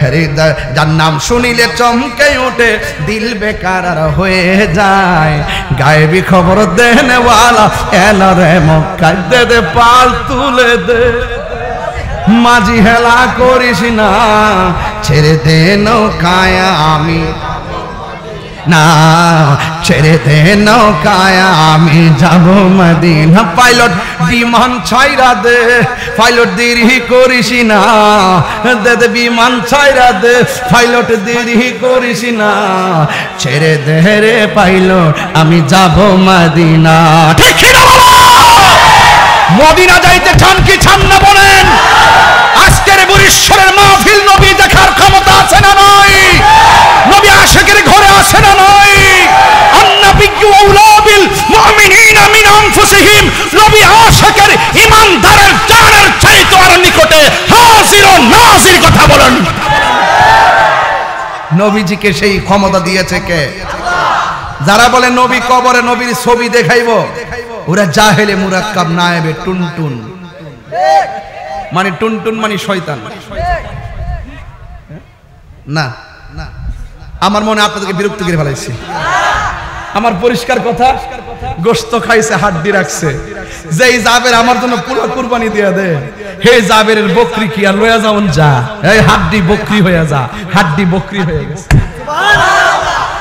হৃদয় যার নাম শুনিলে চমকে ওঠে, দিল বেকার হয়ে যায়। গায়েবী খবর দেনওয়ালা এলো রে মক্কায়। দে দে পাল তুলে দে, মাঝি হেলা করিস না, ছেড়ে দে নৌকায় আমি না, ছেড়ে দে নৌকায় আমি যাব মদিনা। পাইলট বিমান ছাইরা দে, পাইলট দেরি করিস না, দে দে বিমান ছাইরা দে, পাইলট দেরি করিস না, ছেড়ে দে রে পাইলট আমি যাব মদিনা। ঠিক কি না বাবা? মদিনা যাইতে চান কি চান না বলেন? আজকের বরিশালের মাহফিল নবী দেখার ক্ষমতা আছে না নাই? নবী আশিকের ঘরে আছে না নাই? আন্নাবিয়্যু আউলা বিল মুমিনিনা মিন আনফুসিহিম। নবী আশিকের ঈমানদারের জানের চাইতে আর নিকটে হাজির ও নাজির। কথা বলেন, নবীজিকে সেই ক্ষমতা দিয়েছে কে? যারা বলে নবী কবরে নবীর ছবি দেখাইবো, ওরা জাহেলে মুরাক্কাব নায়েবে টুনটুন। মানে টুনটুন মানে শয়তান না। আমার মনে আপনাদেরকে বিরক্ত করে ফেলাইছি। আমার পরিষ্কার কথা, গোশত খাইছে, হাড্ডি রাখছে। যেই জাবের আমার জন্য পুরো কুরবানি দিয়ে দে, হে জাবেরের বকরি কি আর লয়া যাওন যা, এই হাড্ডি বকরি হয়ে যা, হাড্ডি বকরি হয়ে গেছে।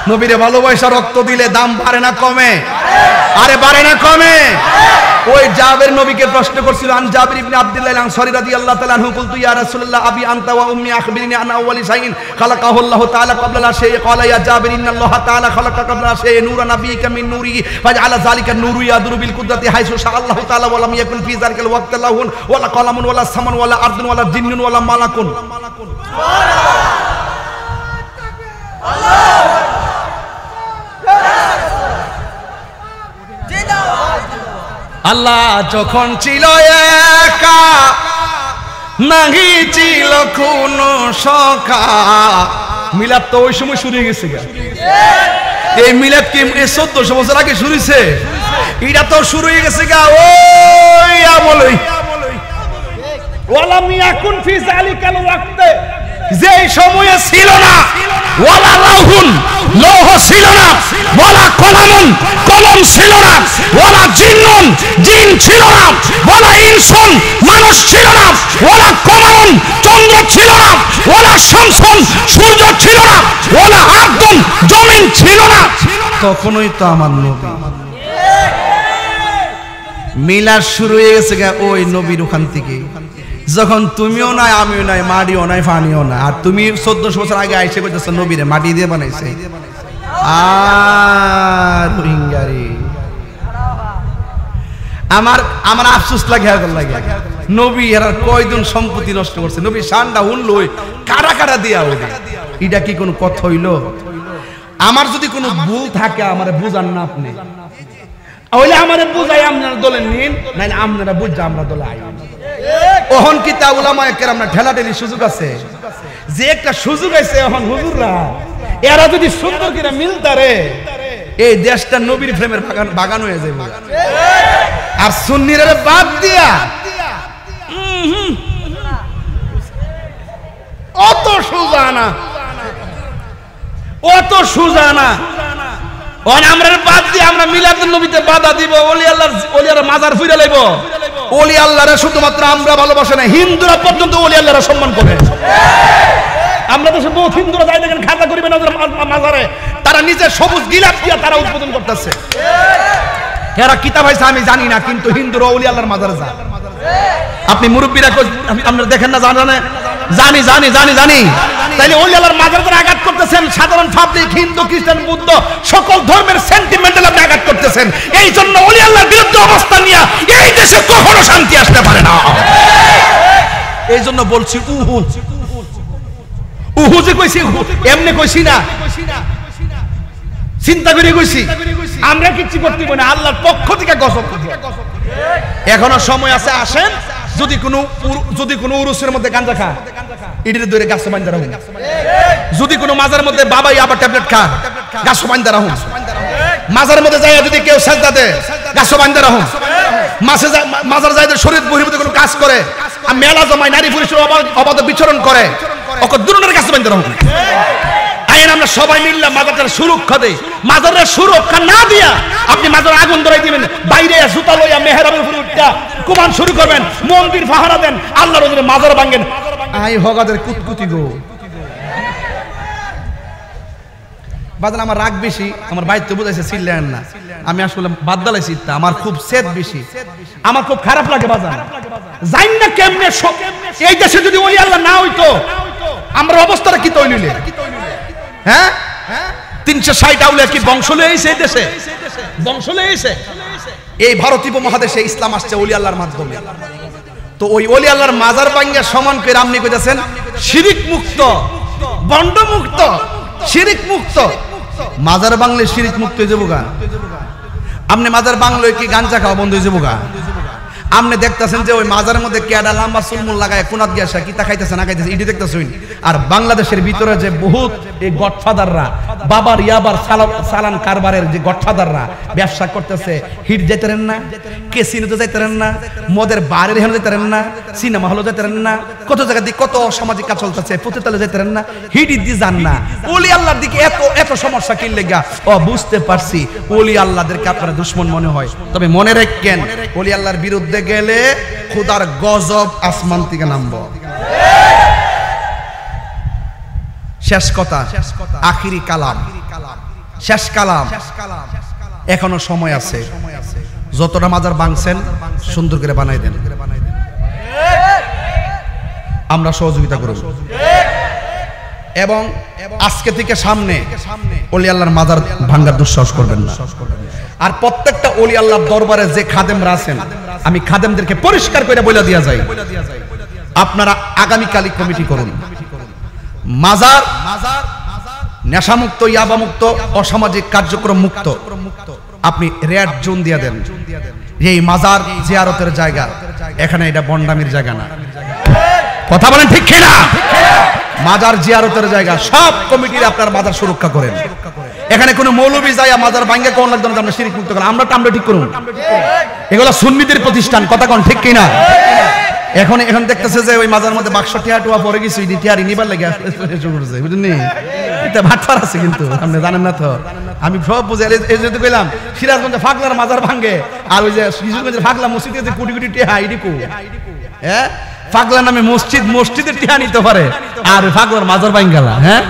নবীরে ভালোবাসা রক্ত দিলে দাম বাড়ে না কমে? আরে বাড়ে না কমে? ওই জাবের নবীকে প্রশ্ন করছিল, আন জাবির ইবনে আব্দুল্লাহ আল-আনসারী রাদিয়াল্লাহু তাআলা আনহু কুলতু ইয়া রাসূলুল্লাহ আবি আনতা ওয়া উম্মি আখবিরনি আন আউয়ালি শাইইন খালাকাহু আল্লাহু তাআলা ক্বাবলা লা শাইই। ক্বালা ইয়া জাবির ইন্নাল্লাহা তাআলা খালাকা ক্বাবলা লা শাইই নূরা নাবিয়্যিকা মিন নূরিহি ফাজআলা যালিকা নূরু ইয়াদুরু বিল কুদরাতি হাইসু শা আল্লাহু তাআলা ওয়া লাম ইয়াকুন ফি যালিকাল ওয়াক্তি লাহুন ওয়ালা কলামুন ওয়ালা সামান ওয়ালা আরদুন ওয়ালা জিন্নুন ওয়ালা মালাকুন। আল্লাহ যখন ছিল একা, নাহি ছিল কোনো সখা। মিলাদ তো ওই সময় শুরু হয়ে গেছে। এই মিলাদ কি 1400 বছর আগে শুরু হয়েছে? এটা তো শুরু হয়ে গেছে গা ওই আমলই। ওয়ালাম ইয়াকুন ফি যালিকাল ওয়াক্তে, যে সময়ে ছিল না, ওয়ালা লাহুন লৌহ ছিল না, ওয়ালা কলামুন কলম ছিল না, ওয়ালা জিন্নুন জিন ছিল না, ওয়ালা ইনসুন মানুষ ছিল না, ওয়ালা কমারুন চন্দ্র ছিল না, ওয়ালা শামসুন সূর্য ছিল না, ওয়ালা আরদুন জমিন ছিল না। তখনই তো আমার নবী। মিলাদ শুরু হয়ে গেছে ওই নবীর ওখান থেকে। যখন তুমিও নাই, আমিও নাই, মাটিও নাই, পানিও নাই, আর তুমি 1400 বছর আগে আইসে কইতেছ নবীরে মাটি দিয়ে বানাইছে। আর রোহিঙ্গারে আমার আফসোস লাগে, আগল লাগে। নবী এরা কয়দিন সম্পত্তি নষ্ট করছে, নবী শানটা উনলো কারা কারা দিয়া ওই। এটা কি কোনো কথা হইল? আমার যদি কোনো ভুল থাকে আমারে বুঝান না আপনি, ওইলে আমারে বুঝাই আপনারা দলে নিন, নাইলে আপনারা বুঝা আমরা দলে আই। ওহন কি তা উলামায়ে কেরাম না ঠেলাঠেলি সুযোগ আছে, যে একটা সুযোগ আছে এখন হুজুররা এরা যদি সুন্দর করে মিলতারে এই দেশটা নবীর প্রেমের বাগান হয়ে যাবে। আর সুন্নিরা বাদ দিয়া অত সুজানা আমরা বাদ দিয়ে আমরা মিলাদুন নবীতে বাধা দিব, ওলিয়ার মাজার ফুইরা লাইব। ওলি আল্লাহরে শুধুমাত্র আমরা ভালোবাসে না, হিন্দুরা পর্যন্ত ওলি আল্লাহরা সম্মান করে। আমরা দেশে বহুত হিন্দুরা যাই দেখেন খাজা করিবে না মাজারে, তারা নিজে সবুজ গিলাপ দিয়া তারা উদ্বোধন করতেছে। এরা কিতাব হইছে আমি জানি না, কিন্তু হিন্দুরা ওলি আল্লাহর মাজারে যায়। আপনি মুরব্বীরা আপনারা দেখেন না? জানি জানি জানি জানি তাইলে ওলি আল্লাহর মাজারে যারা আঘাত করতেছেন, সাধারণ পাবলিক হিন্দু খ্রিস্টান বৌদ্ধ সকল ধর্মের সেন্টিমেন্টাল আপনি আঘাত করতেছেন। এই জন্য ওলি আল্লাহর বিরুদ্ধে অবস্থান নিয়ে এই দেশে কখনো শান্তি আসতে পারে না। এই জন্য বলছি উহু যে কইছি এমনি কইছি না, চিন্তা করে কইছি। আমরা কিচ্ছু করতে পারি না, আল্লাহর পক্ষ থেকে গজব। এখনো সময় আছে, আসেন। যদি কোনো উরুসের মধ্যে গাঁজা খা, ইডিরে ধরে গাছ বাইন্দা রাখুন। যদি কোনো মাজার মধ্যে বাবাই আবার ট্যাবলেট খা, গাছ বাইন্দা রাখুন। মাজার মধ্যে যায় যদি কেউ সেজদা দেয়, গাছ বাইন্দা রাখুন। মাজার যায় শরীর বহির্ভূত কোনো কাজ করে, মেলা জমায়, নারী পুরুষের অবাধ বিচরণ করে, ওকে দুরনের গাছ বাইন্দা রাখুন। আমরা সবাই মিললে মাজারটার সুরক্ষা দেই। মাজারের সুরক্ষা না দিয়া আপনি মাজার আগুন ধরাই দিবেন, বাইরে জুতা লইয়া মেহরাবের উপরে উঠা কুমান শুরু করবেন, মন্দির পাহারা দেন, আল্লাহর ওজনে মাজার ভাঙেন। আই হগাদের কুতকুতি গো বাজান। আমার রাগ বেশি, আমার বাইতে বুঝাইছে ছিলেন না, আমি আসলে বাদদালাইছি, আমার খুব সেদ বেশি, আমার খুব খারাপ লাগে বাজান। জানি না কেমনে এই দেশে যদি ওলি আল্লাহ না হইতো আমরা অবস্থাটা কি তৈরি। হ্যাঁ 360 আউলিয়া কি বংশ লয়ে এসে দেশে বংশ লয়ে এসে এই ভারতীয় মহাদেশে ইসলাম আসছে ওলি আল্লাহর মাধ্যমে। তো ওই ওলি আল্লাহর মাজার ভাঙ্গা সমান করে আপনি কইতেছেন শিরিক মুক্ত, বন্ড মুক্ত, শিরিক মুক্ত। মাজার বাংলে শিরিক মুক্ত হয়ে যাবো গা। আপনি মাজার বাংলো কি গাঞ্জা খাওয়া বন্ধ হয়ে যাবো গা। আপনি দেখতেছেন যে ওই মাজারের মধ্যে কেডা লম্বা চুলমুল লাগায় কোনাত গিয়া কিতা খাইতেছে না খাইতেছে এটি দেখতেছেন। আর বাংলাদেশের ভিতরে যে বহুত এই গডফাদাররা, বাবার ইয়াবার সালান কারবারের যে গডফাদাররা ব্যবসা করতেছে, হিট যাইতেন না, কেসিনোতে যাইতেন না, মদের বারের হেন যাইতেন না, সিনেমা হলে যাইতেন না, কত জায়গা দিয়ে কত সামাজিক কাজ চলতেছে, পতিতালে যাইতেন না, হিট দিয়ে যান না। ওলি আল্লাহর দিকে এত সমস্যা কি লেগা ও বুঝতে পারছি। ওলি আল্লাহদেরকে আপনারা দুশ্মন মনে হয়, তবে মনে রাখেন ওলি আল্লাহর বিরুদ্ধে গেলে খোদার গজব আসমান থেকে নামব। শেষ কথা, আখিরি কালাম, শেষ কালাম। এখনো সময় আছে, যতটা মাজার ভাঙছেন সুন্দর করে বানাই দেন, আমরা সহযোগিতা করব। এবং আজকে থেকে সামনে ওলি আল্লাহর মাজার ভাঙ্গার দুঃসাহস করবেন না। আর প্রত্যেকটা ওলি আল্লাহর দরবারে যে খাদেমরা আছেন, আমি খাদেমদেরকে পরিষ্কার করে বলে দিয়া যাই, আপনারা আগামীকালই কমিটি করুন। মাজার নেশামুক্ত, ইয়াবামুক্ত, অসামাজিক কার্যক্রম মুক্ত আপনি রেড জোন দিয়ে দেন। এই মাজার জিয়ারতের জায়গা, এখানে এটা বন্ডামির জায়গা না। কথা বলেন ঠিক কিনা? মাজার জিয়ারতের জায়গা, সব কমিটির আপনার মাজার সুরক্ষা করেন। এখানে কোনো মৌলবী যায় মাজার ভাঙ্গা কোন লাগবে না, আমরা শিরক মুক্ত করেন, আমরা ঠিক করুন। এগুলো সুন্নিদের প্রতিষ্ঠান, কথা কোন ঠিক কিনা? এখন দেখতেছে যে ওই মাজার মধ্যে বাক্স টিয়া টুয়া পরে গেছে, টিয়ারি নিবার লেগে বুঝলেন, এটা ভাটফার আছে কিন্তু আপনি জানেন না। তো আমি সব বুঝে এই যেহেতু কইলাম সিরাজগঞ্জে ফাগলার মাজার ভাঙ্গে, আর ওই যে কিশোরগঞ্জের ফাগলা মসজিদে যে কোটি কোটি টিয়া ইডিকু, হ্যাঁ ফাগলা নামে মসজিদের টিয়া নিতে পারে, আর ফাগলার মাজার ভাঙ্গালা। হ্যাঁ,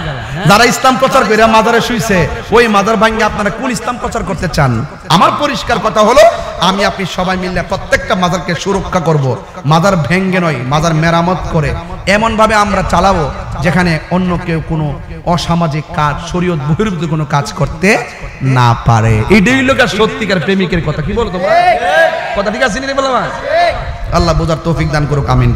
যারা ইসলাম প্রচার করে মাজারে শুইছে, ওই মাজার ভাঙ্গে আপনারা কোন ইসলাম প্রচার করতে চান? আমার পরিষ্কার কথা হলো, আমি আপনি সবাই মিলে প্রত্যেকটা মাজারকে সুরক্ষা করব। মাজার ভেঙ্গে নয়, মাজার মেরামত করে এমন ভাবে আমরা চালাবো যেখানে অন্য কেউ কোনো অসামাজিক কাজ, শরীয়ত বহির্ভূত কোনো কাজ করতে না পারে। এইটাই লোকের সত্যিকার প্রেমিকের কথা। কি বলো তোমরা? কথা ঠিক আছে? আল্লাহ বোঝার তৌফিক দান করুক, আমিন।